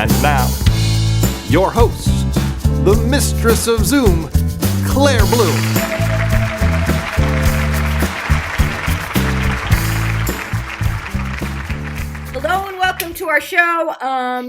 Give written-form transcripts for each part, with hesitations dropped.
And now, your host, the mistress of Zoom, Claire Bloom. Hello and welcome to our show.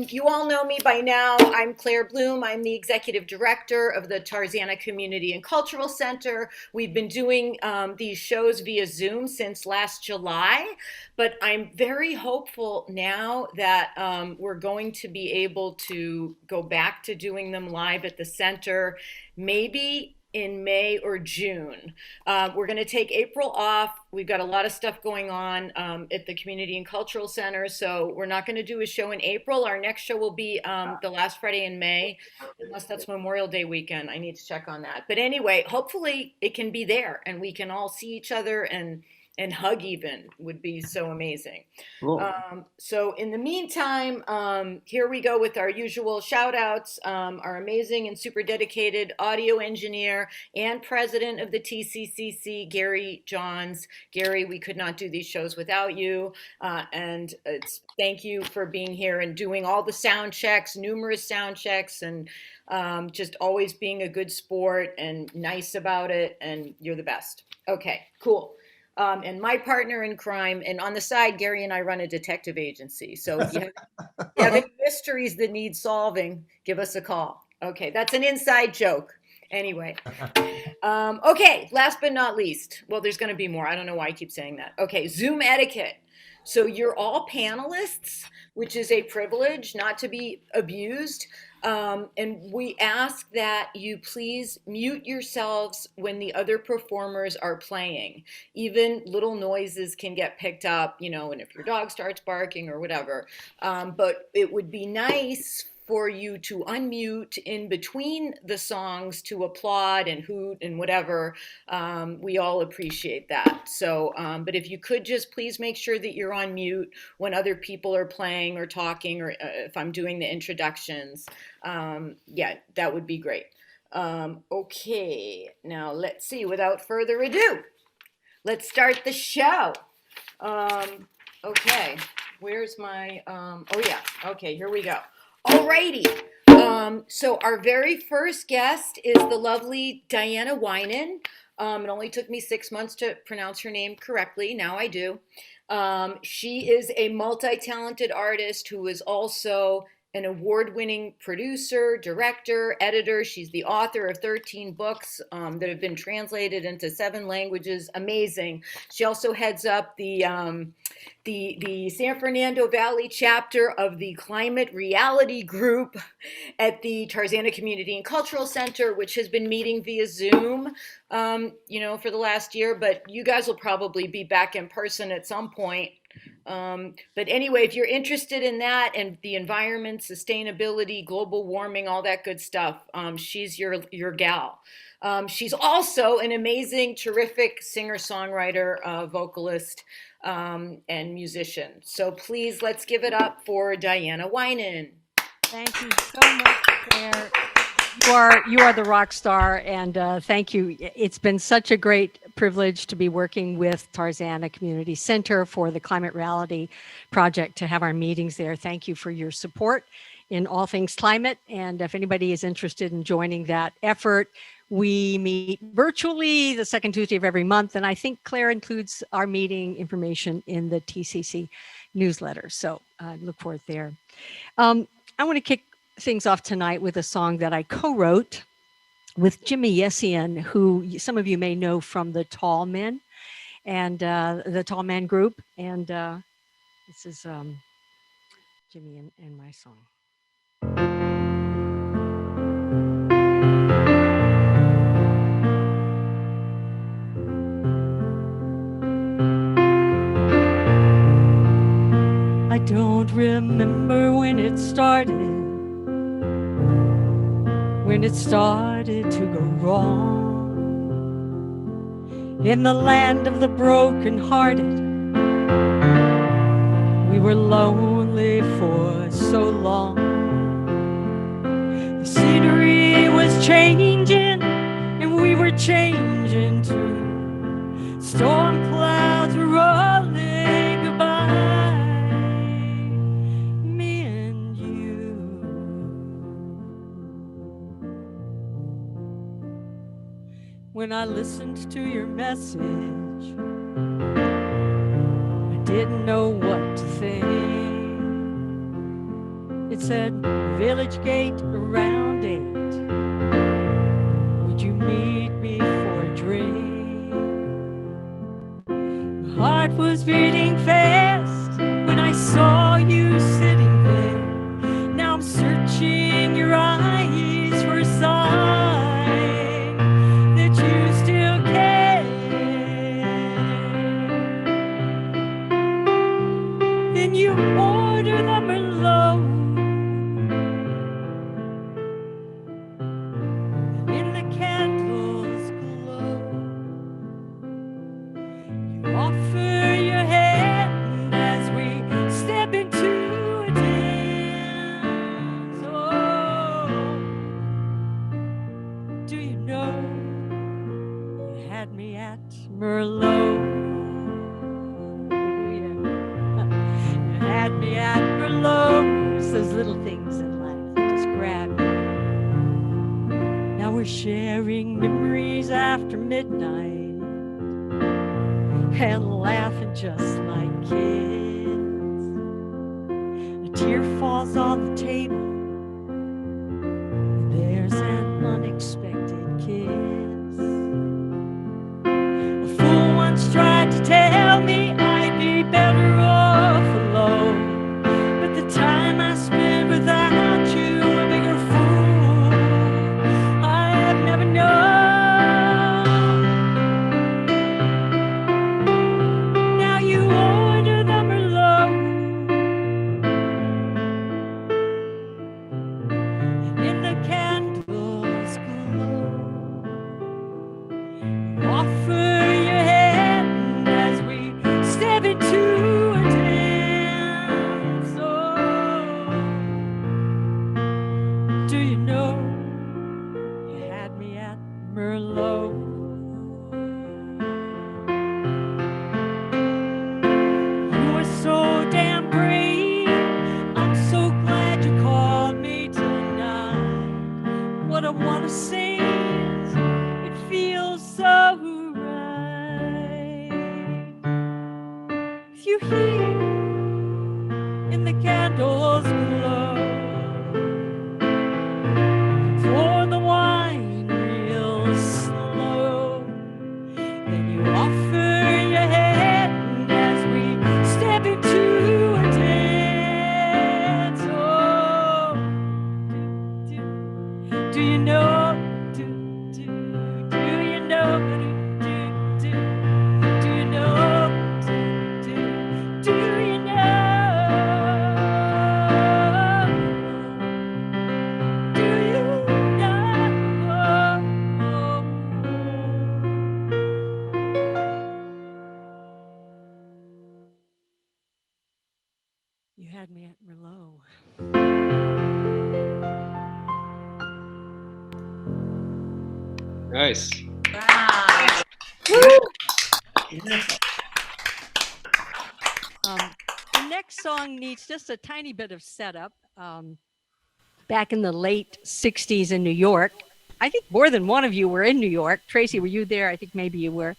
You all know me by now. I'm Claire Bloom. I'm the executive director of the Tarzana Community and Cultural Center. We've been doing these shows via Zoom since last July, but I'm very hopeful now that we're going to be able to go back to doing them live at the center, maybe in May or June. We're going to take April off. We've got a lot of stuff going on at the Community and Cultural Center, so we're not going to do a show in April. Our next show will be the last Friday in May, unless that's Memorial Day weekend. I need to check on that. But anyway, hopefully it can be there and we can all see each other and hug even would be so amazing. Cool. So in the meantime, here we go with our usual shout outs. Our amazing and super dedicated audio engineer and president of the TCCC, Gary Johns. Gary, we could not do these shows without you. And thank you for being here and doing all the sound checks, numerous sound checks, and just always being a good sport and nice about it. And you're the best. Okay, cool. And my partner in crime, and on the side, Gary and I run a detective agency. So if you have any mysteries that need solving, give us a call. Okay, that's an inside joke. Anyway, okay, last but not least. Well, there's going to be more. I don't know why I keep saying that. Okay, Zoom etiquette. So you're all panelists, which is a privilege not to be abused. And we ask that you please mute yourselves when the other performers are playing. Even little noises can get picked up, and if your dog starts barking or whatever. But it would be nice for you to unmute in between the songs to applaud and hoot and whatever. We all appreciate that. So, but if you could just please make sure that you're on mute when other people are playing or talking, or if I'm doing the introductions, yeah, that would be great. Okay, now let's see, without further ado, let's start the show. Okay, where's my, oh yeah, okay, here we go. Alrighty, so our very first guest is the lovely Diana Weynand. It only took me 6 months to pronounce her name correctly. Now I do. She is a multi-talented artist who is also an award-winning producer, director, editor. She's the author of 13 books that have been translated into 7 languages. Amazing. She also heads up the San Fernando Valley chapter of the Climate Reality Group at the Tarzana Community and Cultural Center, which has been meeting via Zoom, for the last year. But you guys will probably be back in person at some point. But anyway, if you're interested in that and the environment, sustainability, global warming, all that good stuff, she's your gal. She's also an amazing, terrific singer-songwriter, vocalist, and musician. So please, let's give it up for Diana Weynand. Thank you so much, Claire. You are the rock star, and thank you. It's been such a great privilege to be working with Tarzana Community Center for the Climate Reality Project, to have our meetings there. Thank you for your support in all things climate. And if anybody is interested in joining that effort, we meet virtually the second Tuesday of every month. And I think Claire includes our meeting information in the TCC newsletter. So I look forward there. I want to kick things off tonight with a song that I co-wrote with Jimi Yamagishi, who some of you may know from the Tall Men and the Tall Men group. And this is Jimi and my song. I don't remember when it started to go wrong. In the land of the broken-hearted, we were lonely for so long. The scenery was changing, and we were changing too. Storm clouds were rolling goodbye. Me and you. when I listened to your message. I didn't know what to think. It said, village gate around 8. Would you meet me for a drink? My heart was beating fast when I saw you sitting there. Now I'm searching your eyes for a sign that you still care. Then you order the Merlot, and in the candles glow, you offer your hand as we step into a dance. Oh, do you know you had me at Merlot? You had me at Merlot. It's those little things in life that just grab you. Now we're sharing memories after midnight and laughing just like kids. A tear falls on the table. There's an unexpected kiss. A fool once tried to tell me I'd be better off alone, but the time I spent without you, a bigger fool I have never known. Now you order the Merlot, and in the candles glow, you offer your hand as we step into a dance. Oh, do you know you had me at Merlot? You were so damn brave. I'm so glad you called me tonight. What I want to say is it feels so right. With you here in the candles glow, pour the wine real slow, then you offer your hand as we step into a dance. Oh, do you know? Do you know? Do you know? Do you know? Do you know? You had me at Merlot. Nice. The next song needs just a tiny bit of setup. Back in the late 60s in New York, I think more than one of you were in New York. Tracy, were you there? I think maybe you were.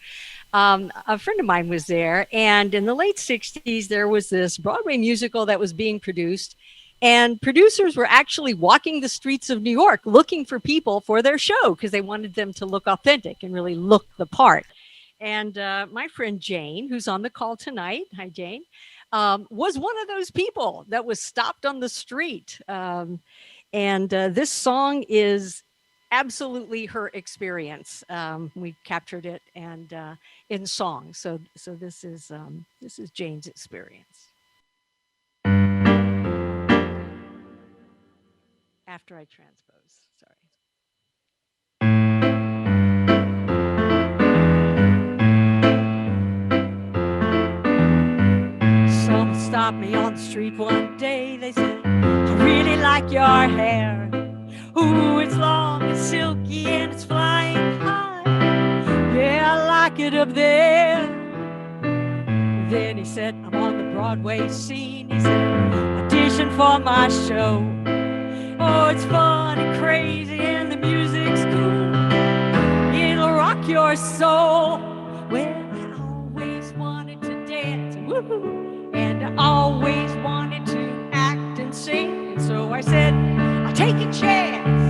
A friend of mine was there. And in the late 60s, there was this Broadway musical that was being produced. And producers were actually walking the streets of New York looking for people for their show because they wanted them to look authentic and really look the part. And my friend Jane, who's on the call tonight, hi Jane, was one of those people that was stopped on the street. And this song is absolutely her experience. We captured it and in song. So this is Jane's experience. After I transpose, sorry. Someone stopped me on the street one day. They said, I really like your hair. Ooh, it's long, it's silky, and it's flying high. Yeah, I like it up there. Then he said, I'm on the Broadway scene. He said, audition for my show. Oh, it's fun and crazy and the music's cool. It'll rock your your soul. Well, I always wanted to dance, woo-hoo, and I always wanted to act and sing. And so I said, I'll take a chance.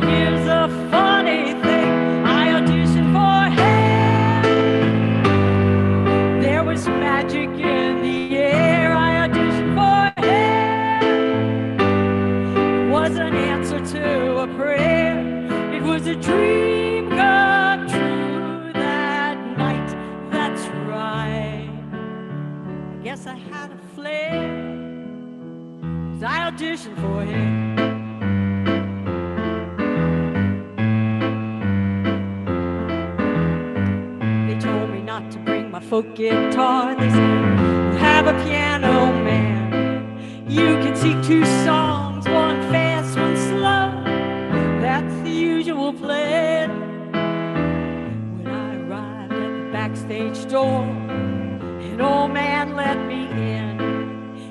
Here's a funny thing, I auditioned for hair. There was magic in the air. I auditioned for hair. It was an answer to a prayer. It was a dream come true that night. That's right. I guess I had a flair, 'cause I auditioned for him. They told me not to bring my folk guitar. They said, you have a piano, man. You can sing 2 songs, one fast, one slow. That's the usual plan. When I arrived at the backstage door, an old man let me in.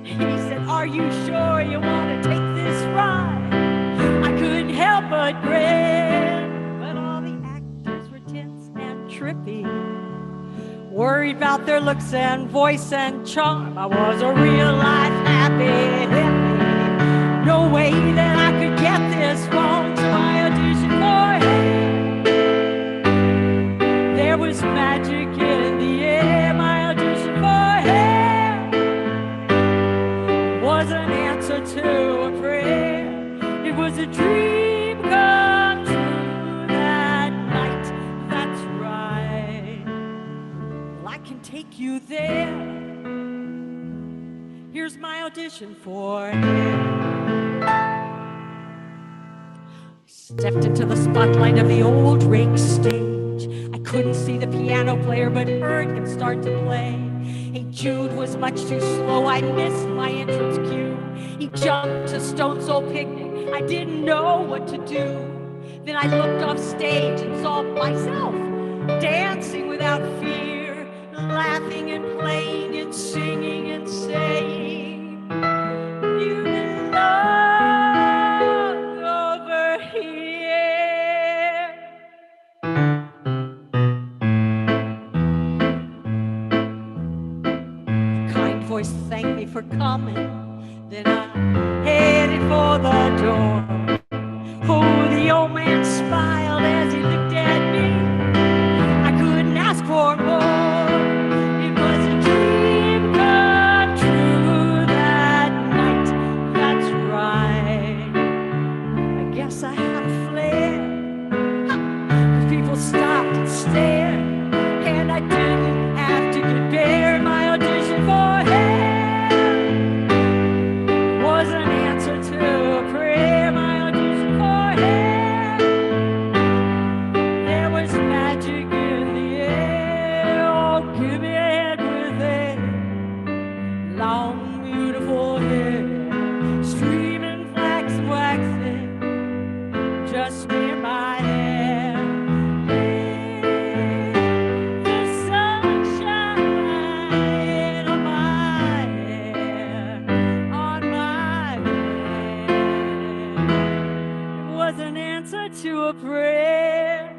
He said, are you sure you want to take this ride? I couldn't help but grin. But all the actors were tense and trippy, worried about their looks and voice and charm. I was a real life happy hippie. No way that I could get this wrong, so I auditioned for him. There was magic in the air. My audition for him was an answer to a prayer. It was a dream come true that night. That's right. Well, I can take you there. Here's my audition for him. Stepped into the spotlight of the old rake stage. I couldn't see the piano player, but heard him start to play. Hey, Jude was much too slow. I missed my entrance cue. He jumped to Stone Soul Picnic. I didn't know what to do. Then I looked off stage and saw myself dancing without fear, laughing and playing and singing and saying, you belong over here. The kind voice thanked me for coming. Then I headed for the door. Oh, the old man smiled as he looked at me. I couldn't ask for more. It was a dream come true that night. That's right. I guess I had a flair. The people stopped and stared, and I didn't have to get bare. My audition for him was an answer to a prayer. My audition for him, there was magic in the air. Oh, give me a hand with it. Long, beautiful hair, streaming flax and waxing just near my hair. The sunshine on my hair, on my hair. It was an answer to a prayer.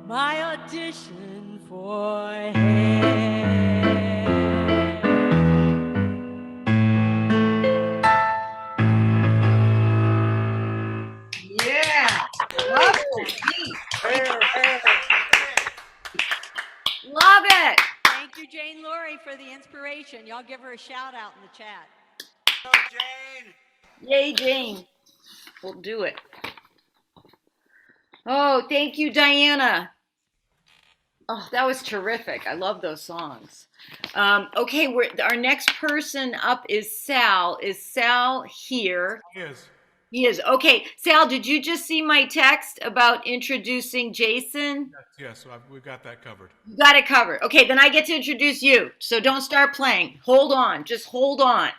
My audition for hair. Yeah. Love it. Love it. Thank you, Jane Laurie, for the inspiration. Y'all give her a shout out in the chat. Yay, Jane. We'll do it. Oh, thank you, Diana. Oh, that was terrific. I love those songs. Okay, our next person up is Sal. Is Sal here? Yes. He is. Okay, Sal, did you just see my text about introducing Jason? Yes, we've got that covered. You got it covered. Okay, then I get to introduce you. So don't start playing. Hold on. Just hold on.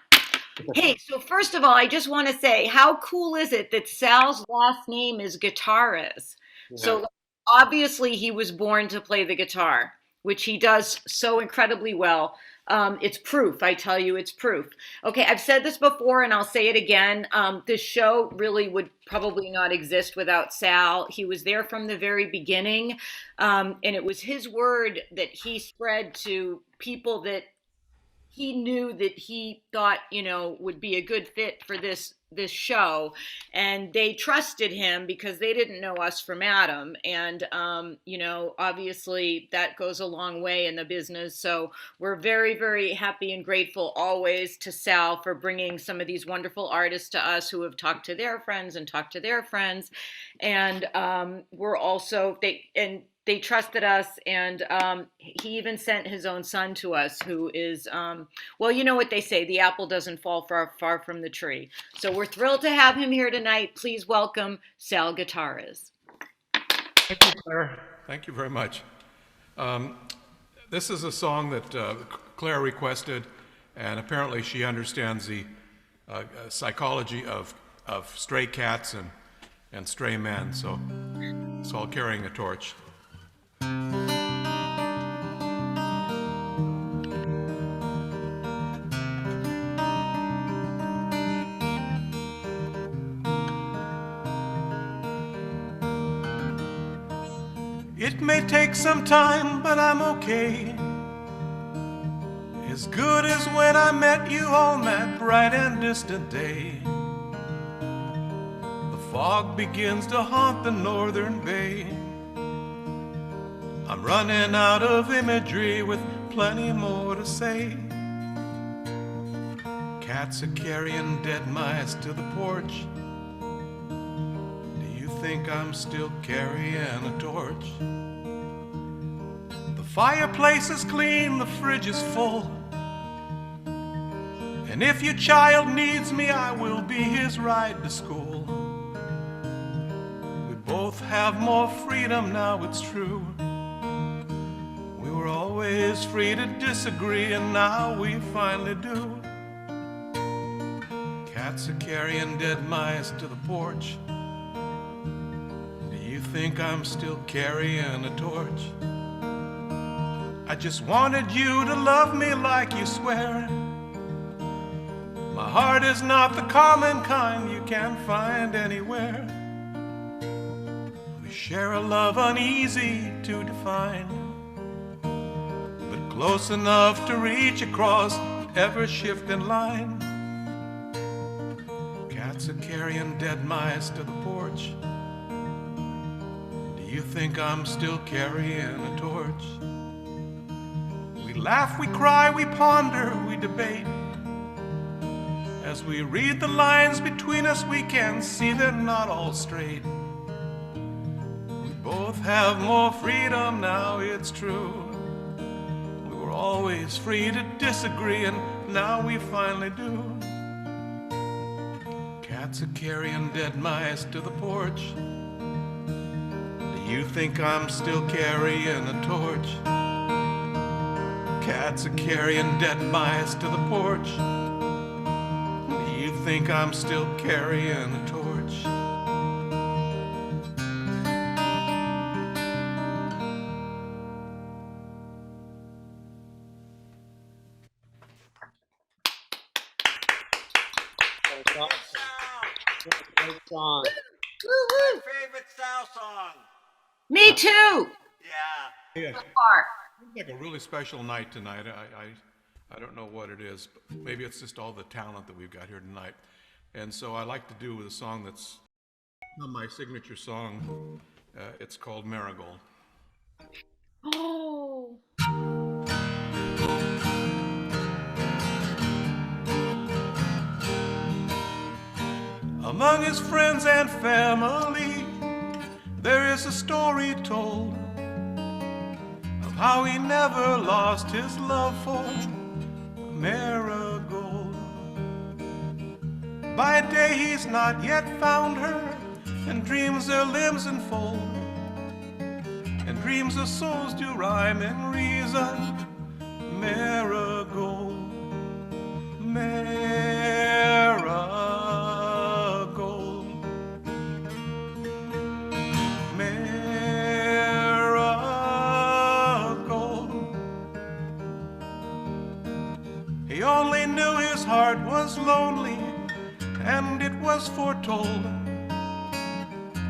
Hey, so first of all, I just want to say, how cool is it that Sal's last name is Guitarez? Yeah. So obviously he was born to play the guitar, which he does so incredibly well. It's proof. I tell you, it's proof. Okay, I've said this before and I'll say it again. This show really would probably not exist without Sal. He was there from the very beginning. And it was his word that he spread to people that he knew that he thought, would be a good fit for this show, and they trusted him because they didn't know us from Adam. And obviously that goes a long way in the business. So we're very, very happy and grateful always to Sal for bringing some of these wonderful artists to us who have talked to their friends and talked to their friends. And we're also they trusted us, and he even sent his own son to us, who is, well, you know what they say, the apple doesn't fall far from the tree. So we're thrilled to have him here tonight. Please welcome Sal Guitarez. Thank you, Claire. Thank you very much. This is a song that Claire requested, and apparently she understands the psychology of stray cats and stray men, so it's all carrying a torch. It may take some time, but I'm okay. As good as when I met you on that bright and distant day. The fog begins to haunt the northern bay. I'm running out of imagery with plenty more to say. Cats are carrying dead mice to the porch. Do you think I'm still carrying a torch? The fireplace is clean, the fridge is full. And if your child needs me, I will be his ride to school. We both have more freedom now, it's true. We were always free to disagree, and now we finally do. Cats are carrying dead mice to the porch. Do you think I'm still carrying a torch? I just wanted you to love me like you swear. My heart is not the common kind you can find anywhere. We share a love uneasy to define, but close enough to reach across ever-shifting line. Cats are carrying dead mice to the porch. Do you think I'm still carrying a torch? We laugh, we cry, we ponder, we debate. As we read the lines between us, we can see they're not all straight. We both have more freedom now, it's true. We were always free to disagree, and now we finally do. Cats are carrying dead mice to the porch. Do you think I'm still carrying a torch? Cats are carrying dead mice to the porch. Do you think I'm still carrying a torch? Great song. My favorite Sal song. Me too. Yeah. Yeah, So far. it's like a really special night tonight. I don't know what it is, but maybe it's just all the talent that we've got here tonight. And so I like to do a song that's not my signature song. It's called Marigold. Oh. Among his friends and family, there is a story told of how he never lost his love for marigold. By day he's not yet found her, and dreams their limbs enfold, and dreams of souls do rhyme in reason. Marigold, marigold. and it was foretold.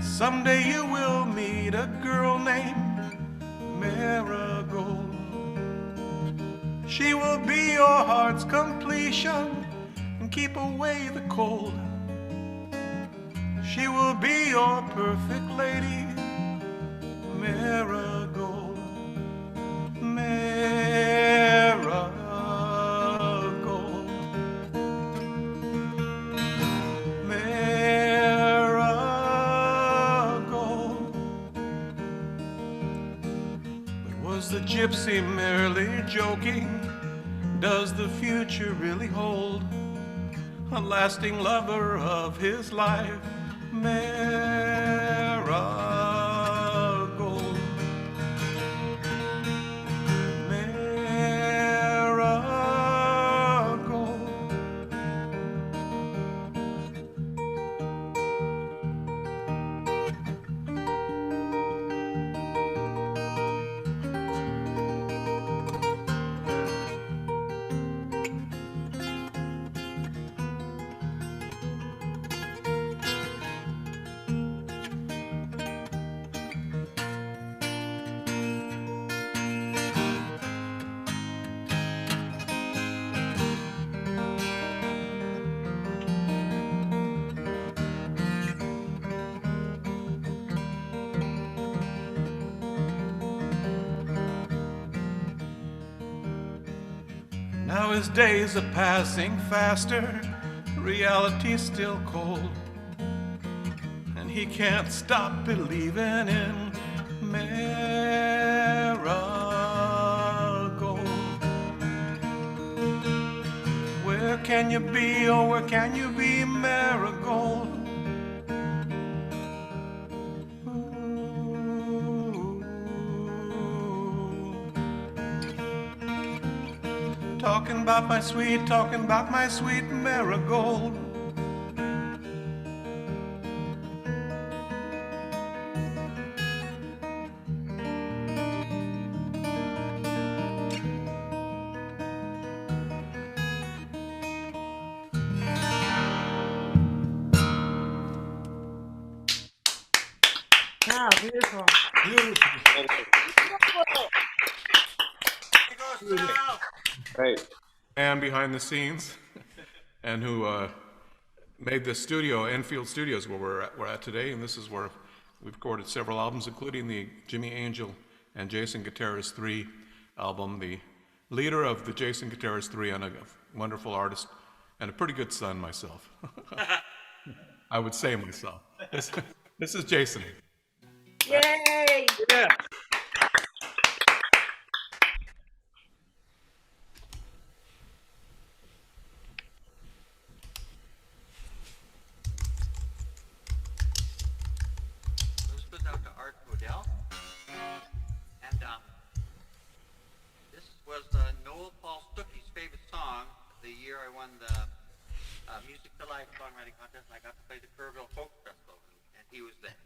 Someday you will meet a girl named Marigold. She will be your heart's completion and keep away the cold. She will be your perfect lady, Marigold. Marigold. Marigold. But was the gypsy merely joking? Does the future really hold a lasting lover of his life, Marigold? Marigold. Now his days are passing faster, reality's still cold, and he can't stop believing in Marigold. Where can you be, oh where can you be, Marigold? Talking about my sweet Marigold. Wow, beautiful. Great. Man behind the scenes, and who made the studio, Enfield Studios, where we're at today, and this is where we've recorded several albums, including the Jimi Angel and Jason Guitarez 3 album, the leader of the Jason Guitarez 3, and a wonderful artist, and a pretty good son myself. I would say myself. This is Jason. Yay! Yeah. This goes out to Art Podel. And this was Noel Paul Stuckey's favorite song the year I won the Music to Life songwriting contest, and I got to play the Kerrville Folk Festival, and he was there.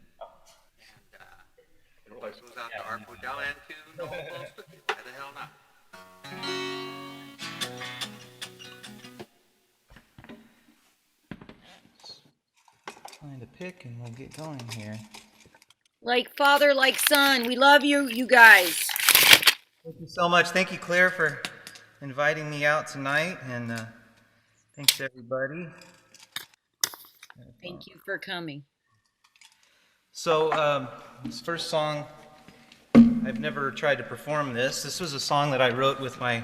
And this goes out to Art Podel and to Noel Paul Stuckey. Why the hell not? Find a pick and we'll get going here. Like father, like son. We love you, you guys. Thank you so much. Thank you, Claire, for inviting me out tonight, and thanks everybody. Thank you for coming. So this first song, I've never tried to perform this. This was a song that I wrote with my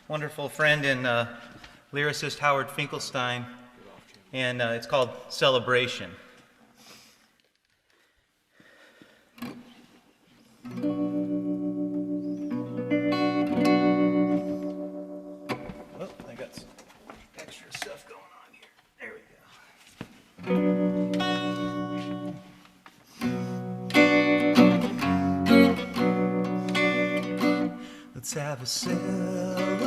wonderful friend and lyricist Howard Finkelstein, and it's called Celebration. Oh, I got some extra stuff going on here. There we go. Let's have a celebration.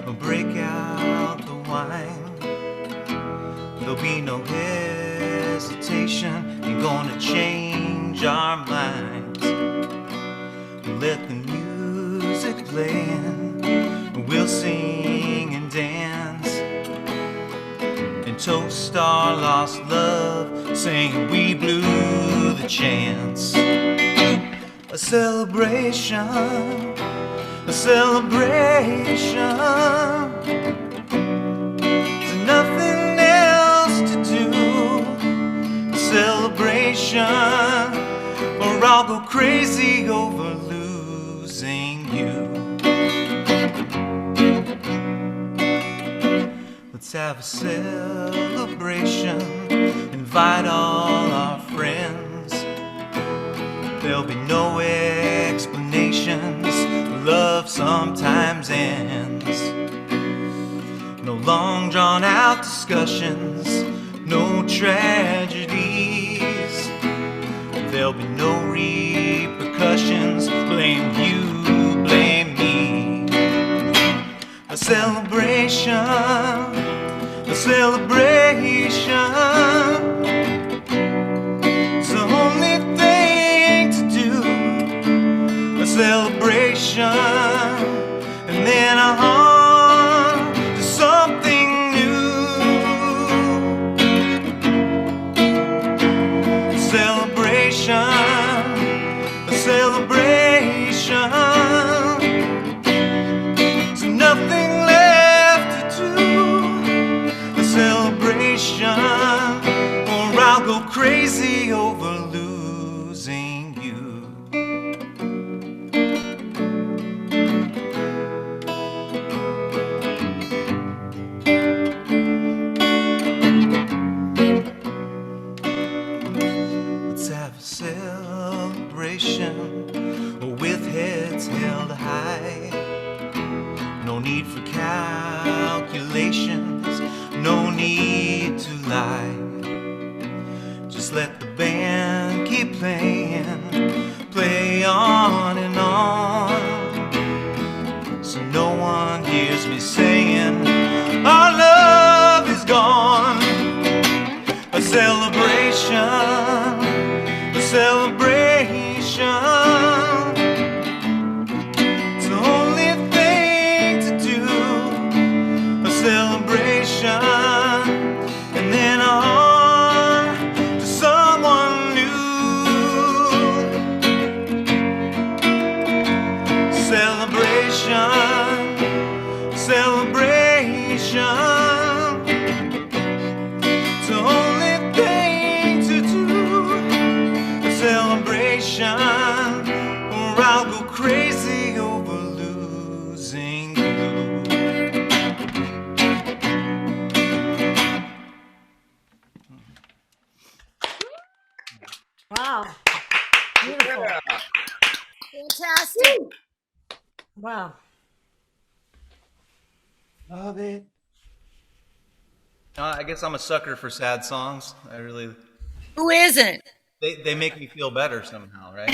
We'll break out the wine. There'll be no hesitation. Ain't gonna change our minds. We'll let the music play and we'll sing and dance and toast our lost love, saying we blew the chance. A celebration, a celebration. There's nothing else to do. A celebration, or I'll go crazy over losing you. Let's have a celebration, invite all our friends. There'll be no explanations, love sometimes ends. No long drawn out discussions, no tragedies. There'll be no repercussions, blame you, blame me. A celebration, a celebration. It's the only thing to do. A celebration, and then on to something new. A celebration, a celebration. So nothing left to do. A celebration, or I'll go crazy over losing you. Let's have a celebration with heads held high. No need for calculations, no need to lie. Just let the band keep playing, play on and on. So no one hears me saying, our love is gone. A celebration, a celebration. It's the only thing to do. A celebration, and then on to someone new. Celebration, celebration. It's the only thing to do. A celebration, or I'll go crazy over losing you. Wow. Beautiful. Fantastic. Wow. Love it. I guess I'm a sucker for sad songs. I really, Who isn't? they make me feel better somehow, right?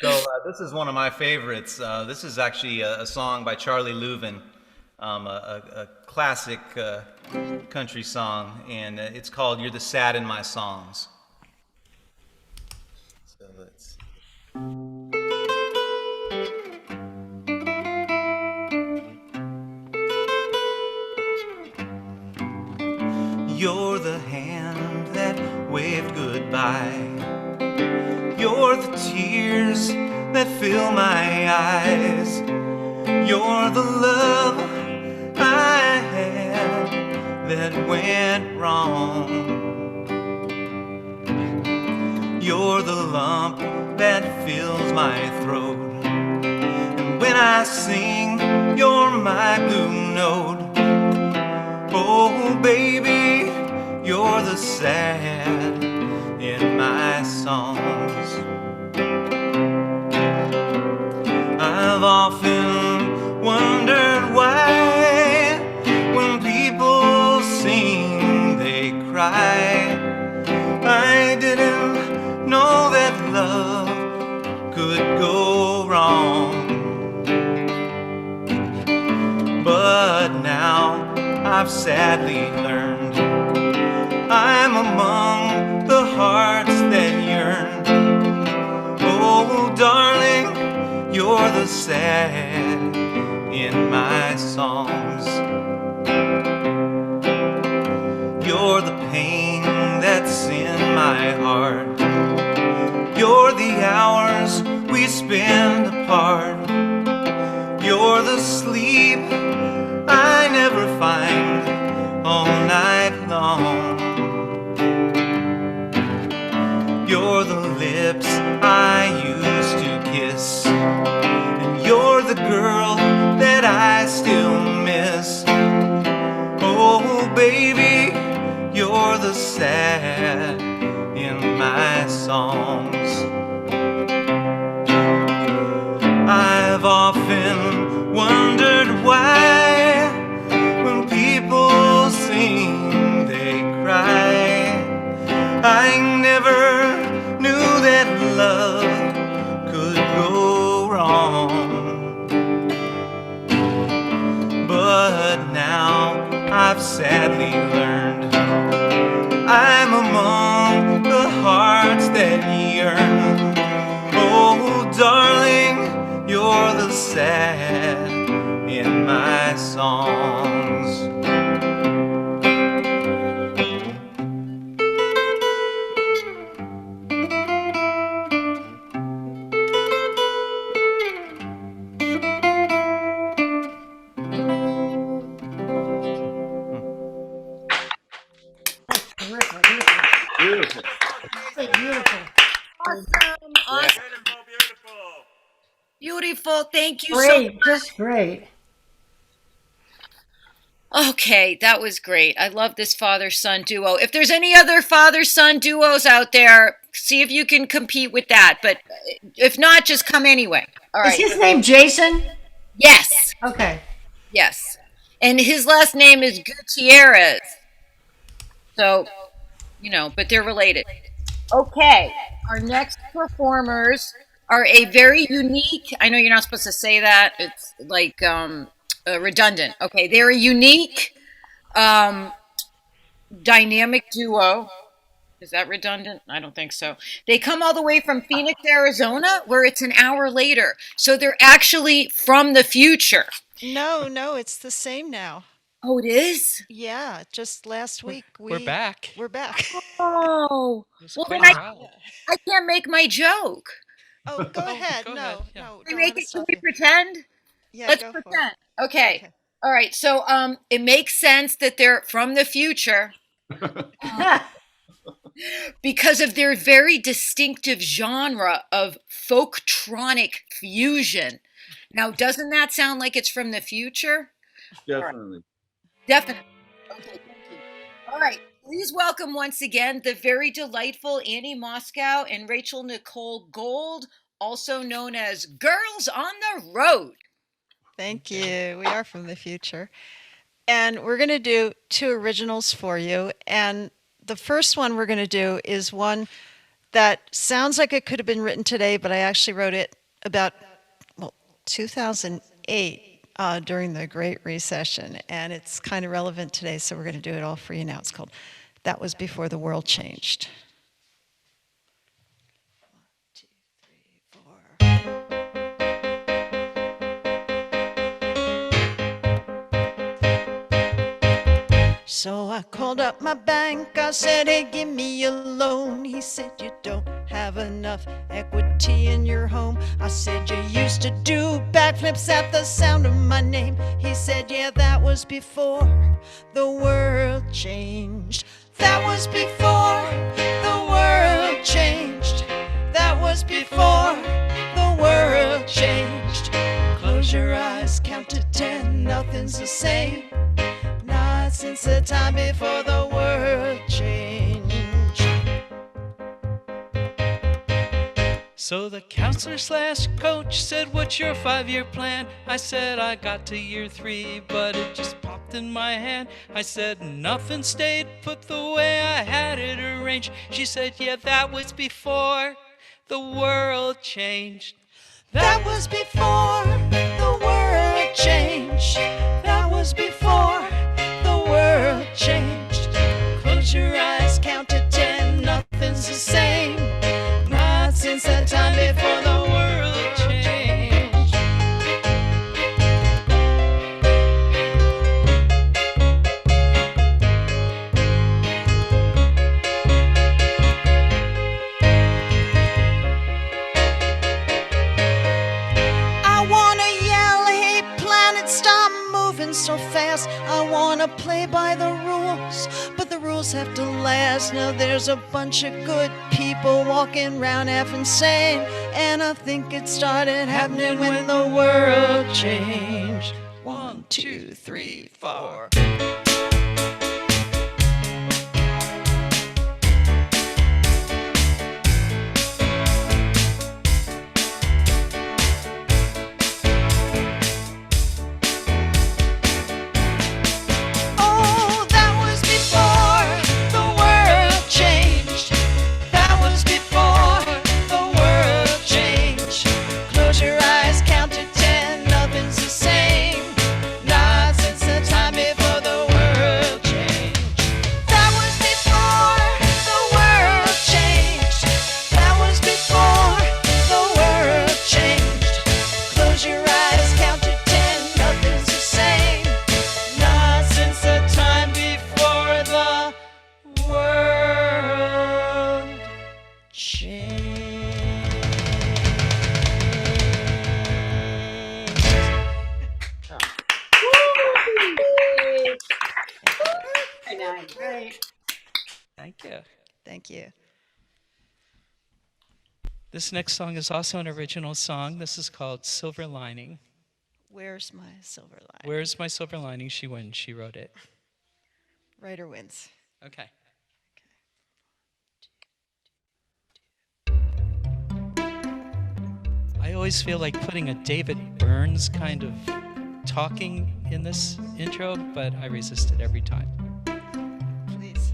So this is one of my favorites. This is actually a song by Charlie Louvin, a classic country song, and it's called "You're the Sad in My Songs." So let's. You're the hand that waved goodbye. You're the tears that fill my eyes. You're the love I had that went wrong. You're the lump that fills my throat. And when I sing, you're my blue note. Oh, baby, you're the sad in my songs. I've often wondered why when people sing they cry. I didn't know that love could go wrong. But now I've sadly learned I'm among the hearts that yearn. Oh, darling, you're the sad in my songs. sad in my songs. I've often wondered why when people sing they cry. I never knew that love could go wrong, but now I've sadly learned I'm among the hearts that yearn. Oh, darling, you're the sad in my songs. Beautiful. Beautiful. Awesome. Beautiful. Thank you so Great, much. just great. Okay, that was great. I love this father-son duo. If there's any other father-son duos out there, see if you can compete with that. But if not, just come anyway. All Is right. his name Jason? Yes. Okay. Yes. And his last name is Guitierrez. So, but they're related. Okay. Our next performers are a very unique, I know you're not supposed to say that. It's like redundant. Okay. They're a unique dynamic duo. Is that redundant? I don't think so. They come all the way from Phoenix, Arizona, where it's an hour later. So they're actually from the future. No, it's the same now. Oh, it is? Yeah, just last week We're back. We're back. Oh, well then Wow. I can't make my joke. Oh, go ahead. go No, ahead, yeah. no. Can Don't we let make us it? Can stop we you. pretend? Yeah, Let's go for it. pretend. Okay. Okay. All right. So it makes sense that they're from the future because of their very distinctive genre of folktronic fusion. Now, doesn't that sound like it's from the future? Definitely. Definitely. Okay, thank you. All right. Please welcome once again the very delightful Annie Moscow and Rachel Nicole Gold, also known as Girls on the Road. Thank you. We are from the future. And we're going to do two originals for you. And the first one we're going to do is one that sounds like it could have been written today, but I actually wrote it about, 2008 during the Great Recession. And it's kind of relevant today, so we're going to do it all for you now. It's called That Was Before the World Changed. 1, 2, 3, 4. So I called up my bank, I said, hey, give me a loan. He said, you don't have enough equity in your home. I said, you used to do backflips at the sound of my name. He said, yeah, that was before the world changed. That was before the world changed. That was before the world changed. Close your eyes, count to 10, nothing's the same. Not since the time before the world changed. So the counselor slash coach said, what's your 5-year plan? I said, I got to year 3, but it just popped in my hand. I said, nothing stayed put the way I had it arranged. She said, yeah, that was before the world changed. That was before the world changed. That was before the world changed. Close your eyes, count to 10, nothing's the same. Not since that time before the world changed. I wanna yell, hey planet, stop moving so fast. I wanna play by the rules, but the rules have to last. Now there's a bunch of good people walking around half insane, and I think it started happening when the world changed. 1, 2, 3, 4. Great. Thank you. Thank you. This next song is also an original song. This is called Silver Lining. Where's my silver lining? Where's My Silver Lining? She wins. She wrote it. Writer wins. Okay. I always feel like putting a David Burns kind of talking in this intro, but I resist it every time. Please.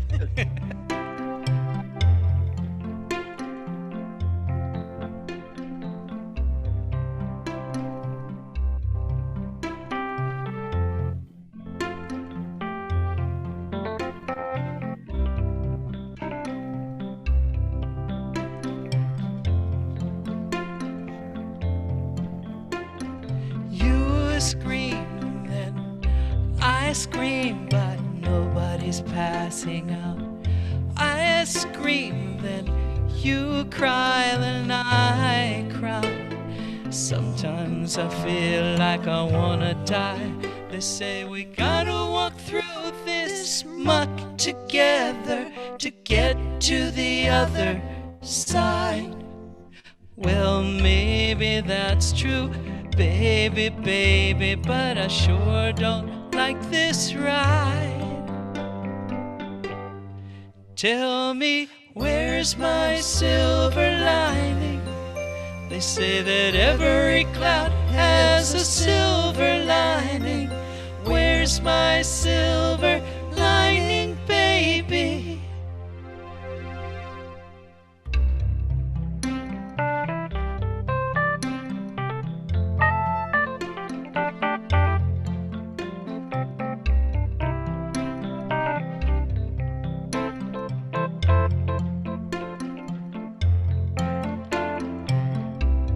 You scream, then I scream, but nobody's passing out. I scream, then you cry, then I cry. Sometimes I feel like I wanna die. They say we gotta walk through this muck together to get to the other side. Well, maybe that's true, baby, baby, but I sure don't like this ride. Tell me, where's my silver lining? They say that every cloud has a silver lining. Where's my silver lining, baby?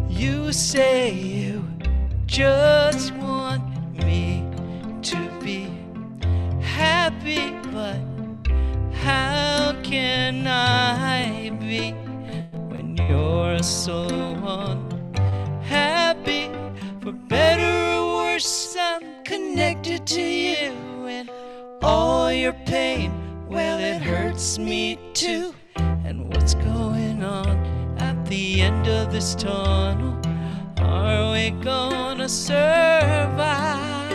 You say you just want me to be happy, but how can I be when you're so unhappy? For better or worse, I'm connected to you, and all your pain, well, it hurts me too. And what's going on at the end of this tunnel? Are we gonna survive?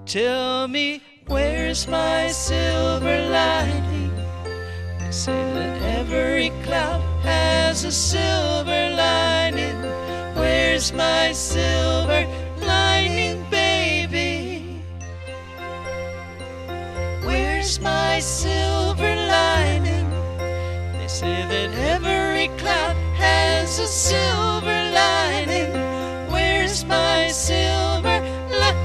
Tell me, where's my silver lining? They say that every cloud has a silver lining. Where's my silver lining, baby? Where's my silver lining? They say that every cloud has a silver lining. Where's my silver lining?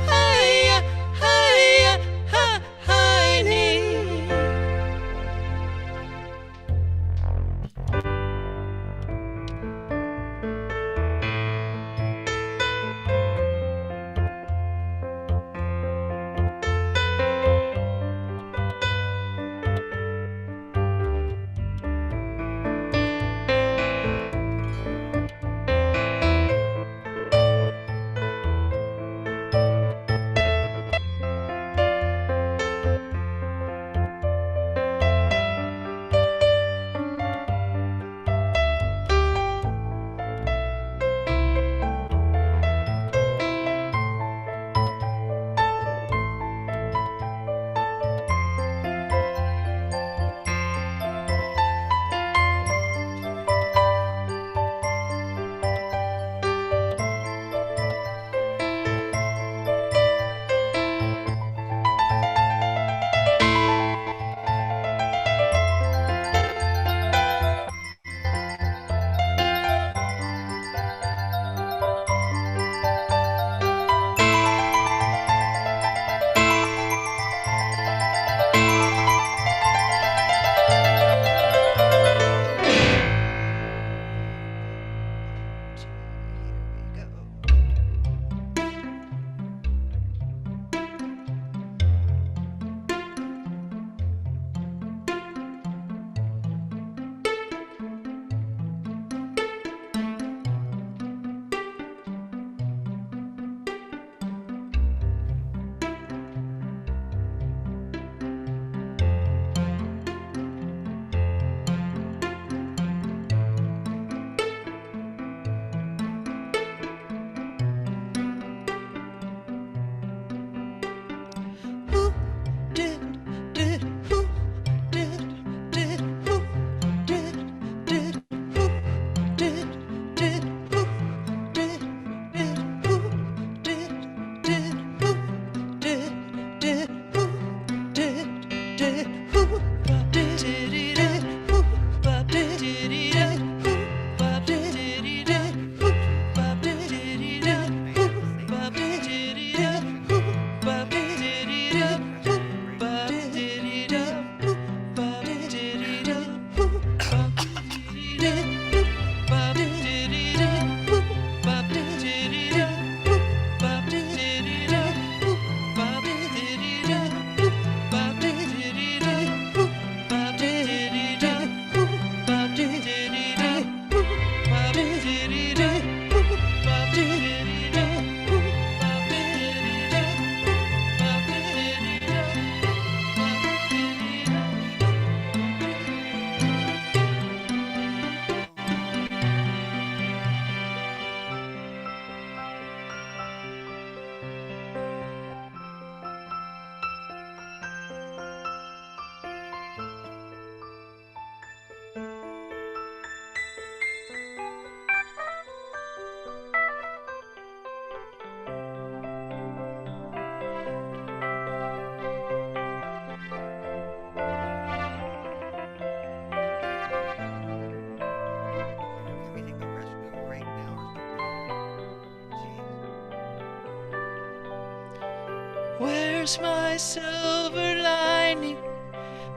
Where's my silver lining?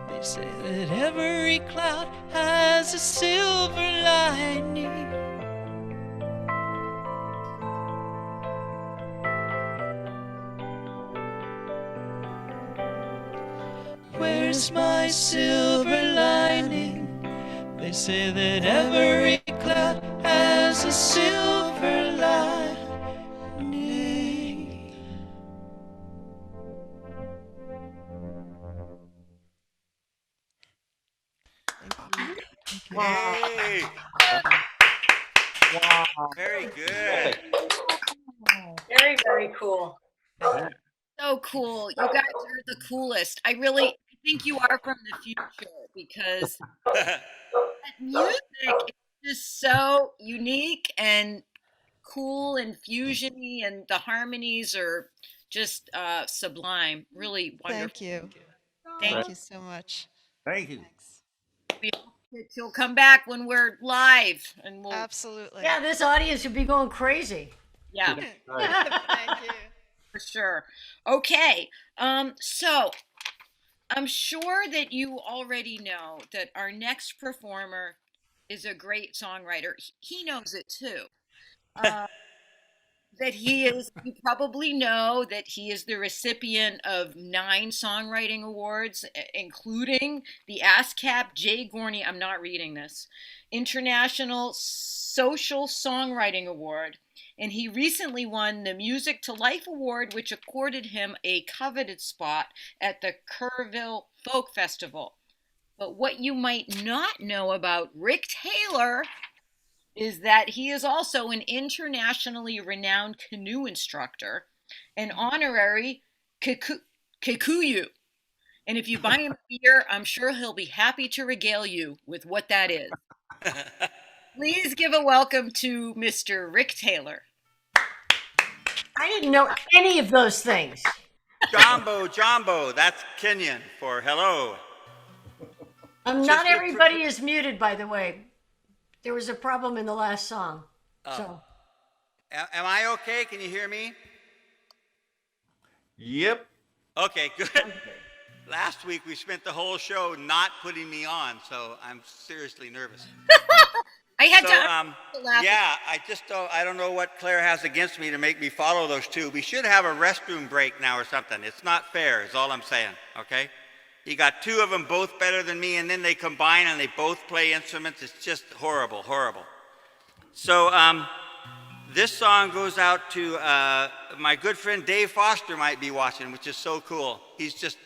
They say that every cloud has a silver lining. Where's my silver lining? They say that every cloud has a silver lining. Hey! Wow. Very good. Very, very cool. So cool. You guys are the coolest. I think you are from the future because that music is just so unique and cool and fusiony, and the harmonies are just sublime. Really wonderful. Thank you. Thank Thank you so much. Thank you. you. He'll come back when we're live, and we'll Absolutely. Yeah, this audience would be going crazy. yeah. Thank you. For sure. Okay. So I'm sure that you already know that our next performer is a great songwriter. He knows it too. You probably know that he is the recipient of 9 songwriting awards, including the ASCAP J. Gorney, I'm not reading this, International Social Songwriting Award. And he recently won the Music to Life Award, which accorded him a coveted spot at the Kerrville Folk Festival. But what you might not know about Ric Taylor is that he is also an internationally renowned canoe instructor, an honorary Kikuyu. And if you buy him a beer, I'm sure he'll be happy to regale you with what that is. Please give a welcome to Mr. Ric Taylor. I didn't know any of those things. Jumbo, that's Kenyan for hello. Not everybody is muted, by the way. There was a problem in the last song. So Am I okay? Can you hear me? Yep. Okay, good. Last week we spent the whole show not putting me on, so I'm seriously nervous. I had to laugh. Yeah, I don't know what Claire has against me to make me follow those two. We should have a restroom break now or something. It's not fair, is all I'm saying, okay? You got 2 of them both better than me, and then they combine and they both play instruments. It's just horrible, horrible. So this song goes out to my good friend Dave Foster might be watching, which is so cool. He's just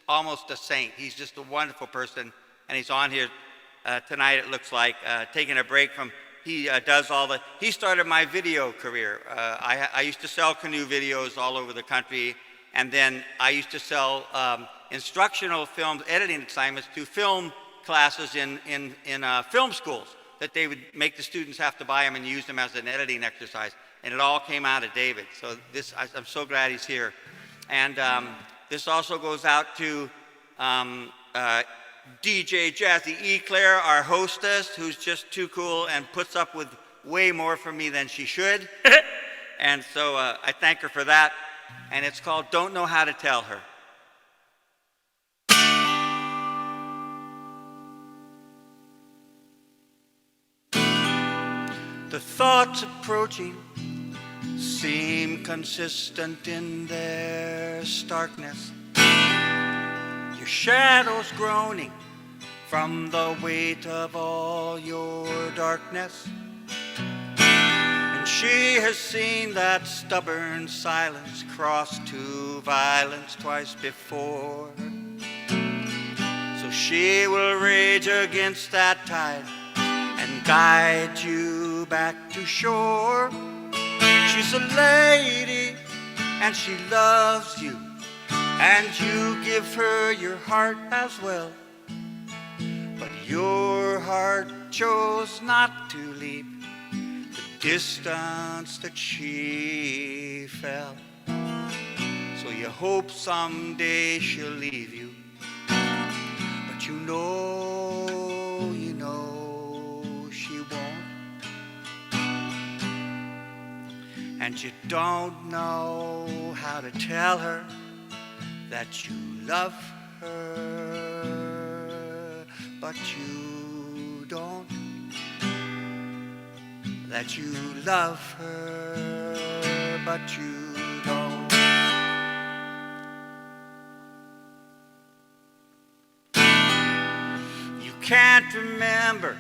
almost a saint. He's just a wonderful person, and he's on here tonight, it looks like, taking a break from, he started my video career. I used to sell canoe videos all over the country, and then I used to sell instructional film editing assignments to film classes in film schools that they would make the students have to buy them and use them as an editing exercise. And it all came out of David. So I'm so glad he's here. And this also goes out to DJ Jazzy Eclair, our hostess, who's just too cool and puts up with way more from me than she should. And so I thank her for that. And it's called Don't Know How to Tell Her. The thoughts approaching seem consistent in their starkness. Your shadows groaning from the weight of all your darkness. And she has seen that stubborn silence cross to violence twice before. So she will rage against that tide and guide you back to shore. She's a lady and she loves you, and you give her your heart as well. But your heart chose not to leap the distance that she fell. So you hope someday she'll leave you, but you know she won't. And you don't know how to tell her that you love her, but you don't. That you love her, but you don't. You can't remember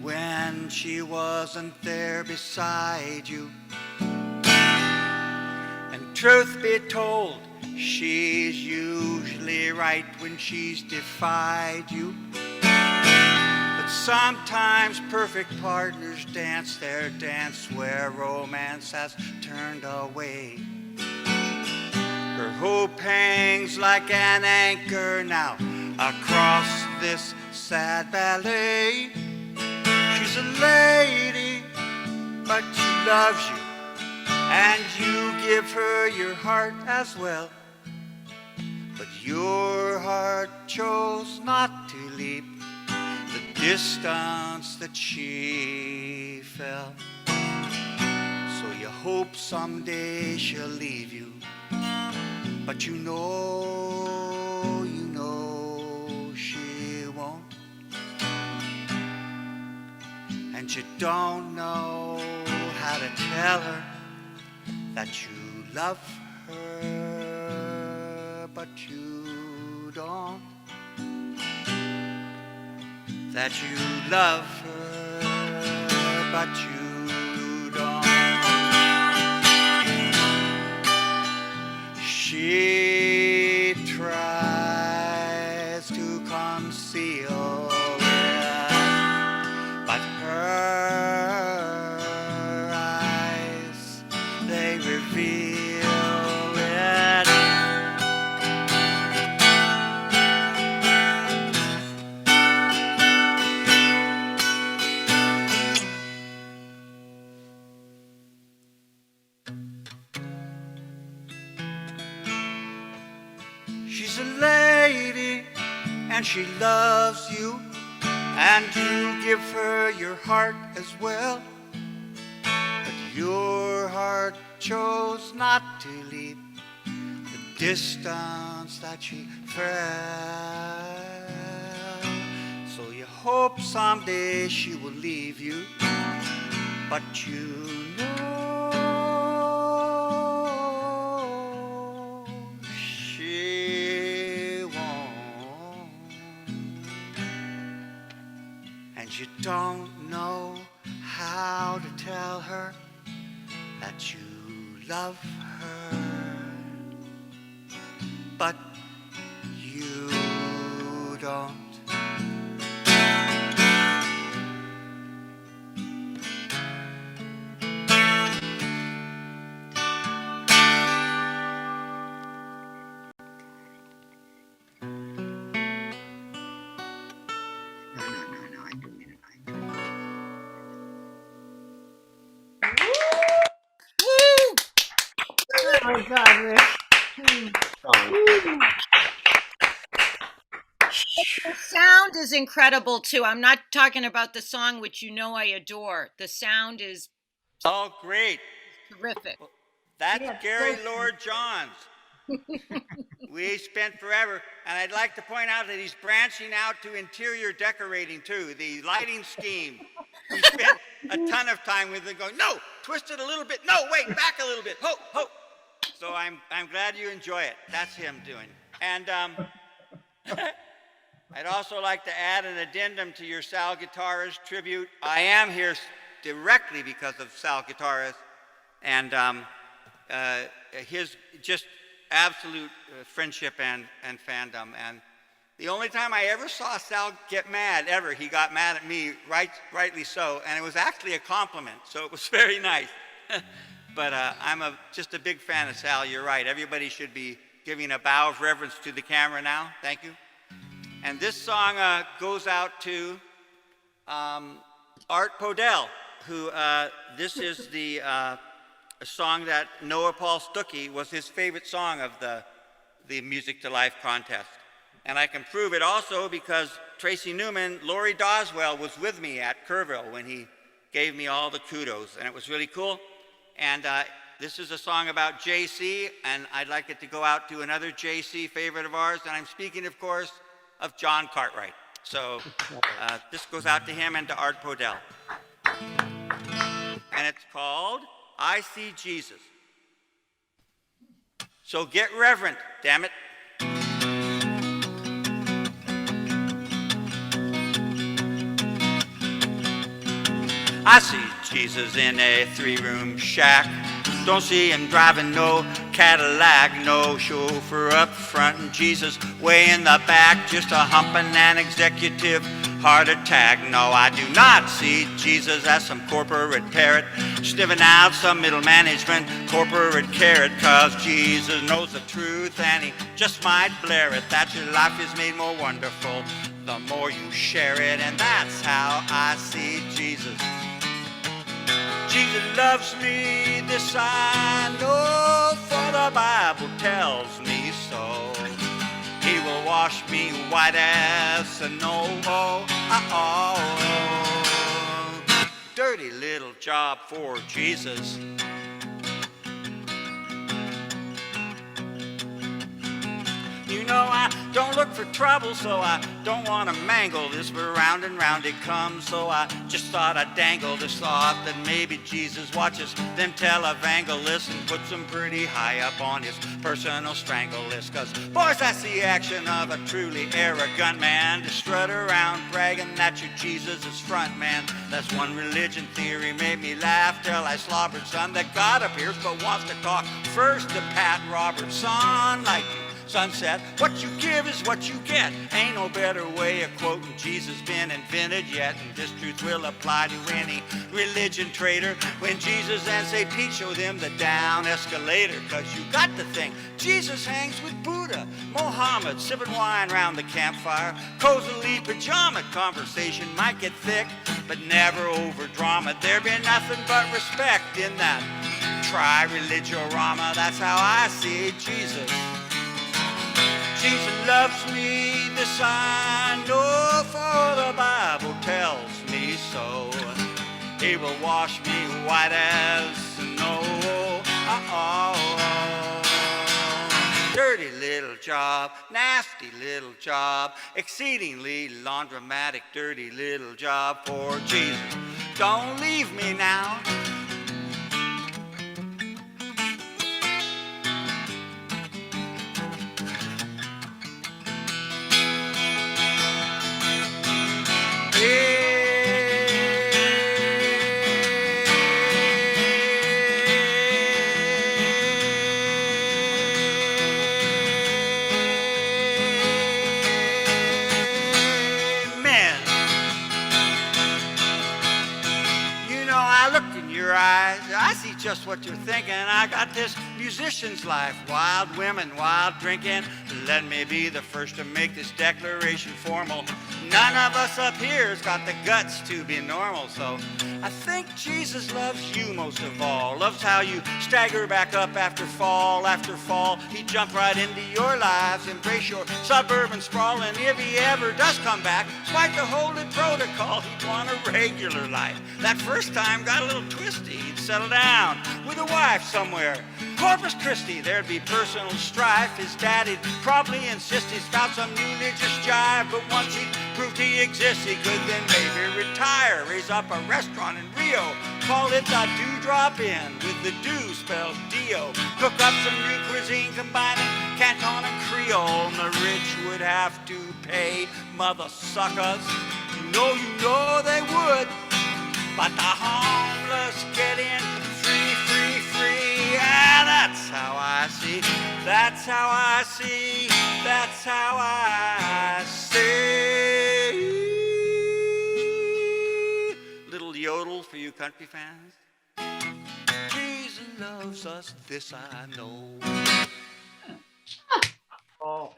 when she wasn't there beside you. And truth be told, she's usually right when she's defied you. But sometimes perfect partners dance their dance where romance has turned away. Her hope hangs like an anchor now across this sad ballet. She's a lady, but she loves you, and you give her your heart as well. But your heart chose not to leap the distance that she fell. So you hope someday she'll leave you, but you know she won't. And you don't know how to tell her that you love her, but you don't. That you love her, but you don't. She tries to conceal it, but her eyes, they reveal it. She's a lady and she loves you, and you give her your heart as well. But your heart chose not to leap the distance that she fell. So you hope someday she will leave you, but you know she won't. And you don't know how to tell her that you love her, but you don't. Oh my God, Rick. The sound is incredible too. I'm not talking about the song, which you know I adore. The sound is Oh, great. terrific. That's Yeah, Gary so- Lord Johns. We spent forever, and I'd like to point out that he's branching out to interior decorating too, the lighting scheme. We spent a ton of time with it going, no, twist it a little bit, no, wait, back a little bit, ho, ho. So I'm glad you enjoy it. That's him doing. And I'd also like to add an addendum to your Sal Guitarez tribute. I am here directly because of Sal Guitarez and his just absolute friendship and fandom. And the only time I ever saw Sal get mad, ever, he got mad at me, rightly so, and it was actually a compliment, so it was very nice. But I'm just a big fan of Sal, you're right. Everybody should be giving a bow of reverence to the camera now. Thank you. And this song goes out to Art Podel, who this is the a song that Noah Paul Stuckey was his favorite song of the Music to Life contest. And I can prove it also because Tracy Newman, Laurie Doswell was with me at Kerrville when he gave me all the kudos, and it was really cool. And this is a song about JC, and I'd like it to go out to another JC favorite of ours, and I'm speaking, of course, of John Cartwright. So this goes out to him and to Art Podel. And it's called I See Jesus. So get reverent, damn it. I see Jesus in a three-room shack. Don't see him driving no Cadillac, no chauffeur up front, and Jesus way in the back, just a humping an executive heart attack. No, I do not see Jesus as some corporate parrot sniffing out some middle management corporate carrot, 'cause Jesus knows the truth and he just might blare it, that your life is made more wonderful the more you share it, and that's how I see Jesus. Jesus loves me, this I know, for the Bible tells me so. He will wash me white as snow. Dirty little job for Jesus. You know I don't look for trouble, so I don't want to mangle this, but round and round it comes, so I just thought I'd dangle this thought that maybe Jesus watches them televangelists and puts them pretty high up on his personal strangle list. 'Cause boys, that's the action of a truly arrogant man, to strut around bragging that you're Jesus' front man. That's one religion theory made me laugh till I slobbered, son, that God appears but wants to talk first to Pat Roberts. Son, like sunset, what you give is what you get. Ain't no better way of quoting Jesus been invented yet, and this truth will apply to any religion trader. When Jesus and St. Pete show them the down escalator, 'cause you got to think Jesus hangs with Buddha, Mohammed, sipping wine round the campfire. Cozily pajama conversation might get thick, but never over drama. There be nothing but respect in that tri-religiorama. That's how I see Jesus. Jesus loves me, this I know, for the Bible tells me so. He will wash me white as snow. Dirty little job, nasty little job, exceedingly laundromatic, dirty little job for Jesus. Don't leave me now. I see just what you're thinking. I got this musician's life, wild women, wild drinking. Let me be the first to make this declaration formal. None of us up here's got the guts to be normal, so I think Jesus loves you most of all. Loves how you stagger back up after fall. He jumped right into your lives, embrace your suburban sprawl, and if he ever does come back, despite the holy protocol, he'd want a regular life. That first time got a little twisty. He'd settle down with a wife somewhere. Corpus Christi, there'd be personal strife. His daddy'd probably insist he's got some new religious jive, but once he proved he exists, he could then maybe retire, raise up a restaurant in Rio, call it the Dewdrop Inn, with the dew spelled D-O. Cook up some new cuisine combining Canton and Creole, and the rich would have to pay mother suckers. You know they would, but the homeless get in free. Yeah, that's how I see. That's how I see. That's how I see. Little yodel for you country fans. Jesus loves us, this I know. Oh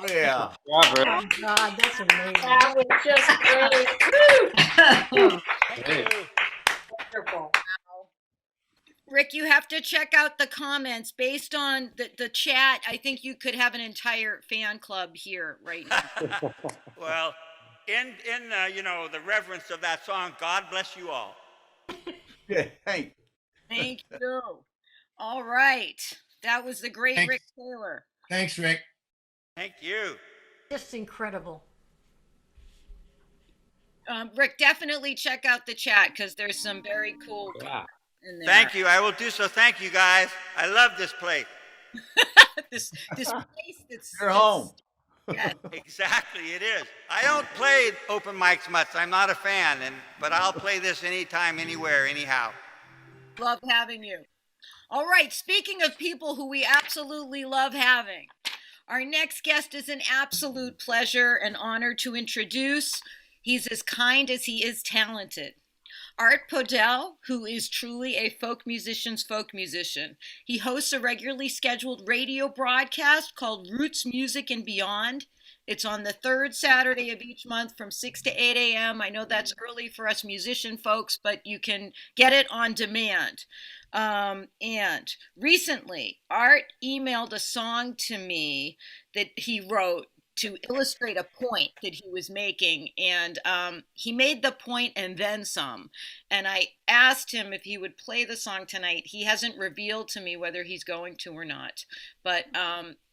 yeah. Oh God, that's amazing. That was just great. Hey. Wonderful. Rick, you have to check out the comments. Based on the chat, I think you could have an entire fan club here right now. Well, in the reverence of that song, God bless you all. Yeah, hey. Thank you. All right. That was the great Thanks. Ric Taylor. Thanks, Rick. Thank you. Just incredible. Rick, definitely check out the chat because there's some very cool Yeah. in there. Thank you. I will do so. Thank you, guys. I love this place. this place that's You're home. Yeah. Exactly, it is. I don't play open mics much. I'm not a fan, but I'll play this anytime, anywhere, anyhow. Love having you. All right, speaking of people who we absolutely love having, our next guest is an absolute pleasure and honor to introduce. He's as kind as he is talented. Art Podel, who is truly a folk musician's folk musician. He hosts a regularly scheduled radio broadcast called Roots Music and Beyond. It's on the third Saturday of each month from 6 to 8 a.m. I know that's early for us musician folks, but you can get it on demand. And recently, Art emailed a song to me that he wrote to illustrate a point that he was making, and he made the point and then some. And I asked him if he would play the song tonight. He hasn't revealed to me whether he's going to or not, but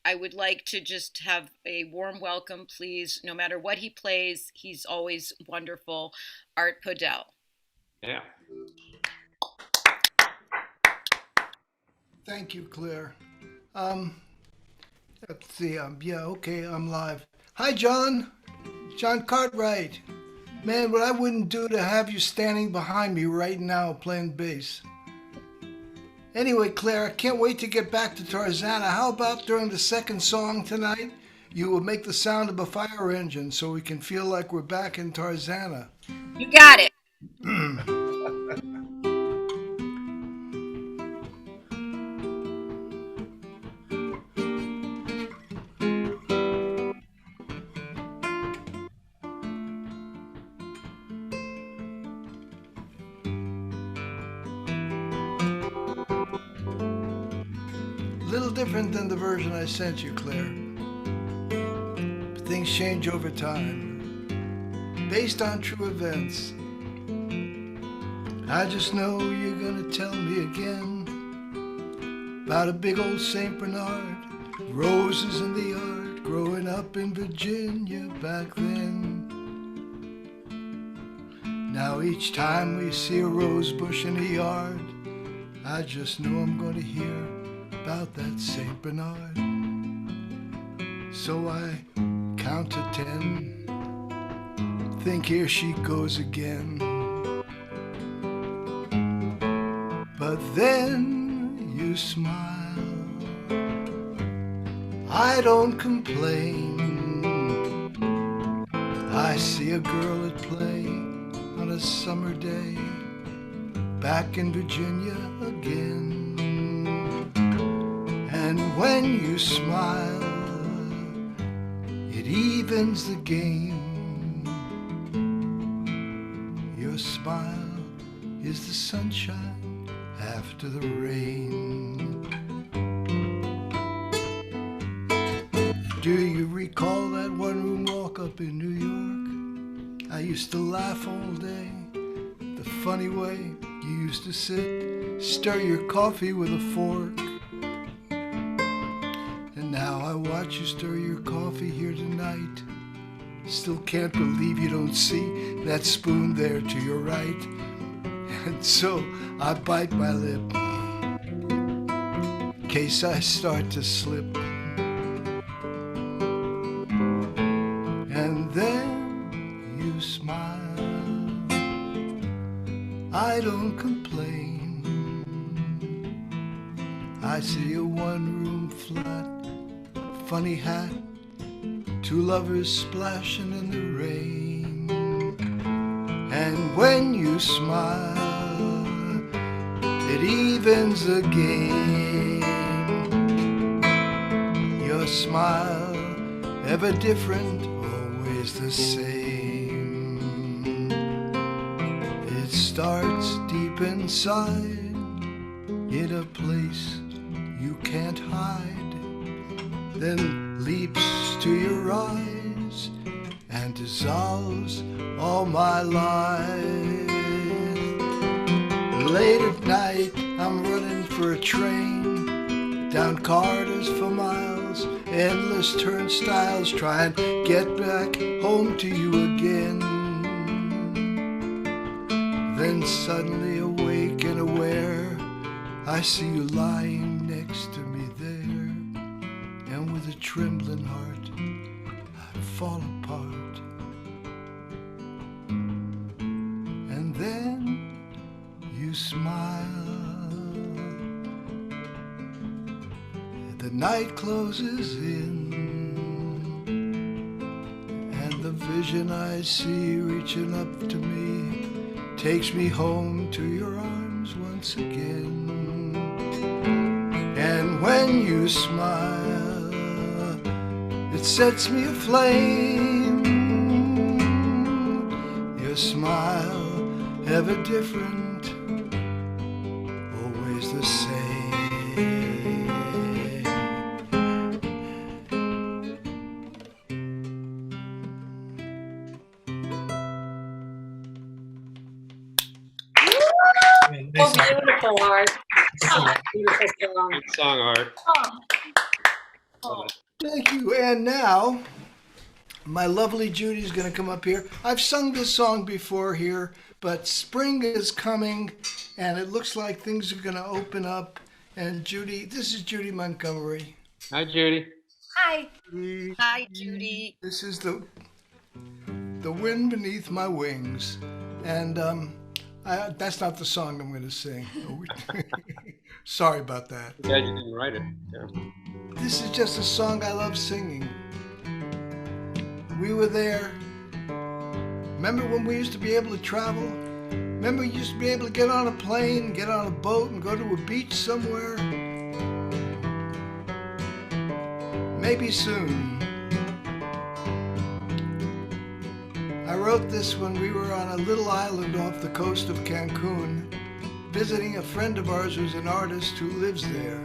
I would like to just have a warm welcome, please. No matter what he plays, he's always wonderful. Art Podel. Yeah. Thank you, Claire. Let's see. Yeah, okay, I'm live. Hi, John. John Cartwright. Man, what I wouldn't do to have you standing behind me right now playing bass. Anyway, Claire, I can't wait to get back to Tarzana. How about during the second song tonight, you will make the sound of a fire engine so we can feel like we're back in Tarzana. You got it. Different than the version I sent you, Claire. But things change over time, based on true events. I just know you're gonna tell me again about a big old St. Bernard, roses in the yard, growing up in Virginia back then. Now each time we see a rose bush in the yard, I just know I'm gonna hear about that St. Bernard. So I count to 10, think here she goes again. But then you smile, I don't complain. I see a girl at play on a summer day, back in Virginia again. And when you smile, it evens the game. Your smile is the sunshine after the rain. Do you recall that one-room walk-up in New York? I used to laugh all day, the funny way you used to sit, stir your coffee with a fork. Now I watch you stir your coffee here tonight. Still can't believe you don't see that spoon there to your right. And so I bite my lip, in case I start to slip. And then you smile, I don't complain. I see a one-room flat, funny hat, two lovers splashing in the rain. And when you smile, it evens the game. Your smile, ever different, always the same. It starts deep inside, in a place you can't hide, then leaps to your eyes and dissolves all my life. Late at night, I'm running for a train, down corridors for miles, endless turnstiles, try and get back home to you again. Then suddenly awake and aware, I see you lying next to me there, and with a trembling heart I fall apart. And then you smile. The night closes in, and the vision I see reaching up to me takes me home to your arms once again. And when you smile, it sets me aflame. Your smile, ever different, always the same. Oh, beautiful, Art. Oh, beautiful song. Good song, Art. Oh. Thank you. And now, my lovely Judy's going to come up here. I've sung this song before here, but spring is coming, and it looks like things are going to open up. And Judy, this is Judy Montgomery. Hi, Judy. Hi. Hi, Judy. This is the wind beneath my wings, and that's not the song I'm going to sing. Sorry about that. I'm glad you didn't write it. Yeah. This is just a song I love singing. We were there. Remember when we used to be able to travel? Remember we used to be able to get on a plane, get on a boat, and go to a beach somewhere? Maybe soon. I wrote this when we were on a little island off the coast of Cancun, visiting a friend of ours who's an artist who lives there.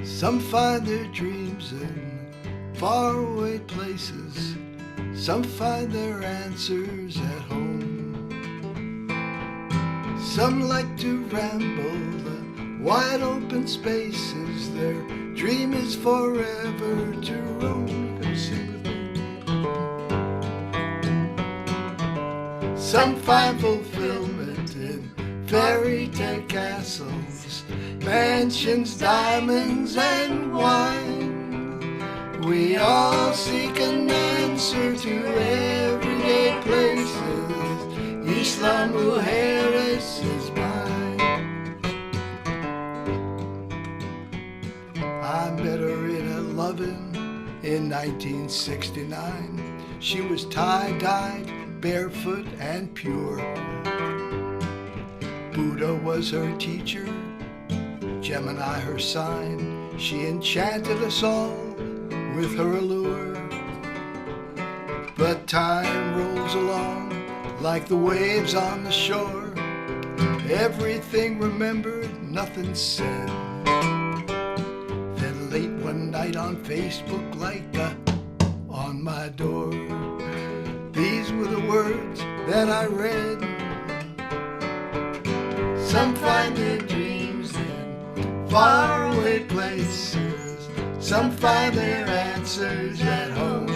Some find their dreams in faraway places. Some find their answers at home. Some like to ramble the wide open spaces. Their dream is forever to roam. You can sing with me. Some find fulfillment in fairy tale castles, mansions, diamonds, and wine. We all seek an answer to everyday places. Isla Mujeres is mine. I met her in a lovin' in 1969. She was tie-dyed, barefoot, and pure. Buddha was her teacher, Gemini her sign. She enchanted us all with her allure. But time rolls along like the waves on the shore. Everything remembered, nothing said. Then late one night on Facebook, like on my door, these were the words that I read. Some find their dreams in faraway places. Some find their answers at home.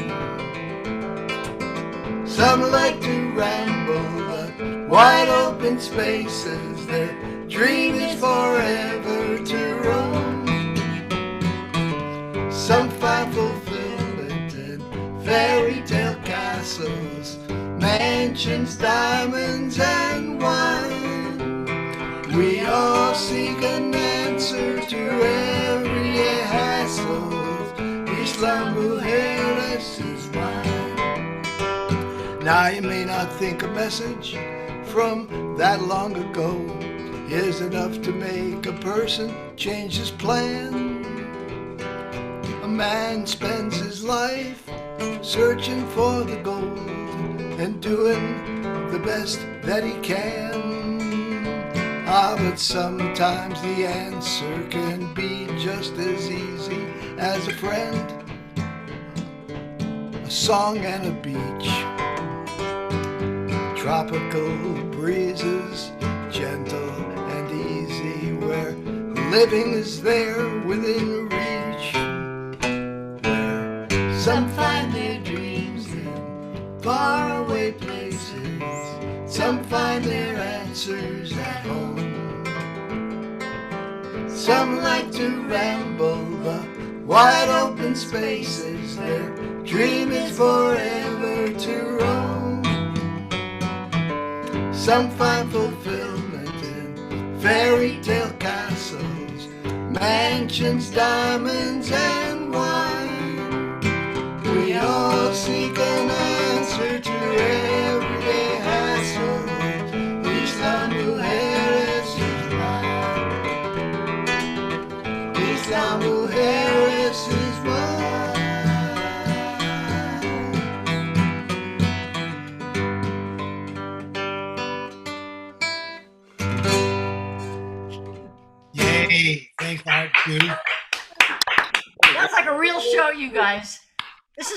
Some like to ramble the wide open spaces. Their dream is forever to roam. Some find fulfillment in fairy tale castles, mansions, diamonds, and wine. We all seek an answer to everyday hassles. Isla Mujeres is mine. Now you may not think a message from that long ago is enough to make a person change his plan. A man spends his life searching for the gold and doing the best that he can. But sometimes the answer can be just as easy as a friend, a song and a beach. Tropical breezes, gentle and easy, where living is there within reach. Where some find their dreams in faraway places, some find their answers at home. Some like to ramble the wide open spaces, their dream is forever to roam. Some find fulfillment in fairy tale castles, mansions, diamonds, and wine. We all seek an answer to everyday hassles. Islam Mujeres is mine. Islam Mujeres is mine. Yay! Thanks, Art. That's like a real show, you guys. This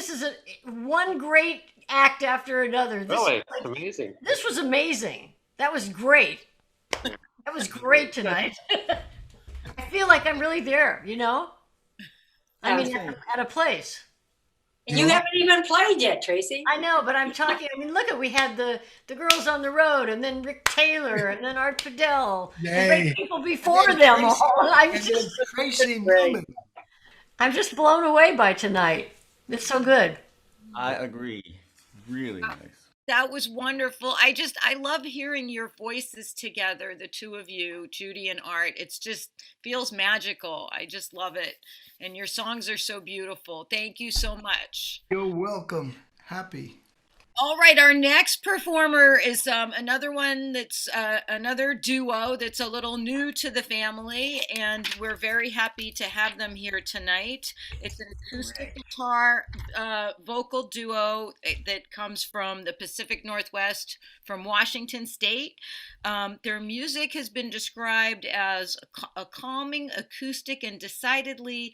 is one great act after another. Really? It's amazing. This was amazing. That was great. That was great tonight. I feel like I'm really there, you know? I mean, at a place. You haven't even played yet, Tracy. I know, but I'm talking. I mean, look at we had the girls on the road, and then Ric Taylor, and then Art Podel, the great people before them all. Tracy Newman. I'm just blown away by tonight. It's so good. I agree. Really nice. That was wonderful. I love hearing your voices together, the two of you, Judy and Art. It's just feels magical. I just love it. And your songs are so beautiful. Thank you so much. You're welcome. Happy. All right, our next performer is another one that's another duo that's a little new to the family, and we're very happy to have them here tonight. It's an acoustic guitar vocal duo that comes from the Pacific Northwest, from Washington State. Their music has been described as a calming acoustic and decidedly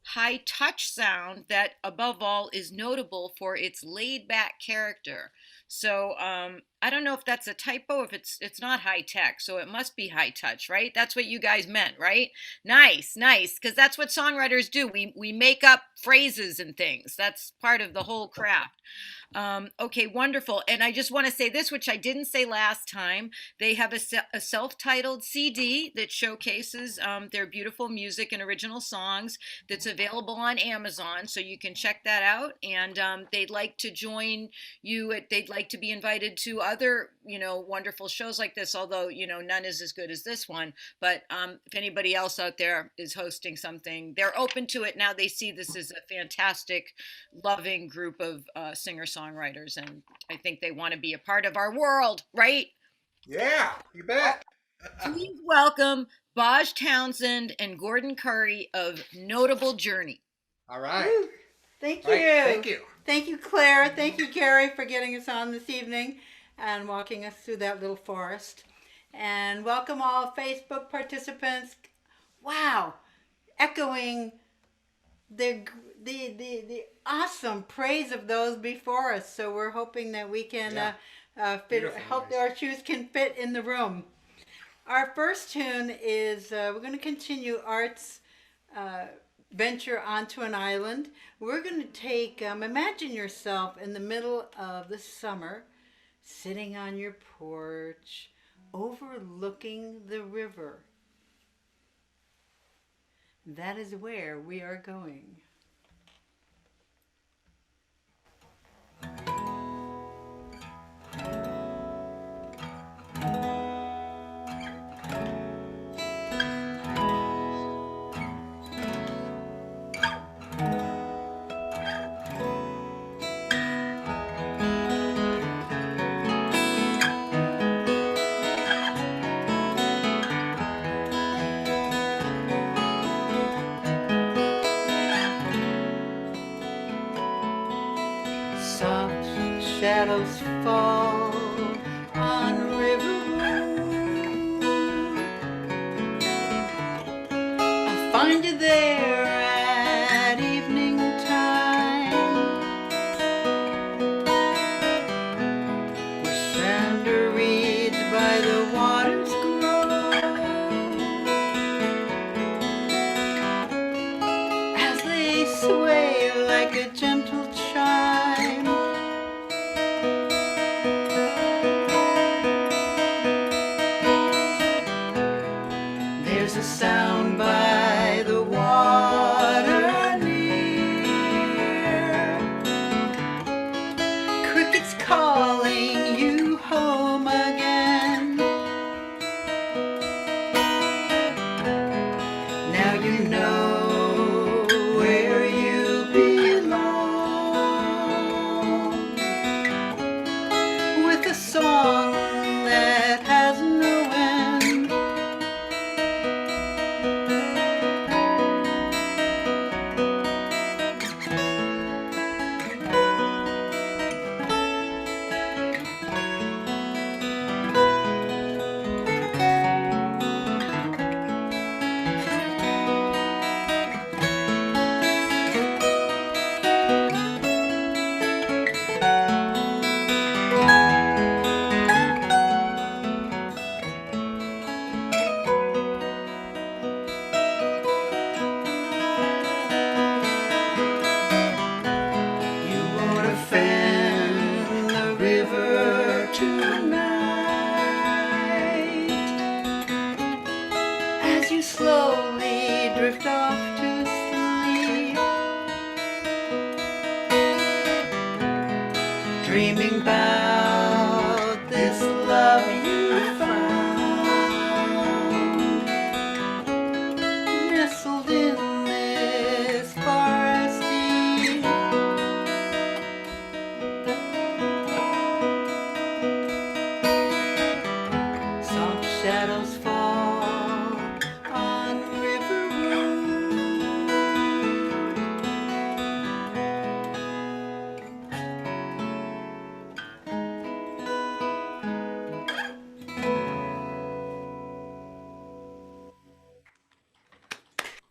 high touch sound that above all is notable for its laid back character. So I don't know if that's a typo, if it's not high tech, so it must be high touch, right? That's what you guys meant, right? Nice, because that's what songwriters do. We make up phrases and things. That's part of the whole craft. Okay, wonderful. And I just want to say this, which I didn't say last time. They have a self-titled CD that showcases their beautiful music and original songs that's available on Amazon, so you can check that out. And they'd like to join you. They'd like to be invited to other, wonderful shows like this, although, none is as good as this one. But if anybody else out there is hosting something, they're open to it now. They see this as a fantastic, loving group of singer-songwriters, and I think they want to be a part of our world, right? Yeah, you bet. Please welcome Baj Townsend and Gordon Curry of Notable Journey. All right. Woo. Thank you. Right, thank you. Thank you, Claire. Thank you, Gary, for getting us on this evening and walking us through that little forest. And welcome all Facebook participants. Wow, echoing the awesome praise of those before us. So we're hoping that we can hope our shoes can fit in the room. Our first tune is we're going to continue Art's venture onto an island. We're going to take, imagine yourself in the middle of the summer, sitting on your porch, overlooking the river. That is where we are going. Shadows fall on river road. I'll find you there at evening time, where sander reeds by the waters grow. dreaming about this love you found, nestled in this forest deep. Soft shadows fall on river road.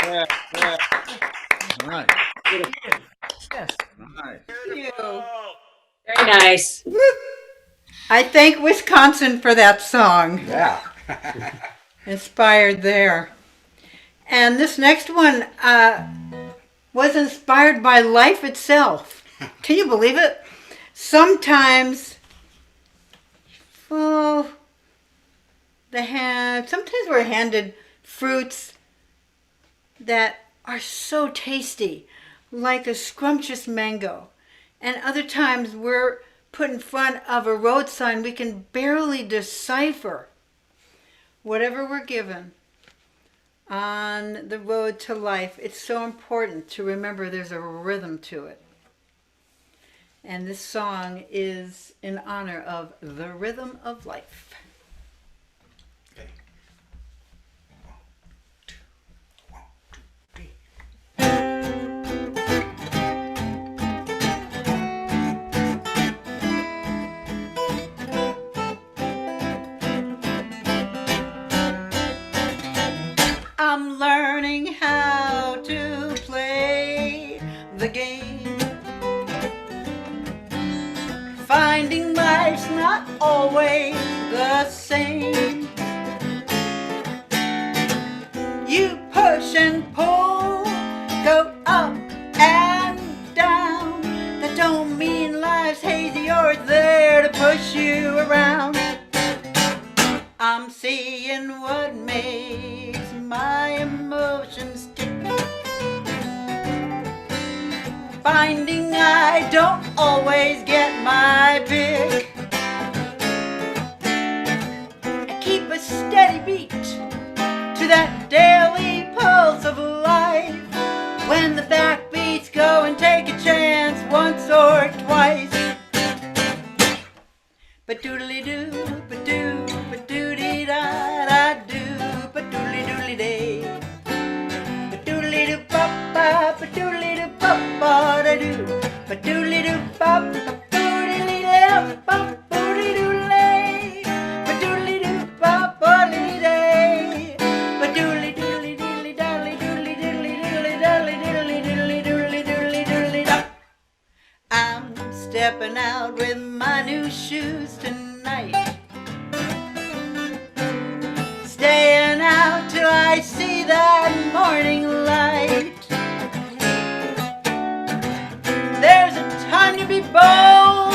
Yeah, yeah. All right. Yes. All right. Thank you. Very nice. I thank Wisconsin for that song. Yeah. Inspired there. And this next one was inspired by life itself. Can you believe it? Sometimes, well, sometimes we're handed fruits that are so tasty, like a scrumptious mango. And other times we're put in front of a road sign we can barely decipher. Whatever we're given on the road to life, it's so important to remember there's a rhythm to it. And this song is in honor of the rhythm of life. I'm learning how to play the game, finding life's not always the same. You push and pull, go up and down. That don't mean life's hazy or it's there to push you around. I'm seeing what makes my emotions tick, finding I don't always get my pick. I keep a steady beat to that daily pulse of life. When the backbeats go and take a chance once or twice. Ba-doodly-doo, ba-doo, ba-doody-da-da-doo, ba-doodly-doodly-day. Ba-doodly-doo-ba-ba, ba-doodly-doo-ba-ba-da-doo, ba-doodly-doo-ba-ba-doodly-da-ba-doodly-doo-lay, ba-doodly-doo-ba-ba-doodly-day, ba-doodly-doodly-doodly-doodly-doodly-doodly-doodly-doodly-doodly-da. I'm stepping out with my new shoes tonight, staying out till I see that morning light. There's a time to be bold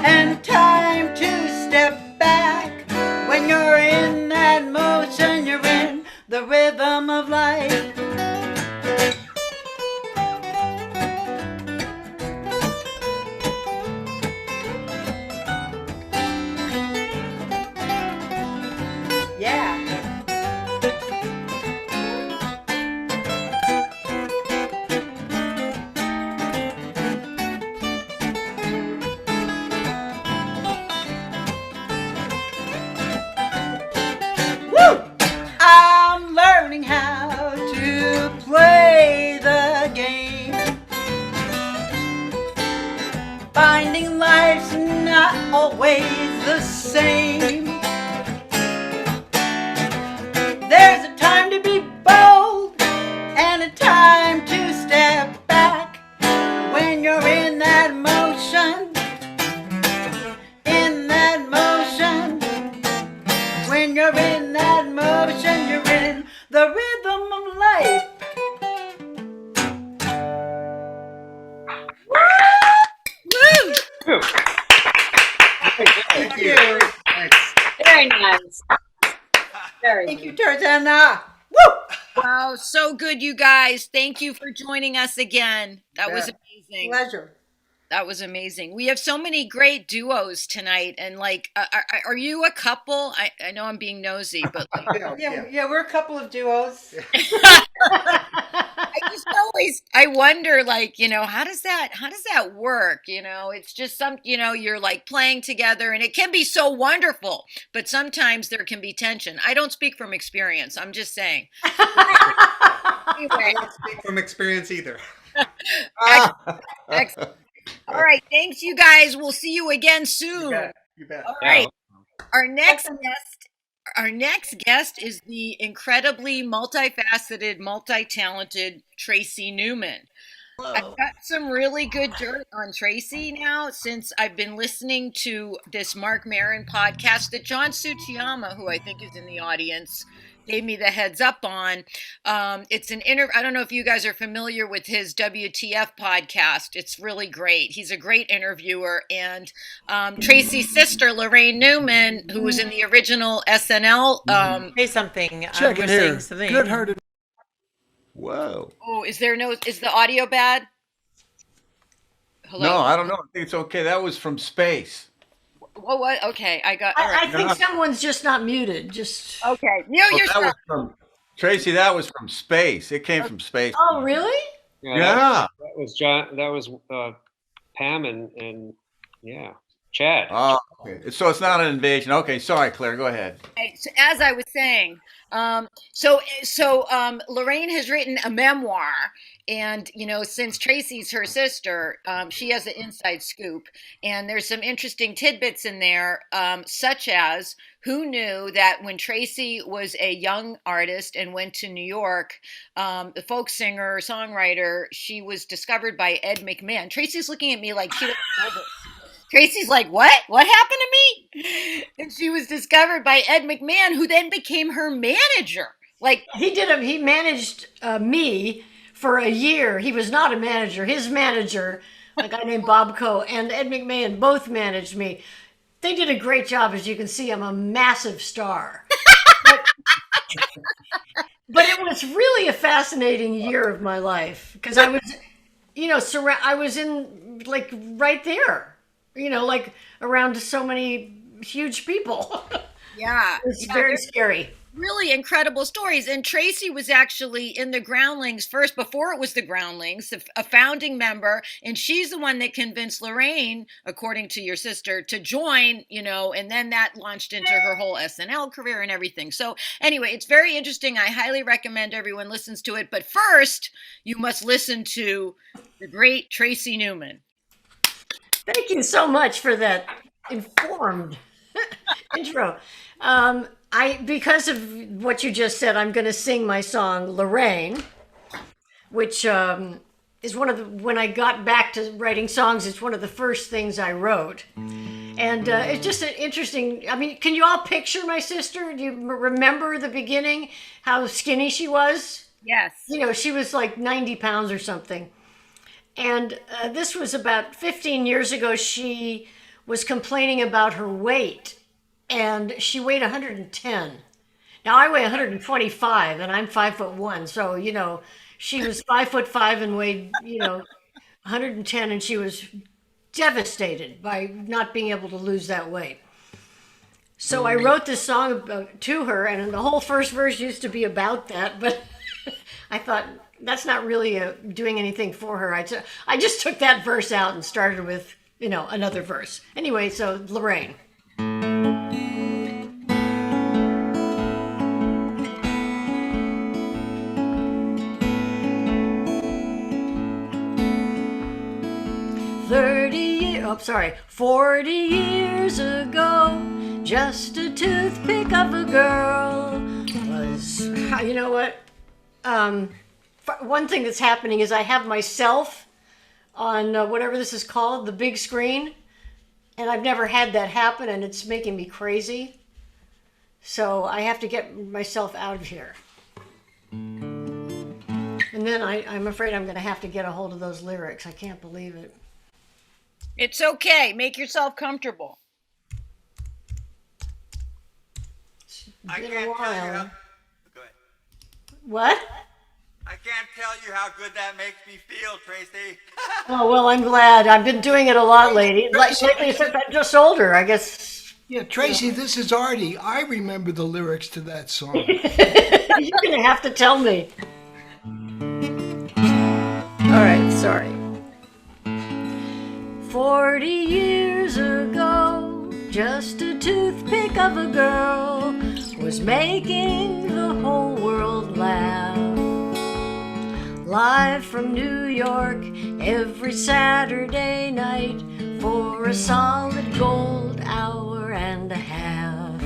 and time to step back. When you're in that motion, you're in the rhythm of life. Yeah. Woo! I'm learning how to play the game, finding life's not always the same. There's a time to be bold and a time to step back. When you're in that motion, when you're in that motion, you're in the rhythm of life. Woo! Thank you. Very nice. Very Thank nice. you, Tarzana. Woo! Wow, so good, you guys. Thank you for joining us again. That was amazing. Pleasure. That was amazing. We have so many great duos tonight, and like, are you a couple? I know I'm being nosy, but like, yeah, we're a couple of duos. I just always I wonder, like, how does that work? It's just you're like playing together, and it can be so wonderful, but sometimes there can be tension. I don't speak from experience. I'm just saying. I don't speak from experience either. Excellent. All right, thanks you guys. We'll see you again soon. You bet. All right. Our next guest is the incredibly multifaceted, multi-talented Tracy Newman. Hello. I've got some really good dirt on Tracy now since I've been listening to this Mark Maron podcast that John Suchiyama, who I think is in the audience, gave me the heads up on. It's an interview. I don't know if you guys are familiar with his WTF podcast. It's really great. He's a great interviewer. And Tracy's sister, Lorraine Newman, who was in the original SNL. Say something. Check it here. Good-hearted. Whoa. Oh, is the audio bad? Hello? No, I don't know. I think it's okay. That was from space. Well, what? Okay, I got. All I right. think someone's just not muted. Just okay. Mute That yourself. was from Tracy. That was from space. It came from space. Oh, really? Yeah. That was John. That was Pam and yeah, Chad. Oh, okay. So it's not an invasion. Okay, sorry, Claire. Go ahead. Okay, so as I was saying, Lorraine has written a memoir, and since Tracy's her sister, she has an inside scoop, and there's some interesting tidbits in there, such as who knew that when Tracy was a young artist and went to New York, the folk singer, songwriter, she was discovered by Ed McMahon. Tracy's looking at me like she doesn't know this. Tracy's like, what? What happened to me? And she was discovered by Ed McMahon, who then became her manager. Like he managed me for a year. He was not a manager. His manager, a guy named Bob Coe, and Ed McMahon both managed me. They did a great job. As you can see, I'm a massive star. But it was really a fascinating year of my life because I was, I was in like right there. Like around so many huge people. Yeah. It's very scary. Really incredible stories. And Tracy was actually in the Groundlings first, before it was the Groundlings, a founding member. And she's the one that convinced Lorraine, according to your sister, to join, and then that launched into her whole SNL career and everything. So anyway, it's very interesting. I highly recommend everyone listens to it. But first, you must listen to the great Tracy Newman. Thank you so much for that informed intro. Because of what you just said, I'm going to sing my song Lorraine, which is when I got back to writing songs, it's one of the first things I wrote. And it's just an interesting, can you all picture my sister? Do you remember the beginning, how skinny she was? Yes. She was like 90 pounds or something. And this was about 15 years ago. She was complaining about her weight, and she weighed 110. Now I weigh 125, and I'm 5'1". So she was 5'5" and weighed 110, and she was devastated by not being able to lose that weight. So I wrote this song to her, and the whole first verse used to be about that, but I thought, that's not really doing anything for her. I just took that verse out and started with, another verse. Anyway, so Lorraine. 40 years ago, just a toothpick of a girl was, you know what? One thing that's happening is I have myself on whatever this is called, the big screen, and I've never had that happen, and it's making me crazy. So I have to get myself out of here. And then I'm afraid I'm going to have to get a hold of those lyrics. I can't believe it. It's okay. Make yourself comfortable. It's been a while. Go ahead. What? I can't tell you how good that makes me feel, Tracy. Oh, well, I'm glad. I've been doing it a lot lately. Lately, except I'm just older, I guess. Yeah, Tracy, this is Artie. I remember the lyrics to that song. You're going to have to tell me. All right, sorry. 40 years ago, just a toothpick of a girl was making the whole world laugh. Live from New York every Saturday night for a solid gold hour and a half.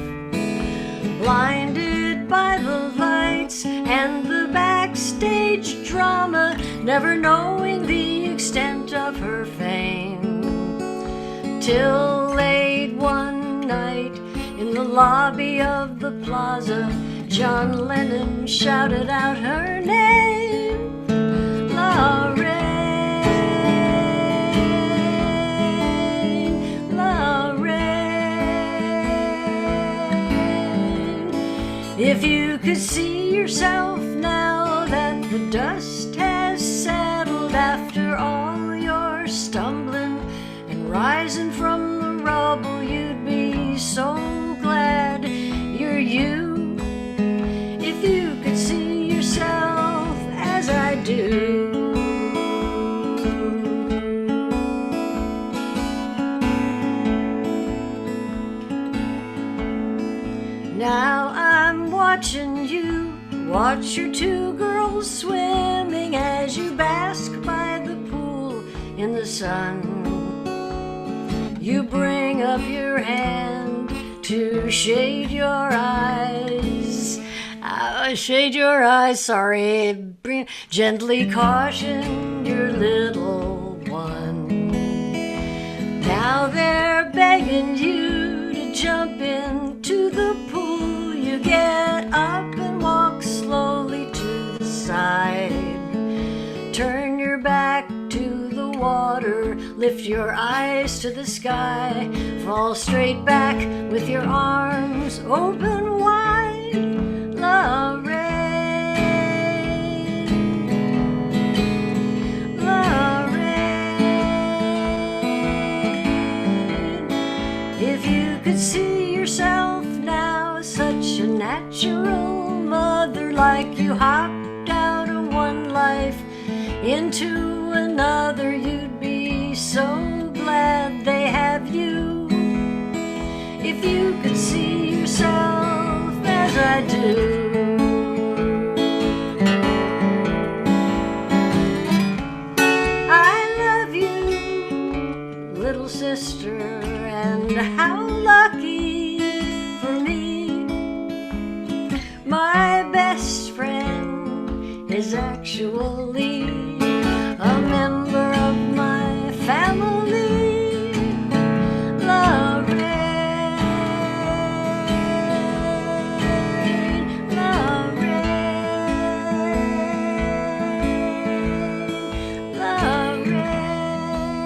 Blinded by the lights and the backstage drama, never knowing the extent of her fame. Till late one night in the lobby of the plaza, John Lennon shouted out her name, Lorraine, Lorraine. If you could see yourself now that the dust has settled after all your stumbling and rising from the rubble, you'd be so glad you're you. If you could see yourself as I do. Now I'm watching you watch your two girls swimming as you bask by the pool in the sun. You bring up your hand to shade your eyes. Shade your eyes, sorry. Gently caution your little one. Now they're begging you to jump into the pool. You get up and walk slowly to the side. Turn your back to the water, lift your eyes to the sky, fall straight back with your arms open wide. Lorraine, Lorraine. If you could see yourself now, such a natural mother, like you hopped out of one life into another, you'd be so glad they have you. If you could see yourself as I do. I love you, little sister, and how lucky for me. My best friend is actually a member of my family. Lorraine, Lorraine, Lorraine,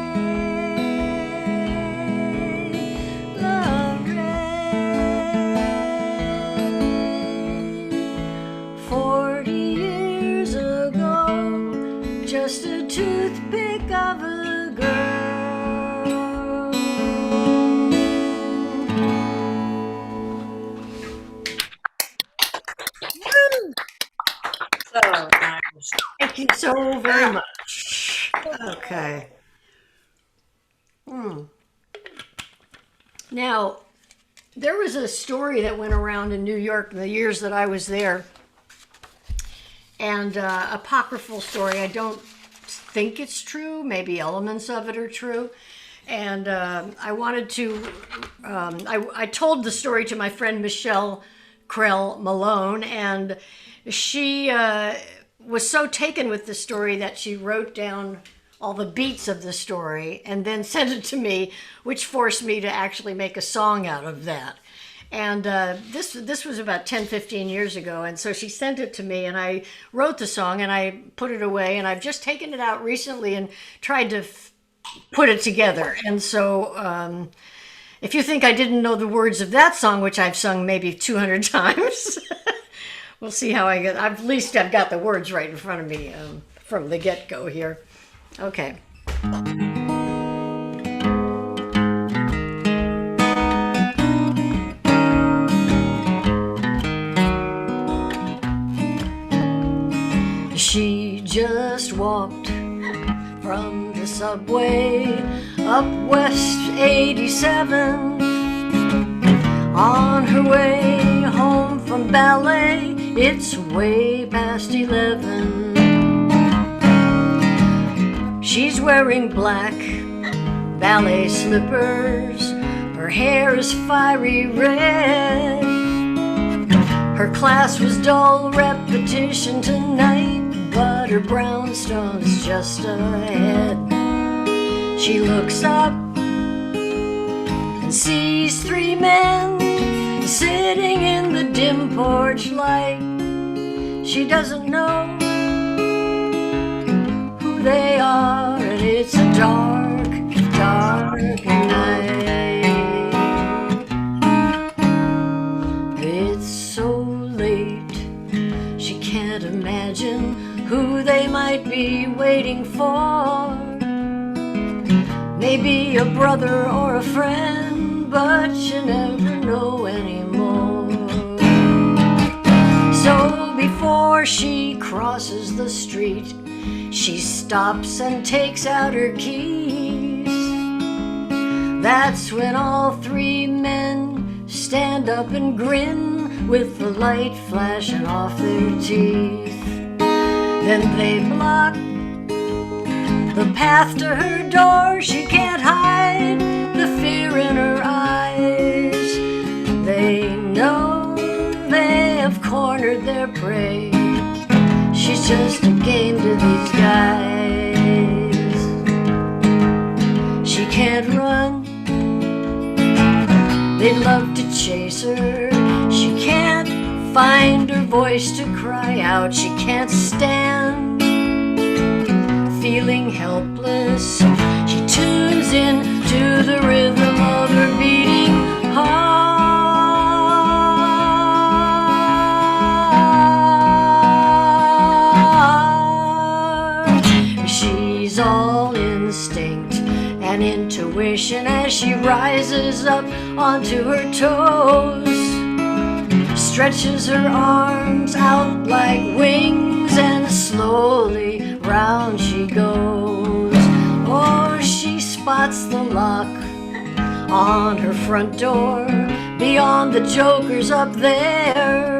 Lorraine. 40 years ago, just a toothpick of a girl. So nice. Thank you so very much. Okay. Now, there was a story that went around in New York in the years that I was there, and apocryphal story. I don't think it's true. Maybe elements of it are true. And I wanted to, I told the story to my friend Michelle Krell Malone, and she was so taken with the story that she wrote down all the beats of the story and then sent it to me, which forced me to actually make a song out of that. And this was about 10, 15 years ago. And so she sent it to me, and I wrote the song and I put it away, and I've just taken it out recently and tried to put it together. And so if you think I didn't know the words of that song, which I've sung maybe 200 times, We'll see how I get. At least I've got the words right in front of me from the get-go here. Okay. She just walked from the subway up West 87 on her way home from ballet. It's way past 11. She's wearing black ballet slippers. Her hair is fiery red. Her class was dull repetition tonight, but her brownstone's just ahead. She looks up and sees three men sitting in the dim porch light. She doesn't know who they are, and it's a dark, dark night. It's so late, she can't imagine who they might be waiting for. Maybe a brother or a friend, but you never know anymore. So before she crosses the street, she stops and takes out her keys. That's when all three men stand up and grin with the light flashing off their teeth. Then they block the path to her door. She can't hide the fear in her eyes. They know they have cornered their prey. She's just a game to these guys. She can't run, they'd love to chase her. She can't find her voice to cry out. She can't stand feeling helpless. She tunes in to the rhythm of her beating heart. She's all instinct and intuition as she rises up onto her toes, stretches her arms out like wings, and slowly round she goes. Oh, she spots the lock on her front door, beyond the jokers up there.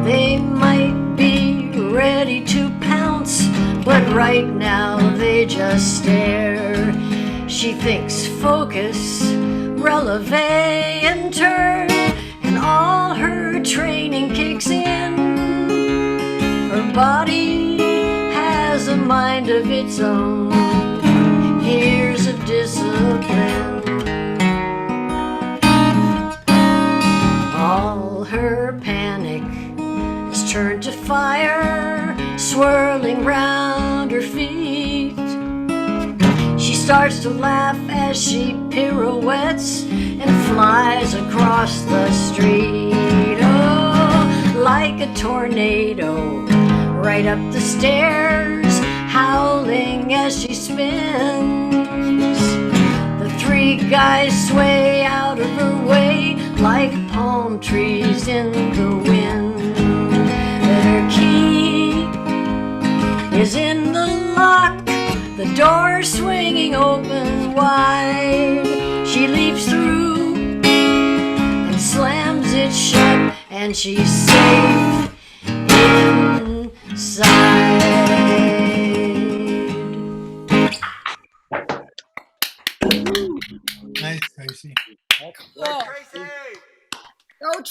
They might be ready to pounce, but right now they just stare. She thinks focus, releve, and turn, and all her training kicks in. Her body has a mind of its own. Here's a discipline. All her panic is turned to fire, swirling round her feet. She starts to laugh as she pirouettes and flies across the street. Oh, like a tornado, right up the stairs, howling as she spins. The three guys sway out of her way like palm trees in the wind. Their key is in the lock, the door swinging open wide. She leaps through and slams it shut, and she's safe inside. Nice, Tracy. Cool. Go, Tracy. Cool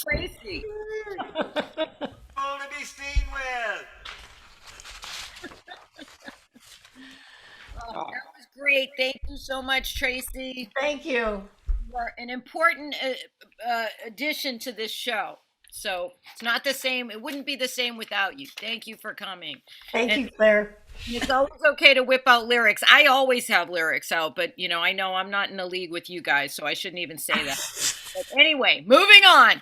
to be seen with. Oh, that was great. Thank you so much, Tracy. Thank you. You're an important addition to this show. So it's not the same. It wouldn't be the same without you. Thank you for coming. Thank you, Claire. It's always okay to whip out lyrics. I always have lyrics out, but I know I'm not in a league with you guys, so I shouldn't even say that. But anyway, moving on.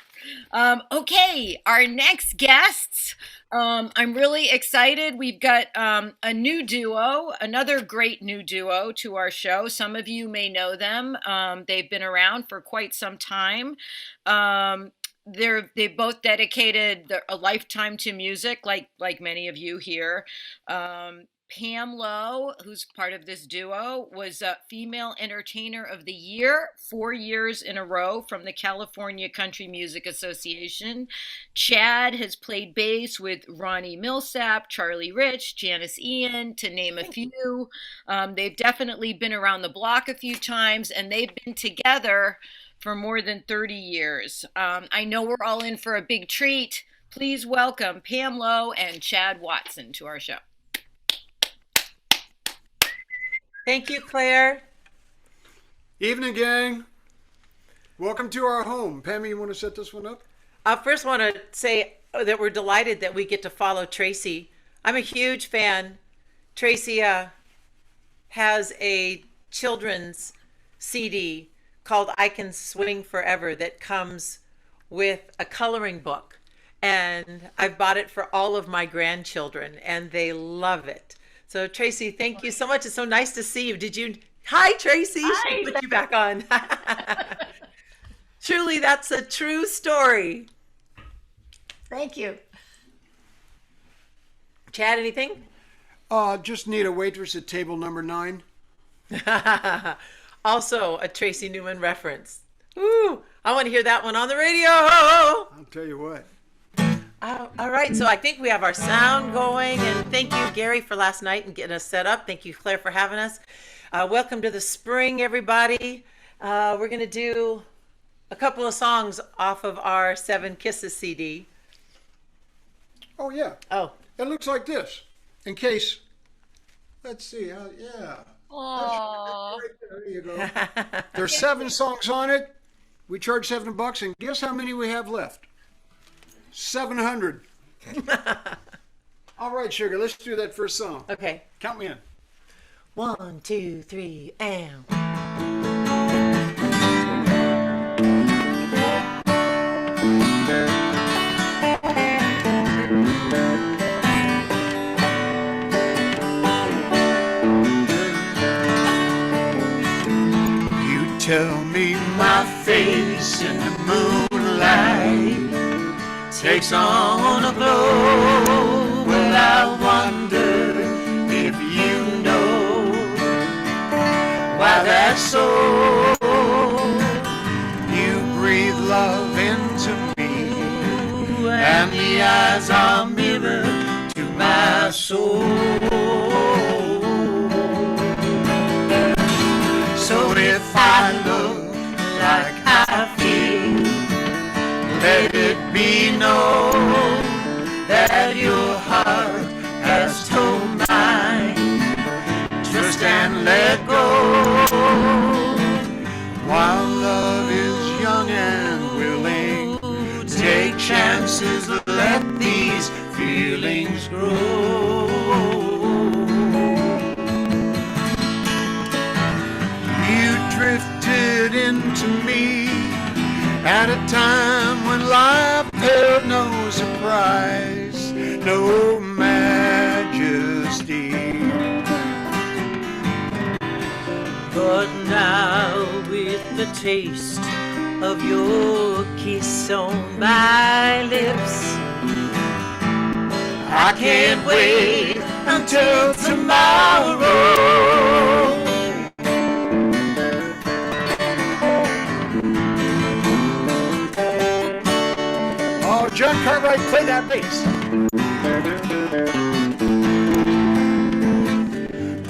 Okay, our next guests. I'm really excited. We've got a new duo, another great new duo to our show. Some of you may know them. They've been around for quite some time. They've both dedicated a lifetime to music, like many of you here. Pam Lowe, who's part of this duo, was a Female Entertainer of the Year 4 years in a row from the California Country Music Association. Chad has played bass with Ronnie Millsap, Charlie Rich, Janice Ian, to name a few. They've definitely been around the block a few times, and they've been together for more than 30 years. I know we're all in for a big treat. Please welcome Pam Lowe and Chad Watson to our show. Thank you, Claire. Evening, gang. Welcome to our home. Pammy, you want to set this one up? I first want to say that we're delighted that we get to follow Tracy. I'm a huge fan. Tracy has a children's CD called I Can Swing Forever that comes with a coloring book. And I've bought it for all of my grandchildren, and they love it. So Tracy, thank you so much. It's so nice to see you. Hi, Tracy. Hi. Put you back on. Truly, that's a true story. Thank you. Chad, anything? Just need a waitress at table number 9. Also a Tracy Newman reference. Ooh, I want to hear that one on the radio. I'll tell you what. All right, so I think we have our sound going, and thank you, Gary, for last night and getting us set up. Thank you, Claire, for having us. Welcome to the spring, everybody. We're going to do a couple of songs off of our 7 Kisses CD. Oh, yeah. Oh. It looks like this. In case, let's see. Yeah. Aww. Right there you go. There's 7 songs on it. We charge $7, and guess how many we have left? 700. All right, sugar, let's do that first song. Okay. Count me in. 1, 2, 3, and... You tell me my face in the moonlight takes on a glow. Well, I wonder if you know why that's so. You breathe love into me, and the eyes are mirror to my soul. So if I look like I feel, let it be known that your heart has told mine. Trust and let go. While love is young and willing, take chances, let these feelings grow. You drifted into me at a time when life held no surprise, no majesty. But now with the taste of your kiss on my lips, I can't wait until tomorrow. John Cartwright, play that bass.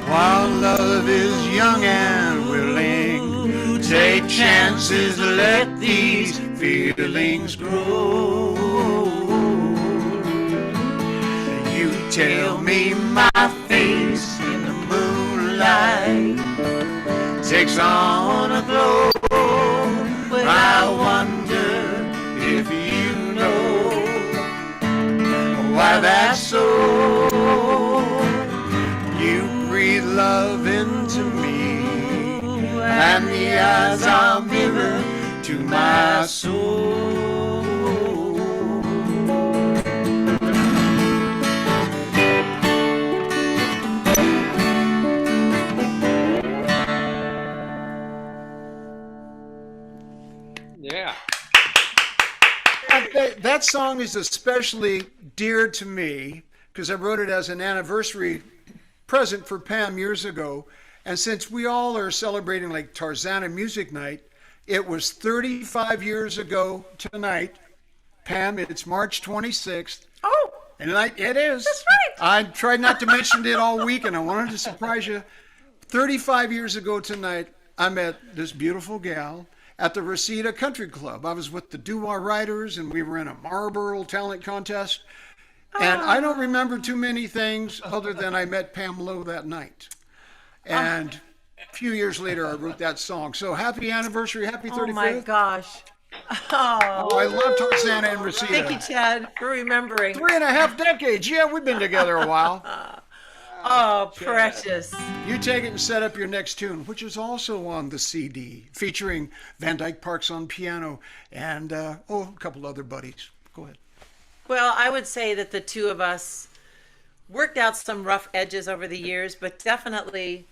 While love is young and willing, take chances, let these feelings grow. You tell me my face in the moonlight takes on a glow. I wonder if you know why that's so. You breathe love into me, and the eyes are mirror to to my soul. Yeah. That song is especially dear to me because I wrote it as an anniversary present for Pam years ago. And since we all are celebrating like Tarzana Music Night, it was 35 years ago tonight. Pam, it's March 26th. Oh. And it is. That's right. I tried not to mention it all week, and I wanted to surprise you. 35 years ago tonight, I met this beautiful gal at the Reseda Country Club. I was with the Doo-Wah Riders, and we were in a Marlboro talent contest. And I don't remember too many things other than I met Pam Lowe that night. And a few years later, I wrote that song. So happy anniversary, happy 35th. Oh my gosh. Oh, I love Tarzana and Reseda. Thank you, Chad, for remembering. 3.5 decades. Yeah, we've been together a while. Oh, precious. You take it and set up your next tune, which is also on the CD, featuring Van Dyke Parks on piano and, a couple other buddies. Go ahead. Well, I would say that the two of us worked out some rough edges over the years, but definitely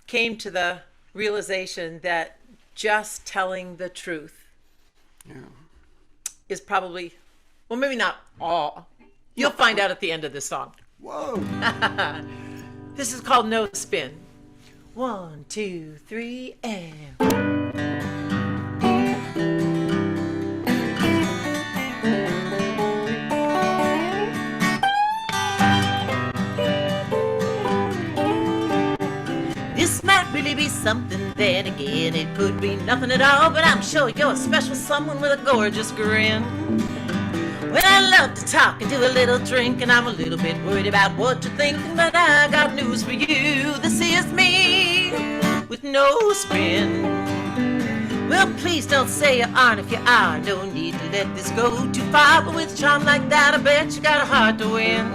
came to the realization that just telling the truth is probably, well, maybe not all. You'll find out at the end of this song. Whoa. This is called No Spin. 1, 2, 3, and... This might really be something, then again, it could be nothing at all, but I'm sure you're a special someone with a gorgeous grin. Well, I love to talk and do a little drink, and I'm a little bit worried about what you're thinking, but I got news for you. This is me with no spin. Well, please don't say you aren't if you are. No need to let this go too far, but with charm like that, I bet you got a heart to win.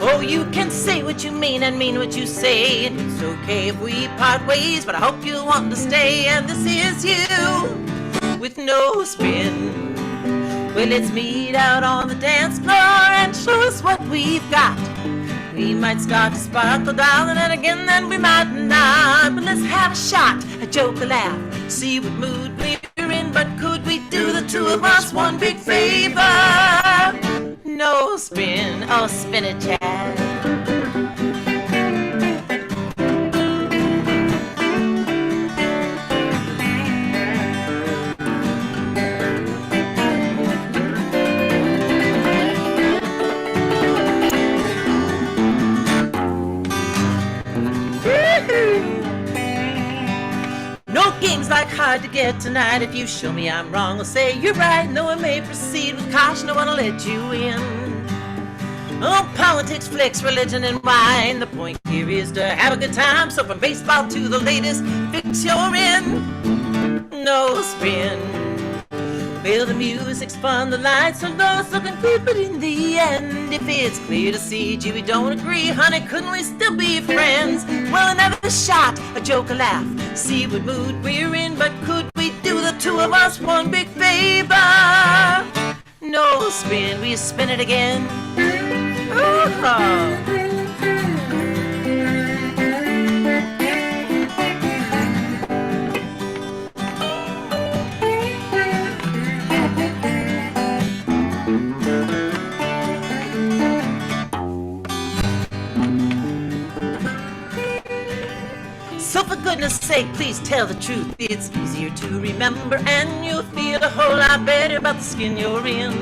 Oh, you can say what you mean and mean what you say, and it's okay if we part ways, but I hope you want to stay, and this is you with no spin. Well, let's meet out on the dance floor and show us what we've got. We might start to sparkle, darling, and again then we might not. But let's have a shot, a joke, a laugh, see what mood we're in. But could we do the two of us one big favor? No spin, oh spin it, Chad. No games like hard to get tonight. If you show me I'm wrong, I'll say you're right. No one may proceed with caution, I want to let you in. Oh, politics, flicks, religion, and wine. The point here is to have a good time. So from baseball to the latest fix you're in. No spin. Well, the music's fun, the lights are low, so can keep it in the end. If it's clear to see, gee, we don't agree, honey, couldn't we still be friends? Well, another shot, a joke, a laugh, see what mood we're in. But could we do the two of us one big favor? No spin, we spin it again. Ooh-ha. So for goodness sake, please tell the truth. It's easier to remember, and you'll feel a whole lot better about the skin you're in.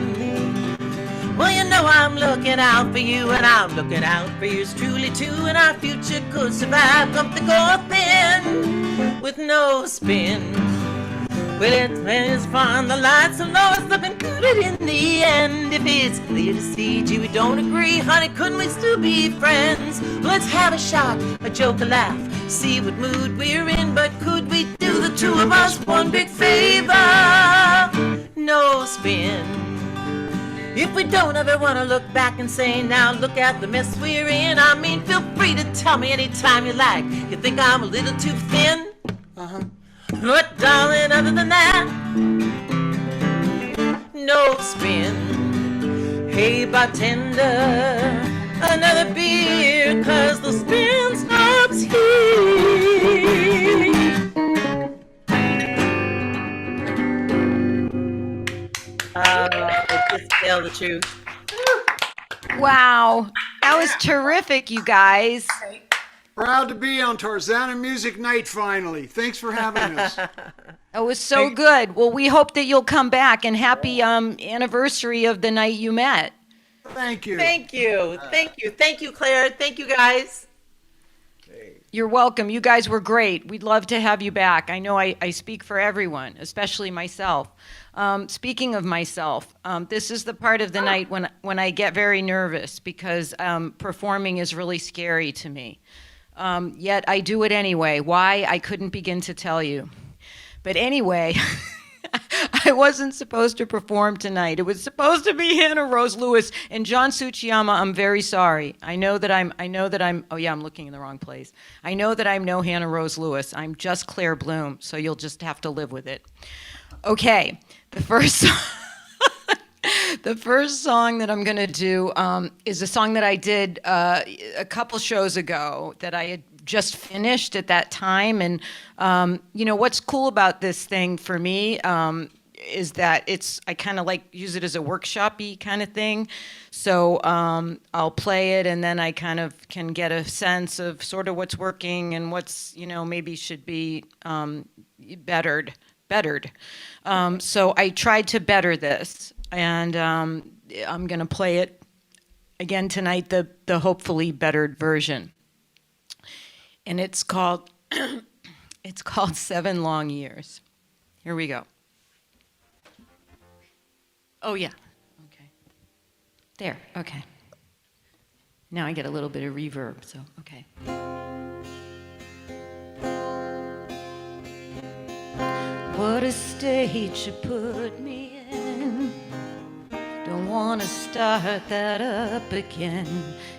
Well, you know I'm looking out for you, and I'm looking out for yours truly too. And our future could survive something go thin with no spin. Well, it's fun, the lights are low, it's looking good in the end. If it's clear to see, gee, we don't agree, honey, couldn't we still be friends? Let's have a shot, a joke, a laugh, see what mood we're in. But could we do the two of us one big favor? No spin. If we don't ever want to look back and say, now look at the mess we're in. I mean, feel free to tell me anytime you like. You think I'm a little too thin? Uh-huh. But darling, I other than that, no spin. Hey, bartender, another beer, 'cause the spin stops here. Just tell the truth. Wow, that was terrific, you guys. Proud to be on Tarzana Music Night finally. Thanks for having us. That was so good. Well, we hope that you'll come back, and happy anniversary of the night you met. Thank you. Thank you. Thank you. Thank you, Claire. Thank you, guys. You're welcome. You guys were great. We'd love to have you back. I know I speak for everyone, especially myself. Speaking of myself, this is the part of the night when I get very nervous because performing is really scary to me. Yet I do it anyway. Why? I couldn't begin to tell you. But anyway, I wasn't supposed to perform tonight. It was supposed to be Hannah Rose Lewis and John Tsuchiyama. I'm very sorry. I know that I'm, oh yeah, I'm looking in the wrong place. I know that I'm no Hannah Rose Lewis. I'm just Claire Bloom, so you'll just have to live with it. Okay, the first song that I'm gonna do is a song that I did a couple shows ago that I had just finished at that time. And you know what's cool about this thing for me is that I kind of like use it as a workshop-y kind of thing. So I'll play it and then I kind of can get a sense of sort of what's working and what's, you know, maybe should be bettered. So I tried to better this, and I'm gonna play it again tonight, the hopefully bettered version. And it's called 7 Long Years. Here we go. Oh yeah, okay. There, okay. Now I get a little bit of reverb, so okay. What a state you put me in. Don't want to start that up again.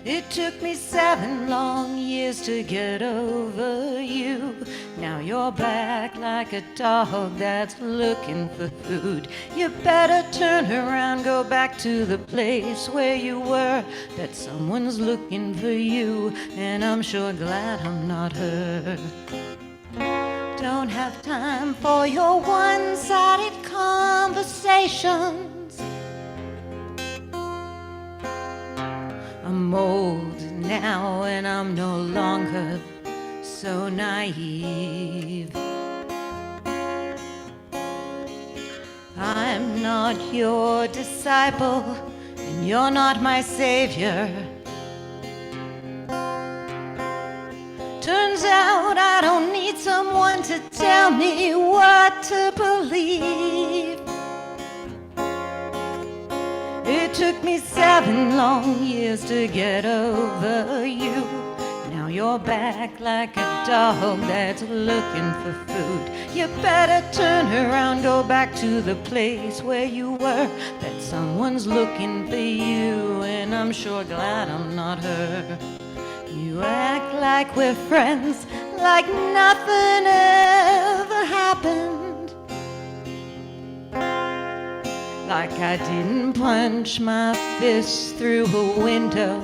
It took me 7 long years to get over you. Now you're back like a dog that's looking for food. You better turn around, go back to the place where you were. That someone's looking for you, and I'm sure glad I'm not her. Don't have time for your one-sided conversations. I'm old now and I'm no longer so naive. I'm not your disciple and you're not my savior. Turns out I don't need someone to tell me what to believe. It took me 7 long years to get over you. Now you're back like a dog that's looking for food. You better turn around, go back to the place where you were. That someone's looking for you, and I'm sure glad I'm not her. You act like we're friends, like nothing ever happened. Like I didn't punch my fist through a window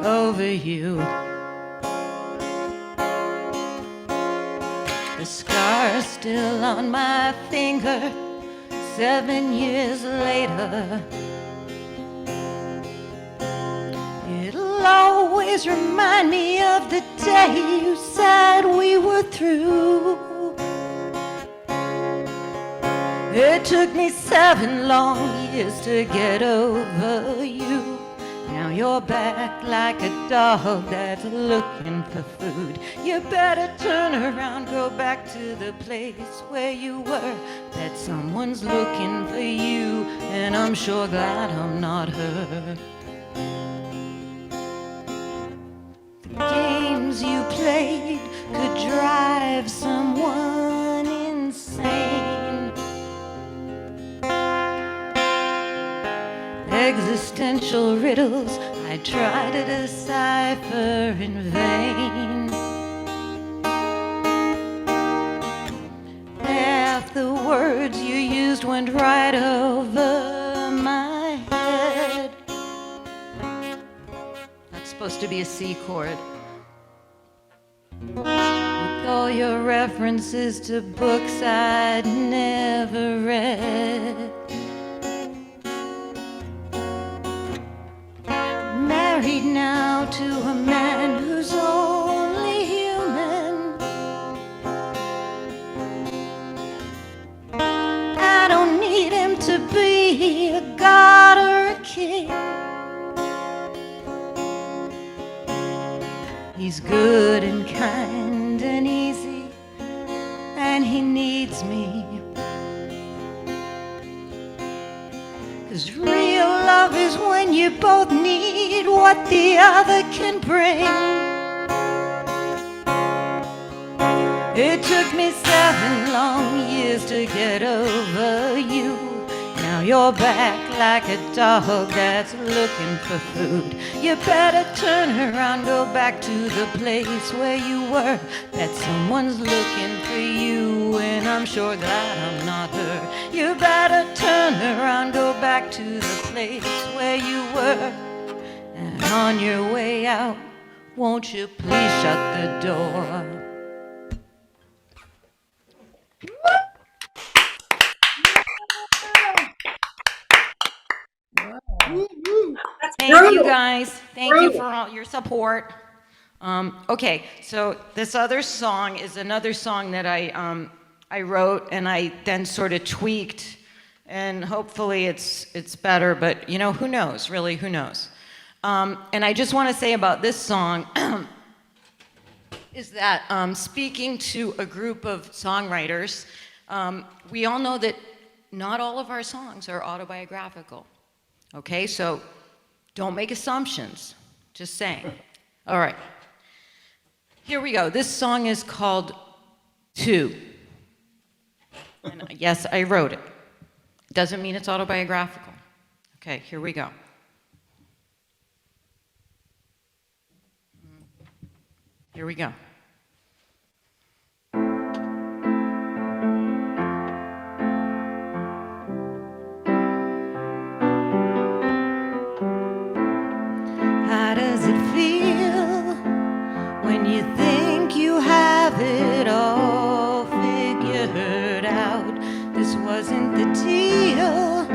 over you. The scar's still on my finger 7 years later. It'll always remind me of the day you said we were through. It took me 7 long years to get over you. Now you're back like a dog that's looking for food. You better turn around, go back to the place where you were. That someone's looking for you, and I'm sure glad I'm not her. The games you played could drive someone insane. Existential riddles I try to decipher in vain. Half the words you used went right over my head. That's supposed to be a C chord. With all your references to books I'd never read. Married now to a man who's only human. I don't need him to be a god or a king. He's good and kind and easy, and he needs me. 'Cause real love is when you both need what the other can bring. It took me 7 long years to get over you. Now you're back like a dog that's looking for food. You better turn around, go back to the place where you were. That someone's looking for you, and I'm sure that I'm not her. You better turn around, go back to the place where you were. And on your way out, won't you please shut the door? Thank you guys. Thank you for all your support. Okay, so this other song is another song that I wrote and I then sort of tweaked, and hopefully it's better. But you know, who knows? Really, who knows? And I just want to say about this song is that speaking to a group of songwriters, we all know that not all of our songs are autobiographical. Okay, so don't make assumptions, just saying. All right, here we go. This song is called Two. And yes, I wrote it. Doesn't mean it's autobiographical. Okay, here we go. Here we go. How does it feel when you think you have it all figured out? This wasn't the deal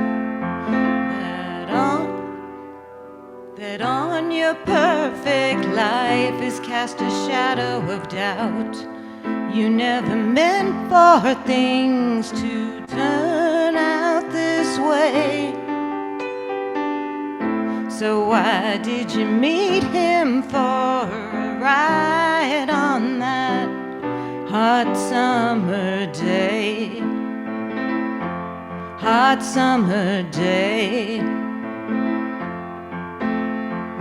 that on your perfect life is cast a shadow of doubt. You never meant for things to turn out this way. So why did you meet him for a ride on that hot summer day? Hot summer day.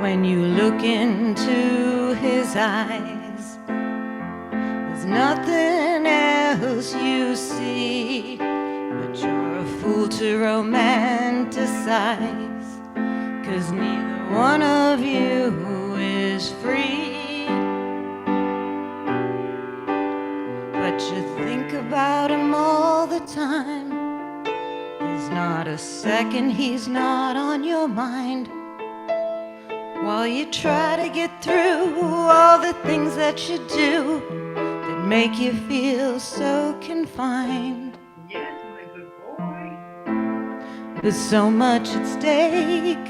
When you look into his eyes, there's nothing else you see, but you're a fool to romanticize. 'Cause neither one of you is free. But you think about him all the time. There's not a second he's not on your mind. While you try to get through all the things that you do that make you feel so confined. Yes, my good boy. There's so much at stake.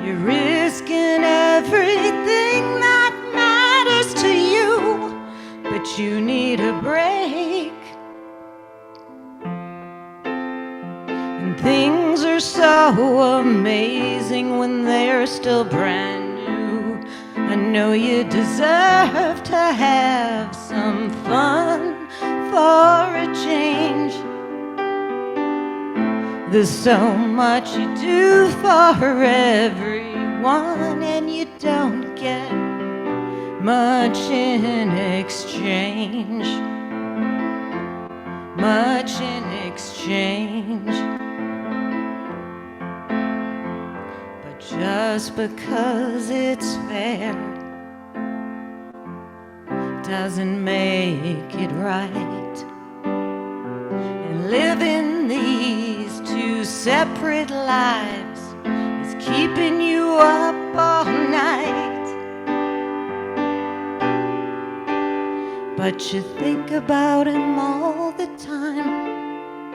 You're risking everything that matters to you, but you need a break. And things are so amazing when they're still brand new. I know you deserve to have some fun for a change. There's so much you do for everyone, and you don't get much in exchange. Much in exchange. But just because it's fair doesn't make it right. And separate lives is keeping you up all night. But you think about him all the time.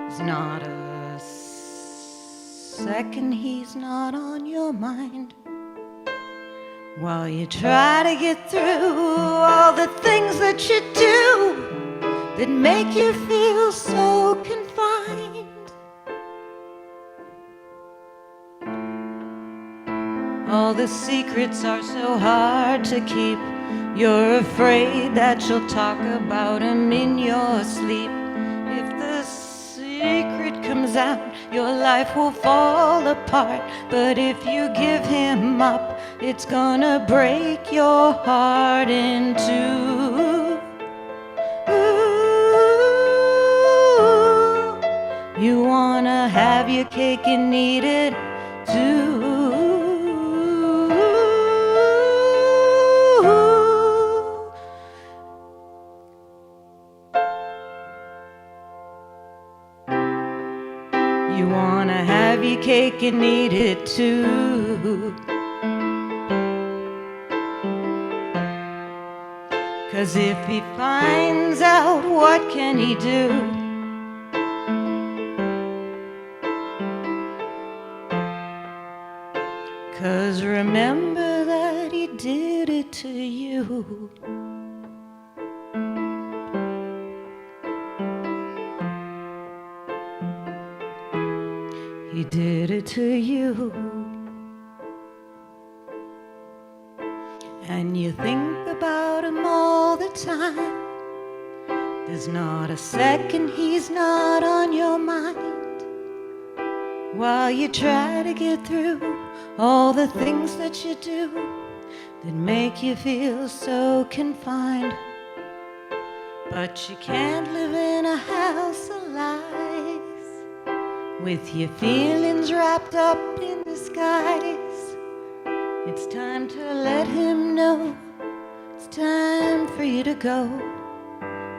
It's not a second he's not on your mind. While you try to get through all the things that you do that make you feel so confined. All the secrets are so hard to keep. You're afraid that you'll talk about them in your sleep. If the secret comes out, your life will fall apart. But if you give him up, it's gonna break your heart in two. Ooh, you wanna have your cake and eat it too. You wanna have your cake and eat it too. 'Cause if he finds out, what can he do? Cause remember that he did it to you. He did it to you. And you think about him all the time. There's not a second he's not on your mind. While you try to get through all the things that you do that make you feel so confined. But you can't live in a house of lies with your feelings wrapped up in disguise. It's time to let him know. It's time for you to go.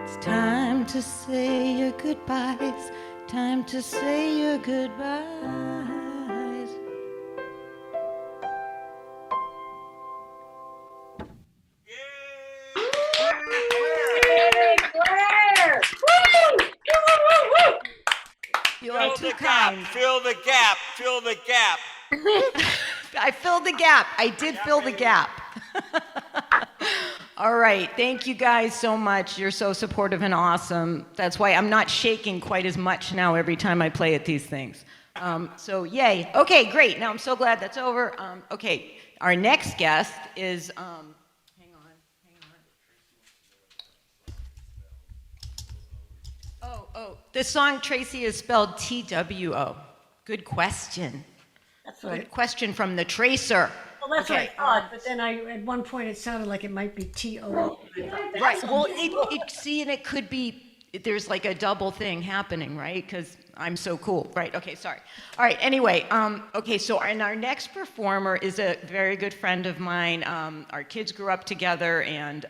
It's time to say your goodbyes. Time to say your goodbyes. Claire! You are too Gap, kind. fill the gap, fill the gap. I filled the gap. I did fill the gap. All right. Thank you guys so much. You're so supportive and awesome. That's why I'm not shaking quite as much now every time I play at these things. So yay. Okay, great. Now I'm so glad that's over. Okay, our next guest is, hang on. Oh, this song, Tracy, is spelled T-W-O. Good question. That's right. Good question from the Tracer. Well, that's Okay. what I thought, but then at one point it sounded like it might be T-O. Right. Well, and it could be, there's like a double thing happening, right? Because I'm so cool. Right. Okay. Sorry. All right. Anyway. Okay. So our next performer is a very good friend of mine. Our kids grew up together, and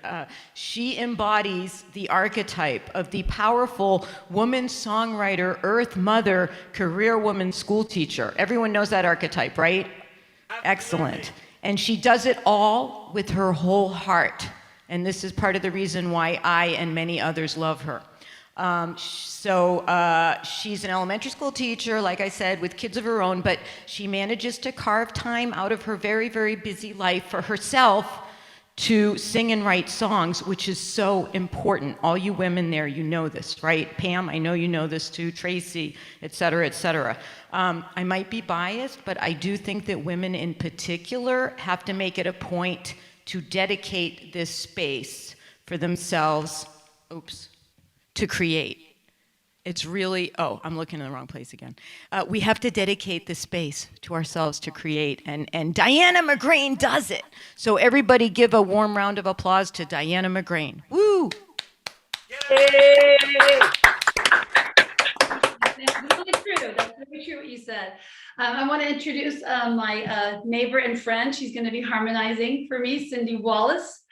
she embodies the archetype of the powerful woman songwriter, earth mother, career woman, school teacher. Everyone knows that archetype, right? Excellent. And she does it all with her whole heart. And this is part of the reason why I and many others love her. She's an elementary school teacher, like I said, with kids of her own, but she manages to carve time out of her very, very busy life for herself to sing and write songs, which is so important. All you women there, you know this, right? Pam, I know you know this too, Tracy, et cetera, et cetera. I might be biased, but I do think that women in particular have to make it a point to dedicate this space for themselves, to create. It's really, I'm looking in the wrong place again. We have to dedicate the space to ourselves to create, and Diana McGrane does it. So everybody give a warm round of applause to Diana McGrane. Woo! Yay! That's really true. That's really true what you said. I want to introduce my neighbor and friend. She's going to be harmonizing for me, Cindy Wallace.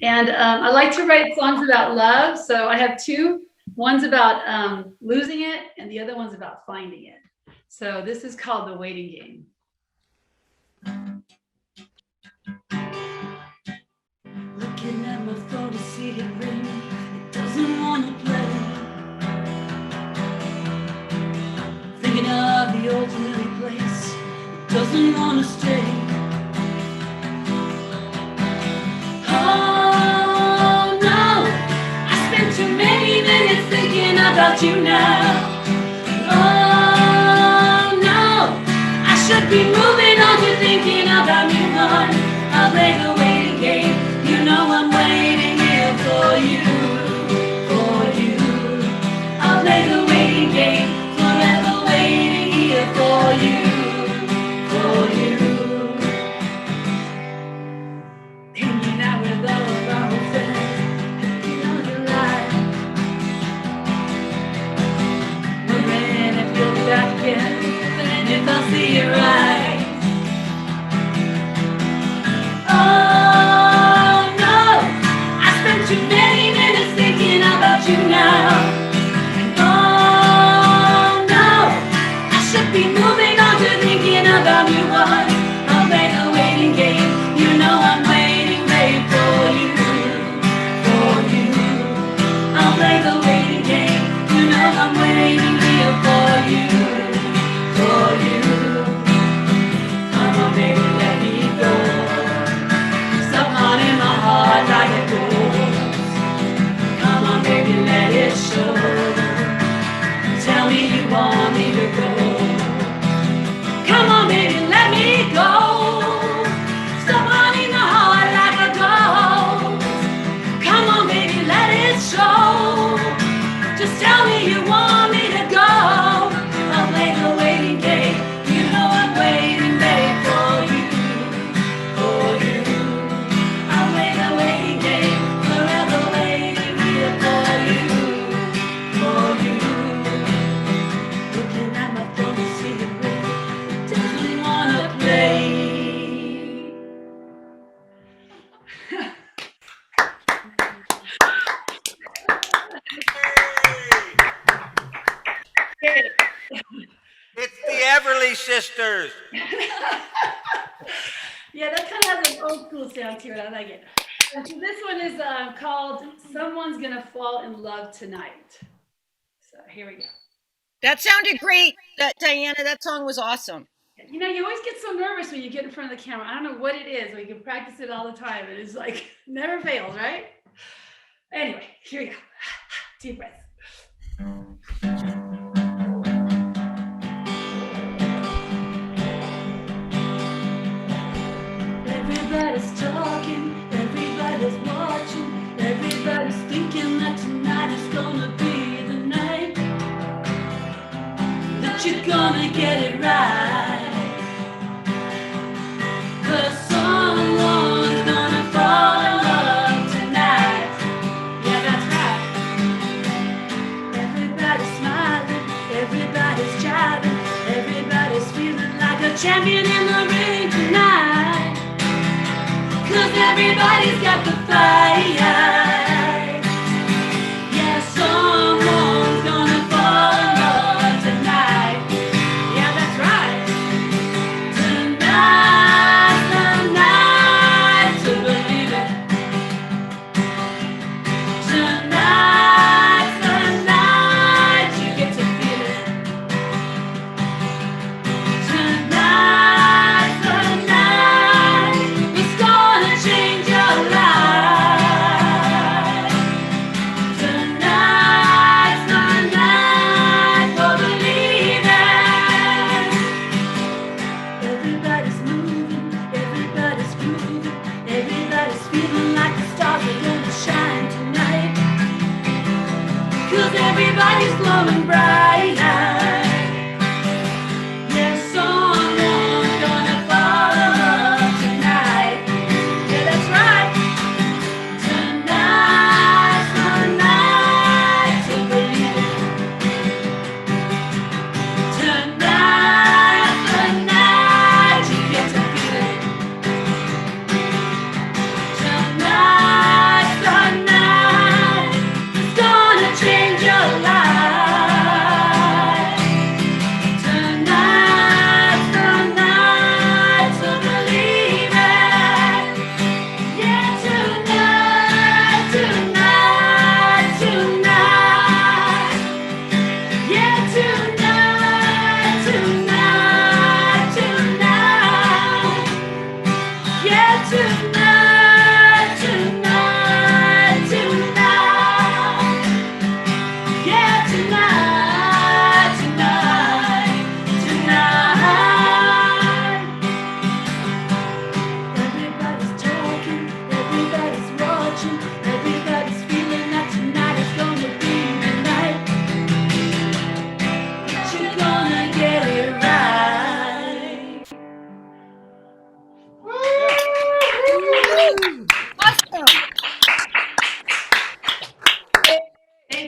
And I like to write songs about love. So I have two. One's about losing it, and the other one's about finding it. So this is called The Waiting Game. Looking at my phone to see it ring, it doesn't want to play. Thinking of the old familiar place, it doesn't want to stay. Oh no, I spent too many minutes thinking about you now. Oh no, I should be moving on to thinking about me one. I'll play the waiting game. You know I'm waiting here for you, for you. I'll play the waiting game, forever waiting here for you, for you. Hanging out with all of our old friends, you know you're right. Wondering if you'll be back again, and if I'll see you right. Oh no, I spent too many minutes thinking about you now. And oh no, I should be moving on to thinking about you one. I'll play the waiting game. You know I'm waiting, wait for you, for you. I'll play the waiting game. You know I'm waiting here for you, for you. Come on, baby, let me go. Stop haunting my heart like a ghost. Come on, baby, let it show. Tell me you want me to go. Come on, baby, let me go. Stop haunting my heart like a ghost. Come on, baby, let it show. Just tell me you want me to go. I'll play the waiting game. You know I'm waiting, wait for you, for you. I'll play the waiting game, forever waiting here for you, for you. Looking at my phone to see it ring, it doesn't wanna play. It's the Everly Sisters. Yeah, that kind of has an old school sound to it. I like it. And so this one is called Someone's Gonna Fall in Love Tonight. So here we go. That sounded great, Diana. That song was awesome. You know, you always get so nervous when you get in front of the camera. I don't know what it is, but you can practice it all the time. It is like, never fails, right? Anyway, here we go. Deep breath. Everybody's talking, everybody's watching, everybody's thinking that tonight is gonna be the night that you're gonna get it right. 'Cause someone's gonna fall in love tonight. Yeah, that's right. Everybody's smiling, everybody's jiving, everybody's feeling like a champion in the ring tonight. 'Cause everybody's got the fight. Yeah, someone's gonna fall in love tonight. Yeah, that's right. Tonight's the night to believe it. Tonight's the night you get to feel it. Tonight's the night it's gonna change your life. Tonight's the night for believing. Everybody's moving, everybody's grooving, everybody's feeling like the stars are gonna shine tonight. 'Cause everybody's glowing bright. Yeah, someone's gonna fall in love tonight. Yeah, that's right. Tonight's the night to believe it. Tonight's the night you get to feel it. Tonight's the night it's gonna change your life.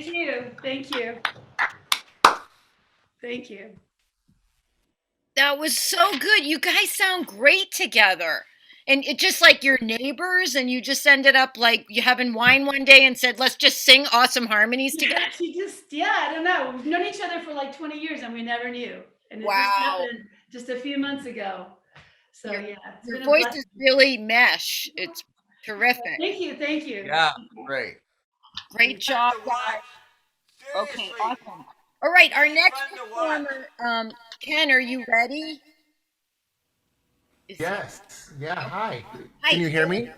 Thank you. Thank you. Thank you. That was so good. You guys sound great together. And it just like your neighbors, and you just ended up like you having wine one day and said, let's just sing awesome harmonies together. Yeah, I don't know. We've known each other for like 20 years and we never knew. And it just Wow. happened just a few months ago. So yeah. it's Your been a voices blessing. really mesh. It's terrific. Thank you. Thank you. Yeah, great. Great job, guys. Okay, awesome. All right, our next performer, Ken, are you ready? Yes. Yeah. Hi. Hi. Can you hear me?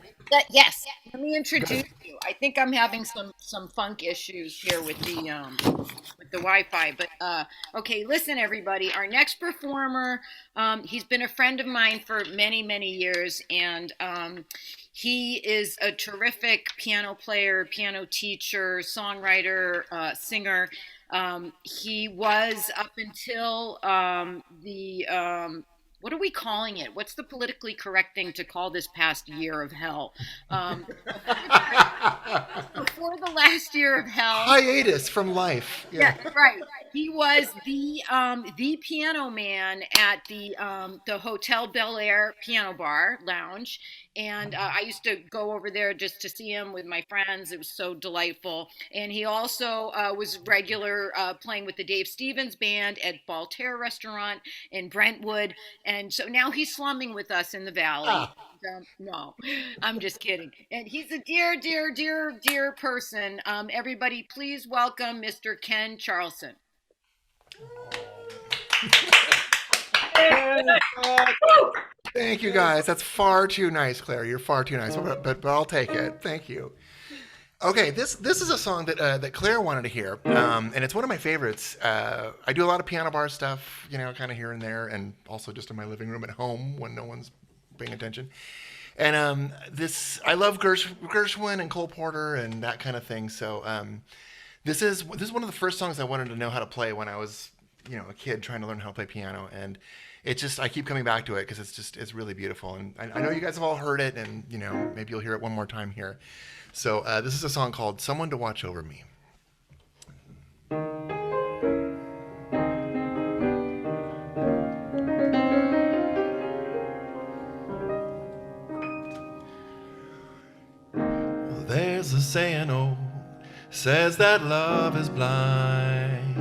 Yes. Let me introduce you. I think I'm having some funk issues here with the Wi-Fi, but okay. Listen, everybody. Our next performer, he's been a friend of mine for many years, and he is a terrific piano player, piano teacher, songwriter, singer. He was up until what are we calling it? What's the politically correct thing to call this past year of hell? Before the last year of hell. Hiatus from life. Yeah, right. He was the piano man at the Hotel Bel Air Piano Bar Lounge, and I used to go over there just to see him with my friends. It was so delightful. And he also was regular playing with the Dave Stevens Band at Voltaire Restaurant in Brentwood, and so now he's slumming with us in the Valley. No, I'm just kidding. And he's a dear person. Everybody, please welcome Mr. Ken Charlson. Thank you, guys. That's far too nice, Claire. You're far too nice, but I'll take it. Thank you. Okay, this is a song that Claire wanted to hear, and it's one of my favorites. I do a lot of piano bar stuff, kind of here and there, and also just in my living room at home when no one's paying attention. And I love Gershwin and Cole Porter and that kind of thing. So this is one of the first songs I wanted to know how to play when I was a kid trying to learn how to play piano, and I keep coming back to it because it's really beautiful. And I know you guys have all heard it, and maybe you'll hear it one more time here. So this is a song called "Someone to Watch Over Me." There's a saying old, says that love is blind.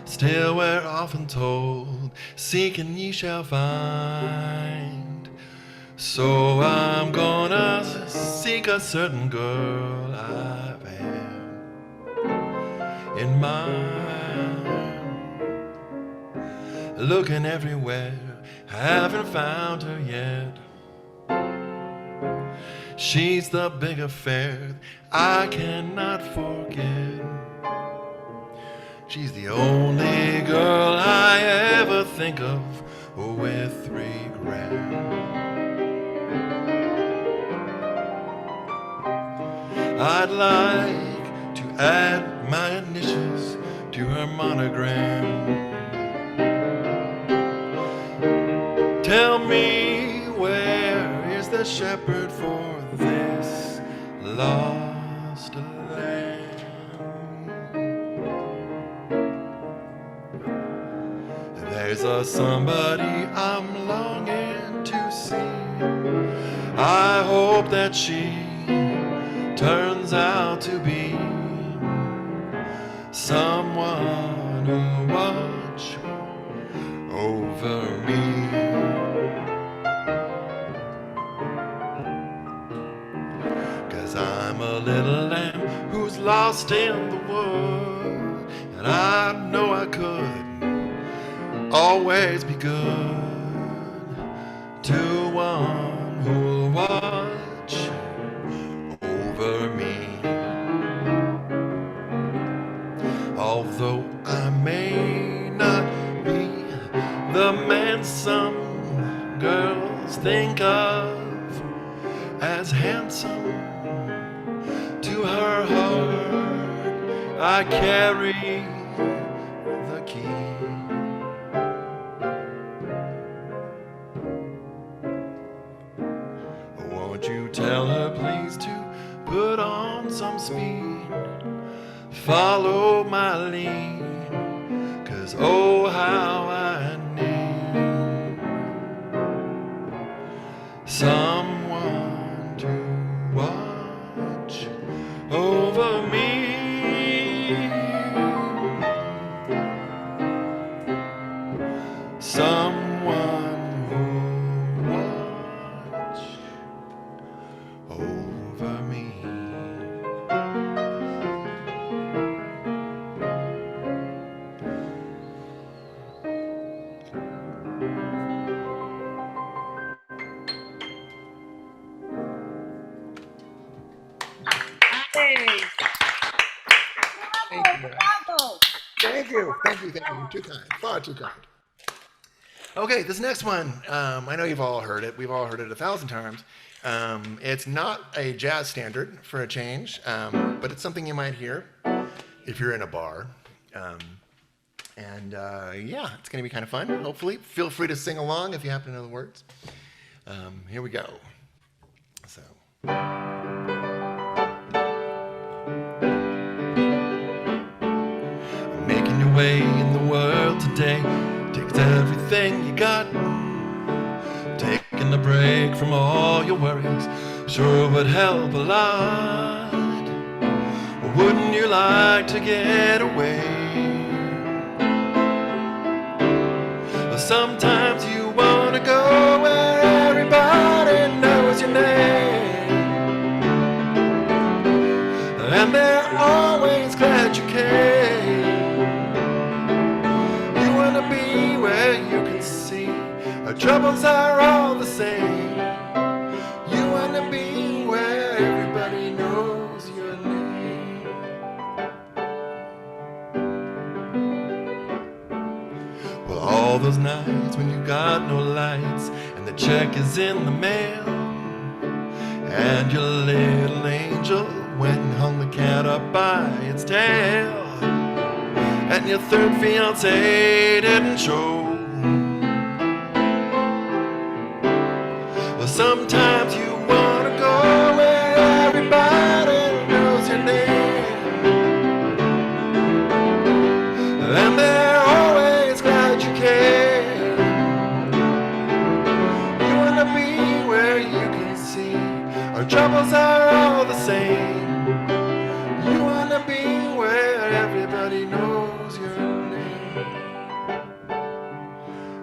Still we're often told, seek and ye shall find. So I'm gonna seek a certain girl I've had in mind. Looking everywhere, haven't found her yet. She's the big affair I cannot forget. She's the only girl I ever think of with regret. I'd like to add my initials to her monogram. Tell me, where is the shepherd for this lost lamb? There's a somebody I'm longing to see. I hope that she turns out to be someone who'll watch over me. I'm a little lamb who's lost in the world, and I know I could always be good to one who'll watch over me. Although I may not be the man some girls think of as handsome, to her heart I carry the key. Won't you tell her please to put on some speed? follow my lead, 'cause oh how I need someone to watch over me. Someone who watch over me. Thank you. Thank you. Too kind. Far too kind. Okay, this next one, I know you've all heard it. We've all heard it 1,000 times. It's not a jazz standard for a change, but it's something you might hear if you're in a bar. Yeah, it's going to be kind of fun, hopefully. Feel free to sing along if you happen to know the words. Here we go. So. Making your way in the world today takes everything you got. Taking a break from all your worries sure would help a lot. Wouldn't you like to get away? Sometimes you want to go where everybody knows your name, and they're always glad you came. You want to be where you can see our troubles are all the same. You want to be where everybody knows your name. Well, all those nights when you got no lights and the check is in the mail, and your little angel went and hung the cat up by its tail, and your third fiancé didn't show. Well, sometimes you want to go where everybody knows your name, and they're always glad you came. You want to be where you can see our troubles are all the same. You want to be where everybody knows your name.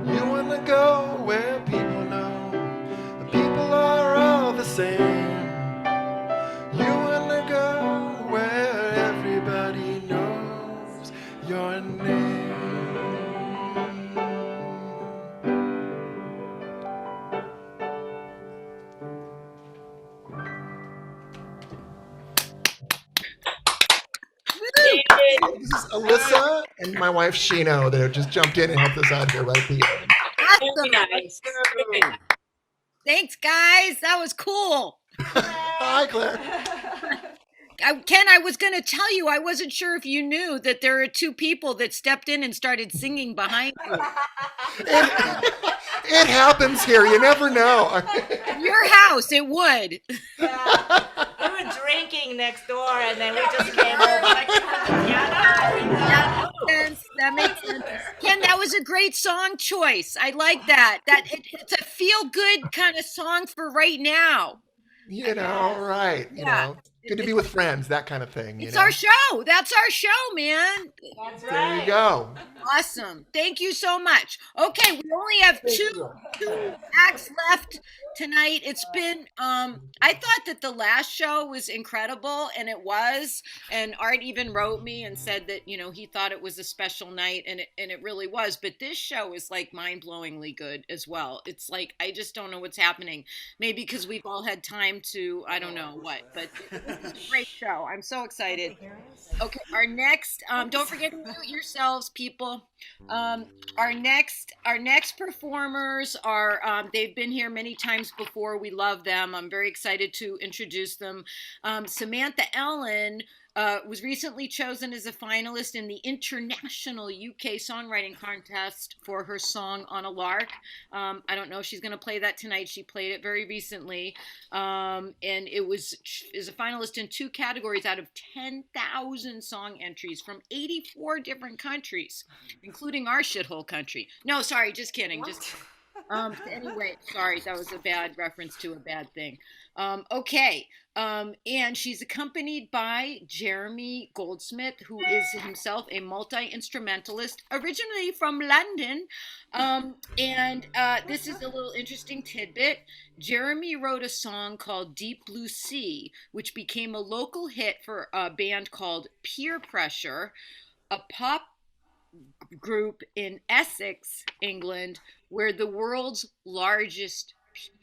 You want to go where people know the people are all the same. You want to go where everybody knows your name. This is Alyssa and my wife Shino that have just jumped in and helped us out here right at the end. Awesome. Nice. Thanks, guys. That was cool. Hi, Claire. Ken, I was going to tell you, I wasn't sure if you knew that there are two people that stepped in and started singing behind you. It happens here. You never know. Your house, it would. We were drinking next door, and then we just came over. That makes sense. Ken, that was a great song choice. I like that. It's a feel-good kind of song for right now. You know, right. You know, good to be with friends, that kind of thing. It's our show. That's our show, man. That's right. There you go. Awesome. Thank you so much. Okay, we only have two acts left tonight. It's been I thought that the last show was incredible, and it was, and Art even wrote me and said that, you know, he thought it was a special night, and it really was. But this show is like mind-blowingly good as well. It's like I just don't know what's happening. Maybe because we've all had time to, I don't know what, but it's a great show. I'm so excited. Okay, our next don't forget to mute yourselves, people. Our next performers are they've been here many times before. We love them. I'm very excited to introduce them. Samantha Elin was recently chosen as a finalist in the International UK Songwriting Contest for her song On a Lark. I don't know if she's going to play that tonight. She played it very recently. And it is a finalist in 2 categories out of 10,000 song entries from 84 different countries, including our shithole country. No, sorry, just kidding. Anyway, sorry, that was a bad reference to a bad thing. Okay. And she's accompanied by Jeremy Goldsmith, who is himself a multi-instrumentalist, originally from London. This is a little interesting tidbit. Jeremy wrote a song called Deep Blue Sea, which became a local hit for a band called Peer Pressure, a pop group in Essex, England, where the world's largest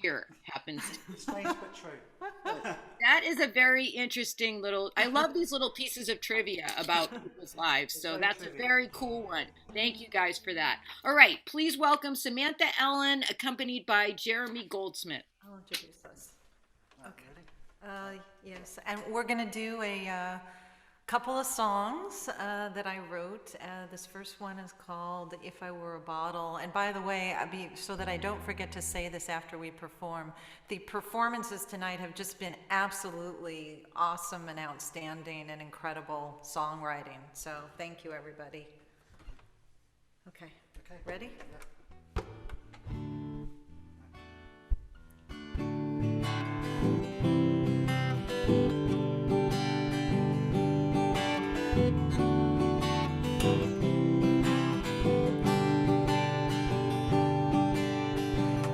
pier happens to be. Strange but true. That is a very interesting little, I love these little pieces of trivia about people's lives. So that's a very cool one. Thank you guys for that. All right, please welcome Samantha Elin, accompanied by Jeremy Goldsmith. I'll introduce us. Okay. Yes, and we're going to do a couple of songs that I wrote. This first one is called If I Were a Bottle. And by the way, so that I don't forget to say this after we perform, the performances tonight have just been absolutely awesome and outstanding and incredible songwriting. So thank you, everybody. Okay. Ready?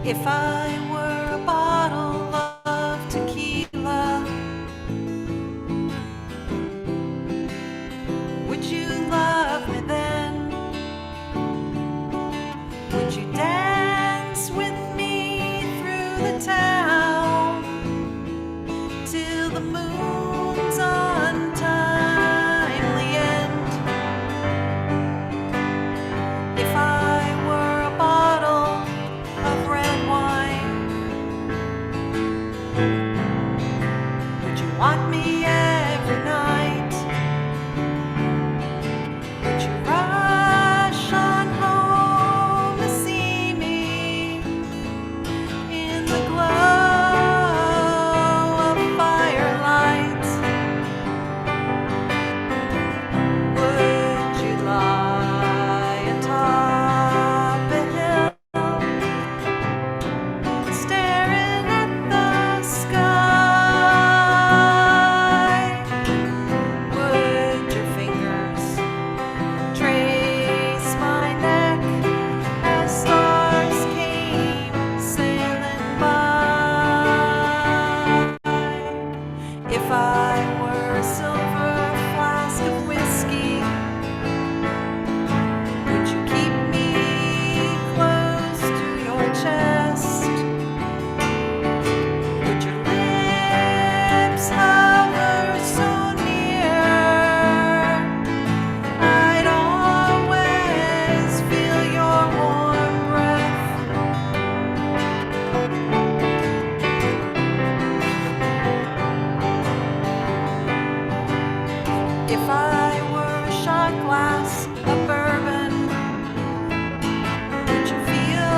If I were a bottle of tequila, would you love me then? Would you dance with me through the town till the moon's untimely end? If I were a bottle of red wine, would you want me every night? Would you rush on home to see me in the glow of firelight? Would you lie atop a hill, staring at the sky? Would your fingers trace my neck as stars came sailing by? If I were a silver flask of whiskey, would you keep me close to your chest? Would your lips hover so near? I'd always feel your warm breath. If I were a shot glass of bourbon, would you feel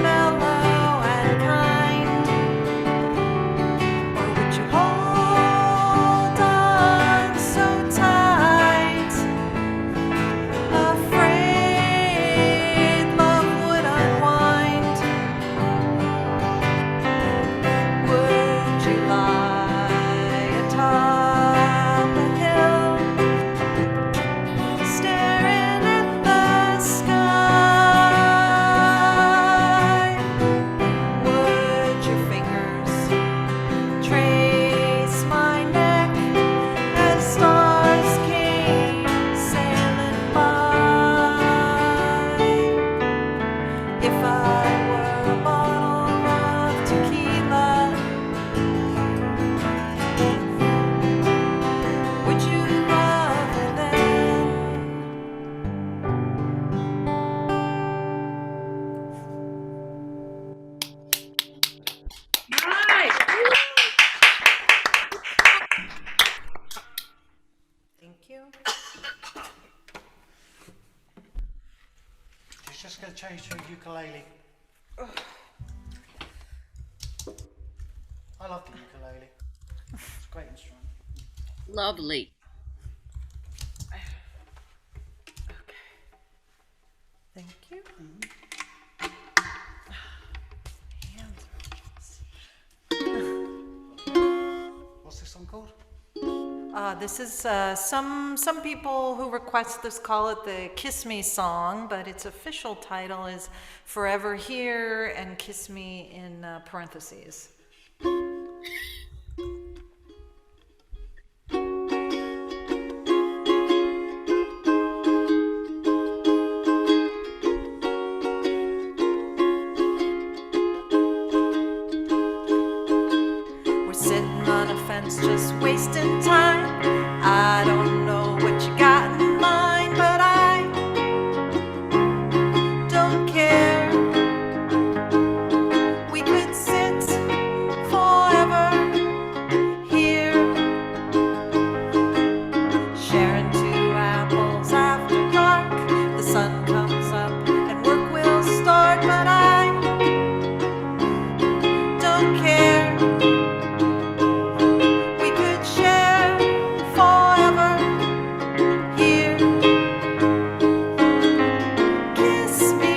mellow and kind? Or would you hold on so tight, afraid love would unwind? Would you lie atop a hill, you. She's just going to change to a ukulele. I love the ukulele. It's a great instrument. Lovely. Thank you. What's this song called? This is some people who request this call it the Kiss Me song, but its official title is Forever Here and Kiss Me in parentheses. We're sitting on a fence just wasting time. I don't know what you got in mind, but I don't care. We could sit forever here, sharing 2 apples after dark. The sun comes up and work will start, but I don't care. We could share forever here. Kiss me,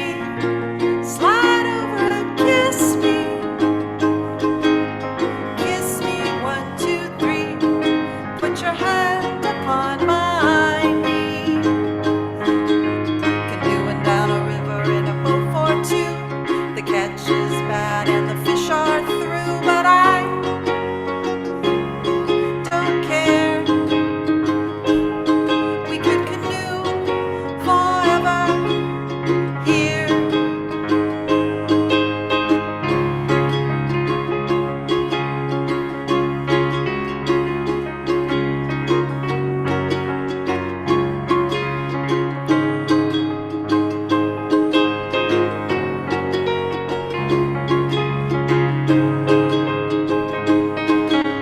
slide over and kiss me. Kiss me, 1, 2, 3. Put your hand upon my knee. Canoeing down a river in a boat for 2. The catch is bad and the fish are through, but I don't care. We could canoe forever here.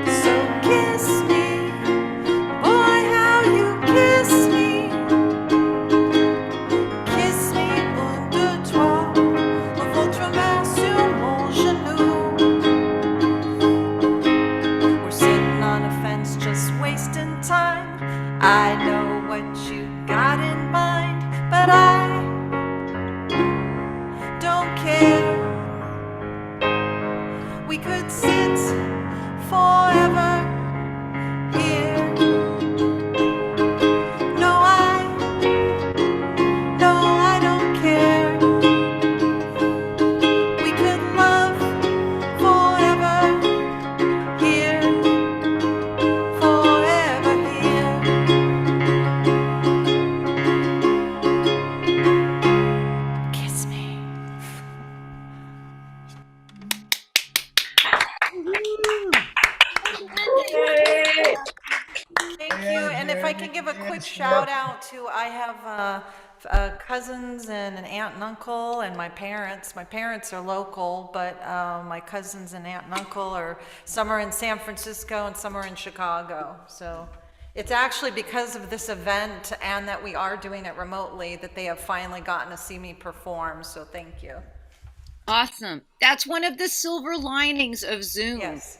So kiss me, boy, how you kiss me. Kiss me, 1, 2, 3. Votre main sur mon genou. We're sitting on a fence just wasting time. I know what you got in mind, but I don't care. We could sit forever here. No, I don't care. We could love forever here. Forever here. Kiss me. Thank you. And if I can give a quick shout out to, I have cousins and an aunt and uncle and my parents. My parents are local, but my cousins and aunt and uncle are, some are in San Francisco and some are in Chicago. So it's actually because of this event and that we are doing it remotely that they have finally gotten to see me perform. So thank you. Awesome. That's one of the silver linings of Zoom. Yes.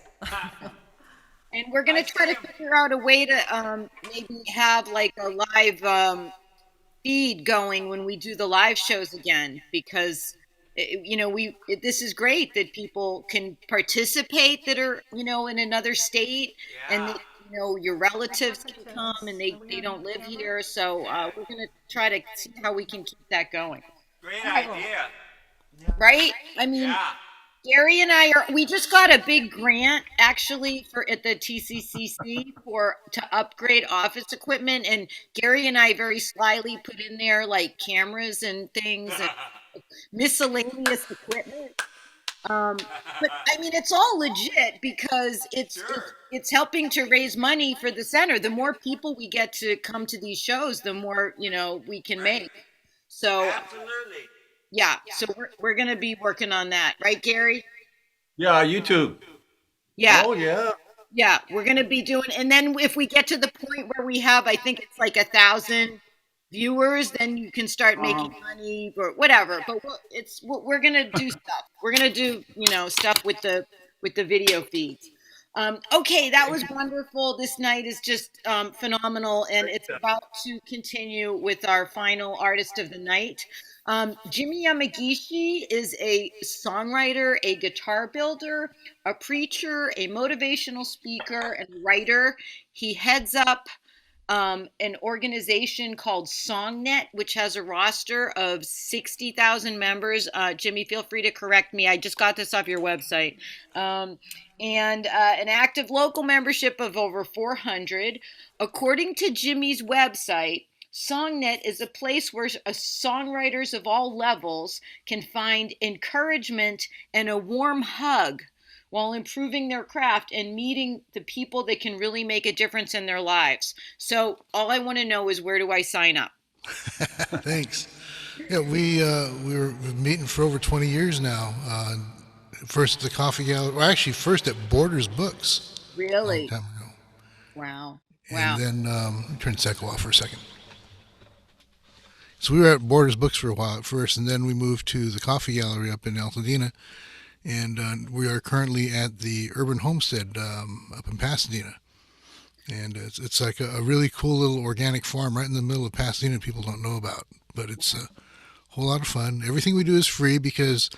And we're going to try to figure out a way to maybe have like a live feed going when we do the live shows again, because this is great that people can participate that are, in another state, and that, your relatives can come and they don't live here. So we're going to try to see how we can keep that going. Great idea. Right? I mean, Gary and we just got a big grant actually at the TCCC to upgrade office equipment, and Gary and I very slyly put in there like cameras and things and miscellaneous equipment. But I mean, it's all legit because it's helping to raise money for the center. The more people we get to come to these shows, the more we can make. So absolutely. Yeah, so we're going to be working on that, right, Gary? Yeah, YouTube. Yeah. Oh, yeah. Yeah, we're gonna be doing, and then if we get to the point where we have, I think it's like 1,000 viewers, then you can start making money or whatever. But we're gonna do stuff. We're gonna do stuff with the video feeds. Okay, that was wonderful. This night is just phenomenal, and it's about to continue with our final artist of the night. Jimi Yamagishi is a songwriter, a guitar builder, a preacher, a motivational speaker, and writer. He heads up an organization called SongNet, which has a roster of 60,000 members. Jimmy, feel free to correct me. I just got this off your website. And an active local membership of over 400. According to Jimmy's website, SongNet is a place where songwriters of all levels can find encouragement and a warm hug while improving their craft and meeting the people that can really make a difference in their lives. So all I want to know is, where do I sign up? Thanks. Yeah, we've been meeting for over 20 years now. First at the Coffee Gallery, well, actually first at Borders Books. Really? A long time ago. Wow. And then turn the cycle off for a second. So we were at Borders Books for a while at first, and then we moved to the Coffee Gallery up in Altadena, and we are currently at the Urban Homestead up in Pasadena. And it's like a really cool little organic farm right in the middle of Pasadena people don't know about, but it's a whole lot of fun. Everything we do is free because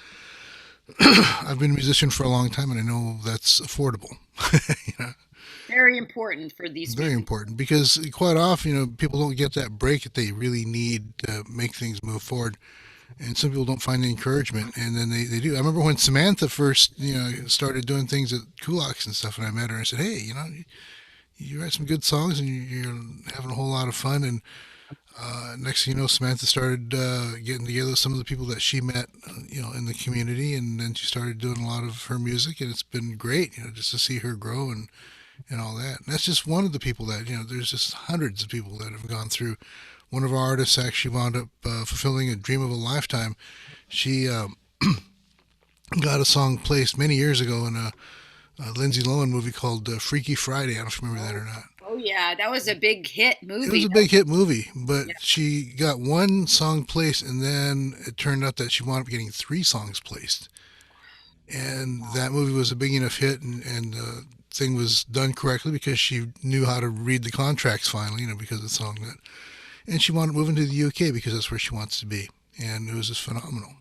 I've been a musician for a long time, and I know that's affordable. Very important for these Very important, because quite often, people don't get that break that they really need to make things move forward. And some people don't find the encouragement, and then they do. I remember when Samantha first, started doing things at Kulaks and stuff, and I met her and I said, hey, you write some good songs and you're having a whole lot of fun. And next thing you know, Samantha started getting together with some of the people that she met, in the community, and then she started doing a lot of her music, and it's been great, just to see her grow and all that. And that's just one of the people that, there's just hundreds of people that have gone through. One of our artists actually wound up fulfilling a dream of a lifetime. She got a song placed many years ago in a Lindsay Lohan movie called Freaky Friday. I don't know if you remember that or not. Oh, yeah, that was a big hit movie. It was a big hit movie, but she got one song placed, and then it turned out that she wound up getting 3 songs placed. And that movie was a big enough hit, and the thing was done correctly because she knew how to read the contracts finally, because of the song that. And she wanted to move into the UK because that's where she wants to be. And it was just phenomenal.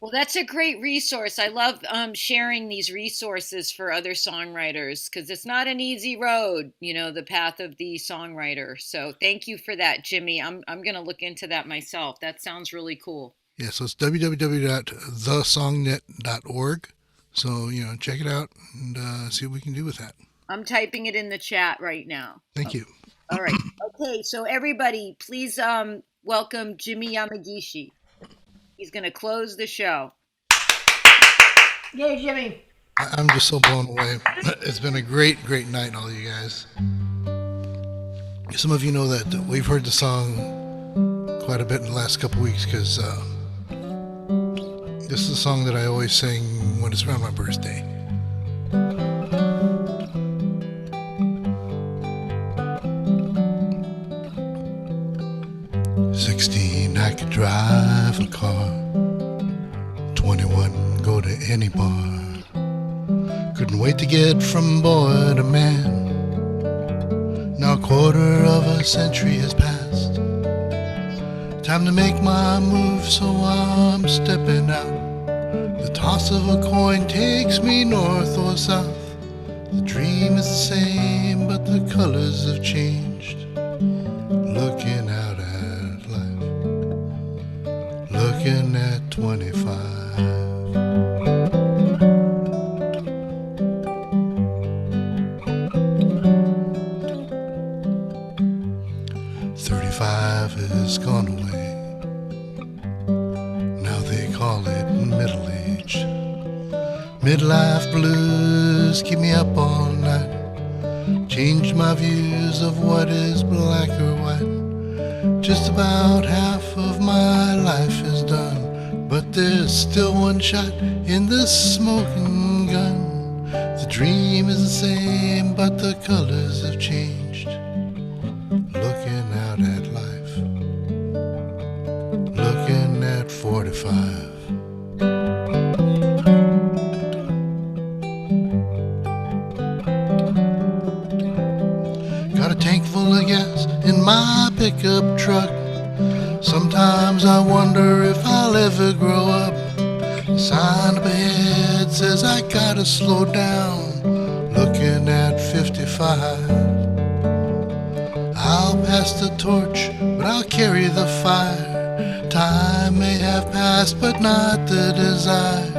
Well, that's a great resource. I love sharing these resources for other songwriters, because it's not an easy road, the path of the songwriter. So thank you for that, Jimmy. I'm going to look into that myself. That sounds really cool. Yeah, so it's www.thesongnet.org. So, check it out and see what we can do with that. I'm typing it in the chat right now. Thank you. All right. Okay, so everybody, please welcome Jimi Yamagishi. He's going to close the show. Yay, Jimmy. I'm just so blown away. It's been a great, great night, all you guys. Some of you know that we've heard the song quite a bit in the last couple weeks, because this is a song that I always sing when it's around my birthday. 16, I could drive a car. 21, go to any bar. Couldn't wait to get from boy to man. Now a quarter of a century has passed. Time to make my move, so I'm stepping out. The toss of a coin takes me north or south. The dream is the same, but the colors have changed. Looking out at life, looking at 25. 35 has gone away. Now they call it middle-aged. Midlife blues keep me up all night. Changed my views of what is black or white. Just about half of my life is done, but there's still one shot in the smoking gun. The dream is the same, but the colors have changed. Looking out at life, looking at 45. Got a tank full of gas in my pickup truck. Sometimes I wonder if I'll ever grow up. The sign up ahead says I gotta slow down. Looking at 55. I'll pass the torch, but I'll carry the fire. Time may have passed, but not the desire.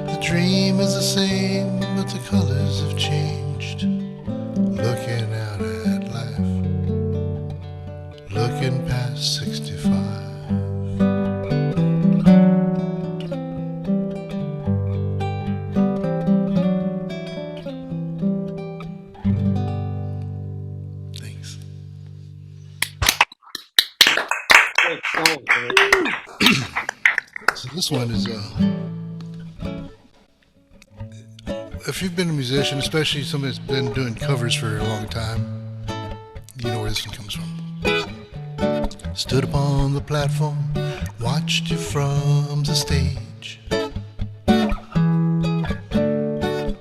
The dream is the same, but the colors have changed. Looking out at life, looking past 65. Thanks. So this one is if you've been a musician, especially somebody that's been doing covers for a long time, you know where this one comes from. Stood upon the platform, watched you from the stage.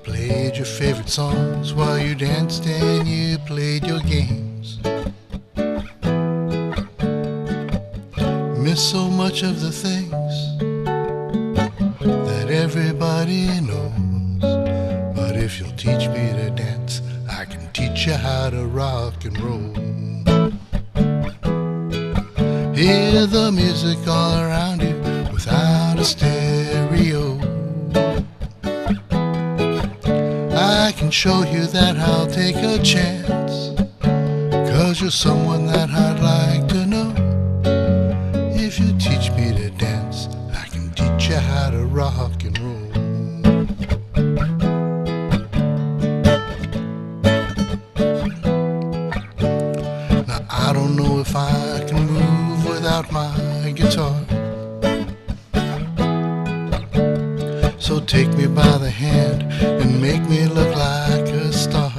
Played your favorite songs while you danced and you played your games. Miss so much of the things that everybody knows. But if you'll teach me to dance, I can teach you how to rock and roll. Hear the music all around you without a stereo. I can show you that I'll take a chance, 'cause you're someone that I'd like to know. If you teach me to dance, I can teach you how to rock and roll. Now I don't know if I can move without my guitar, so take me by the hand and make me look like a star.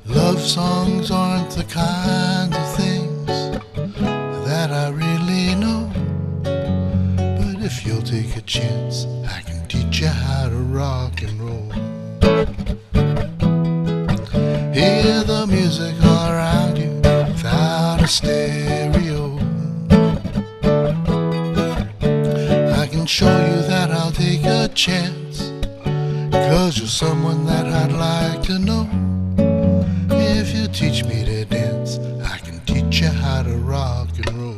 Love songs aren't the kind of things that I really know, but if you'll take a chance, I can teach you how to rock and roll. Hear the music all around you without a stereo. I can show you that I'll take a chance, 'cause you're someone that I'd like to know. If you teach me to dance, I can teach you how to rock and roll.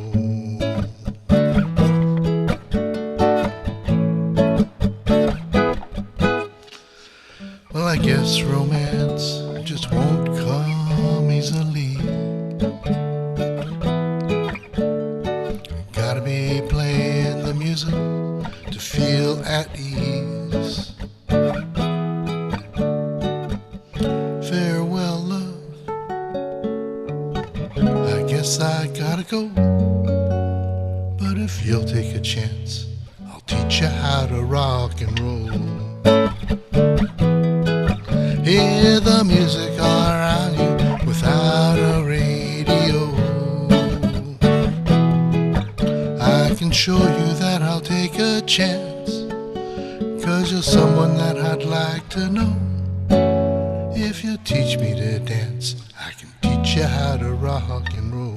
Well, I guess romance just won't come easily. Gotta be playing the music to feel at ease. Farewell, love, I guess I gotta go. But if you'll take a chance, I'll teach you how to rock and roll. Hear the music all around you without a radio. I can show you that I'll take a chance, 'cause you're someone that I'd like to know. If you teach me to dance, I can teach you how to rock and roll.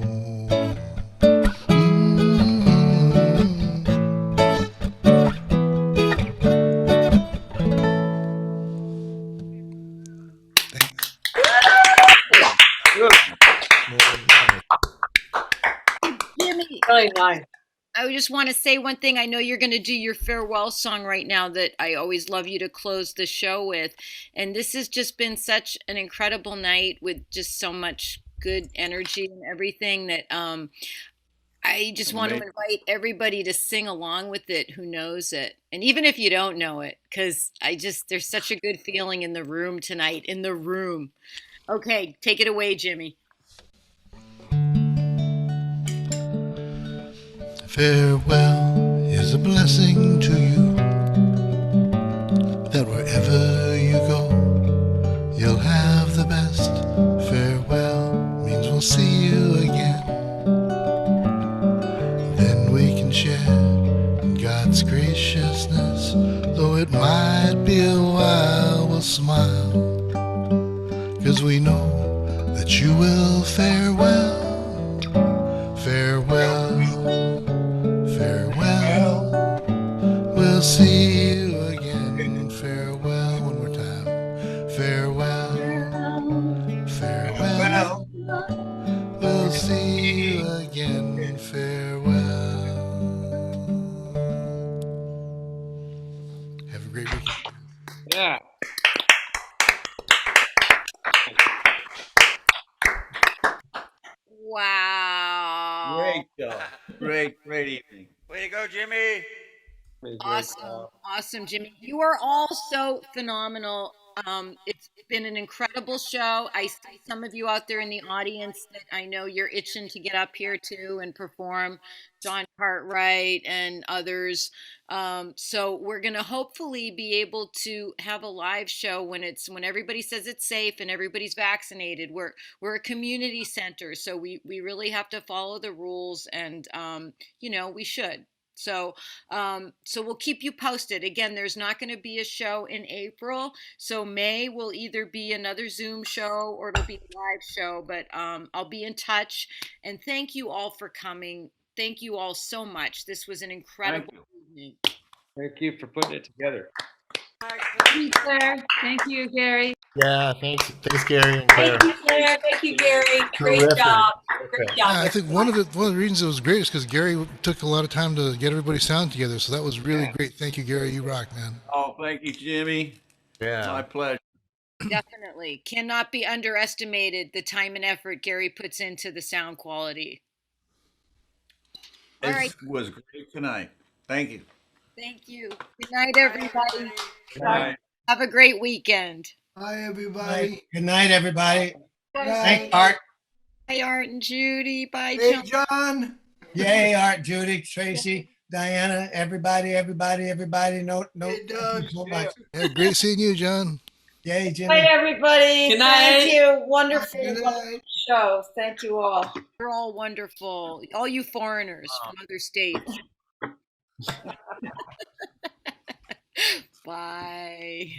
Jimmy, Really nice. I just want to say one thing. I know you're going to do your farewell song right now that I always love you to close the show with. And this has just been such an incredible night with just so much good energy and everything that I just want to invite everybody to sing along with it who knows it. And even if you don't know it, because there's such a good feeling in the room tonight, in the room. Okay, take it away, Jimmy. Farewell is a blessing to you. Wherever you go, you'll have the best. Farewell means we'll see you again. Then we can share in God's graciousness. Though it might be a while, we'll smile, 'cause we know that you will fare well. Farewell, farewell, we'll see you again. Farewell, one more time. Farewell, farewell, we'll see you again. Farewell. Have a great weekend. Yeah. Wow. Great job. Great evening. Way to go, Jimmy. Awesome. Awesome, Jimmy. You are all so phenomenal. It's been an incredible show. I see some of you out there in the audience that I know you're itching to get up here too and perform. John Cartwright and others. So we're going to hopefully be able to have a live show when everybody says it's safe and everybody's vaccinated. We're a community center, so we really have to follow the rules, and we should. So we'll keep you posted. Again, there's not going to be a show in April. So May will either be another Zoom show or it'll be a live show, but I'll be in touch. And thank you all for coming. Thank you all so much. This was an incredible evening. Thank you for putting it together. Thank you, Claire. Thank you, Gary. Yeah, thanks, Gary and Claire. Thank you, Claire. Thank you, Gary. Great Terrific. job. Great job. Yeah, I think one of the reasons it was great is because Gary took a lot of time to get everybody's sound together. So that was really great. Thank you, Gary. You rock, man. Oh, thank you, Jimmy. Yeah. My pleasure. Definitely. Cannot be underestimated the time and effort Gary puts into the sound quality. All It right. was great tonight. Thank you. Thank you. Good night, everybody. Good night. Have a great weekend. Bye, everybody. Good night, everybody. Bye. Thanks, Art. Bye, Art and Judy. Bye, Hey, John. John. Yay, Art, Judy, Tracy, Diana, everybody. No, Hey, Doug. so much. Yeah, great seeing you, John. Yay, Jimmy. Bye, everybody. Good night. Thank you. Wonderful, Good wonderful night. show. Thank you all. You're all wonderful. All you foreigners from other states. Bye.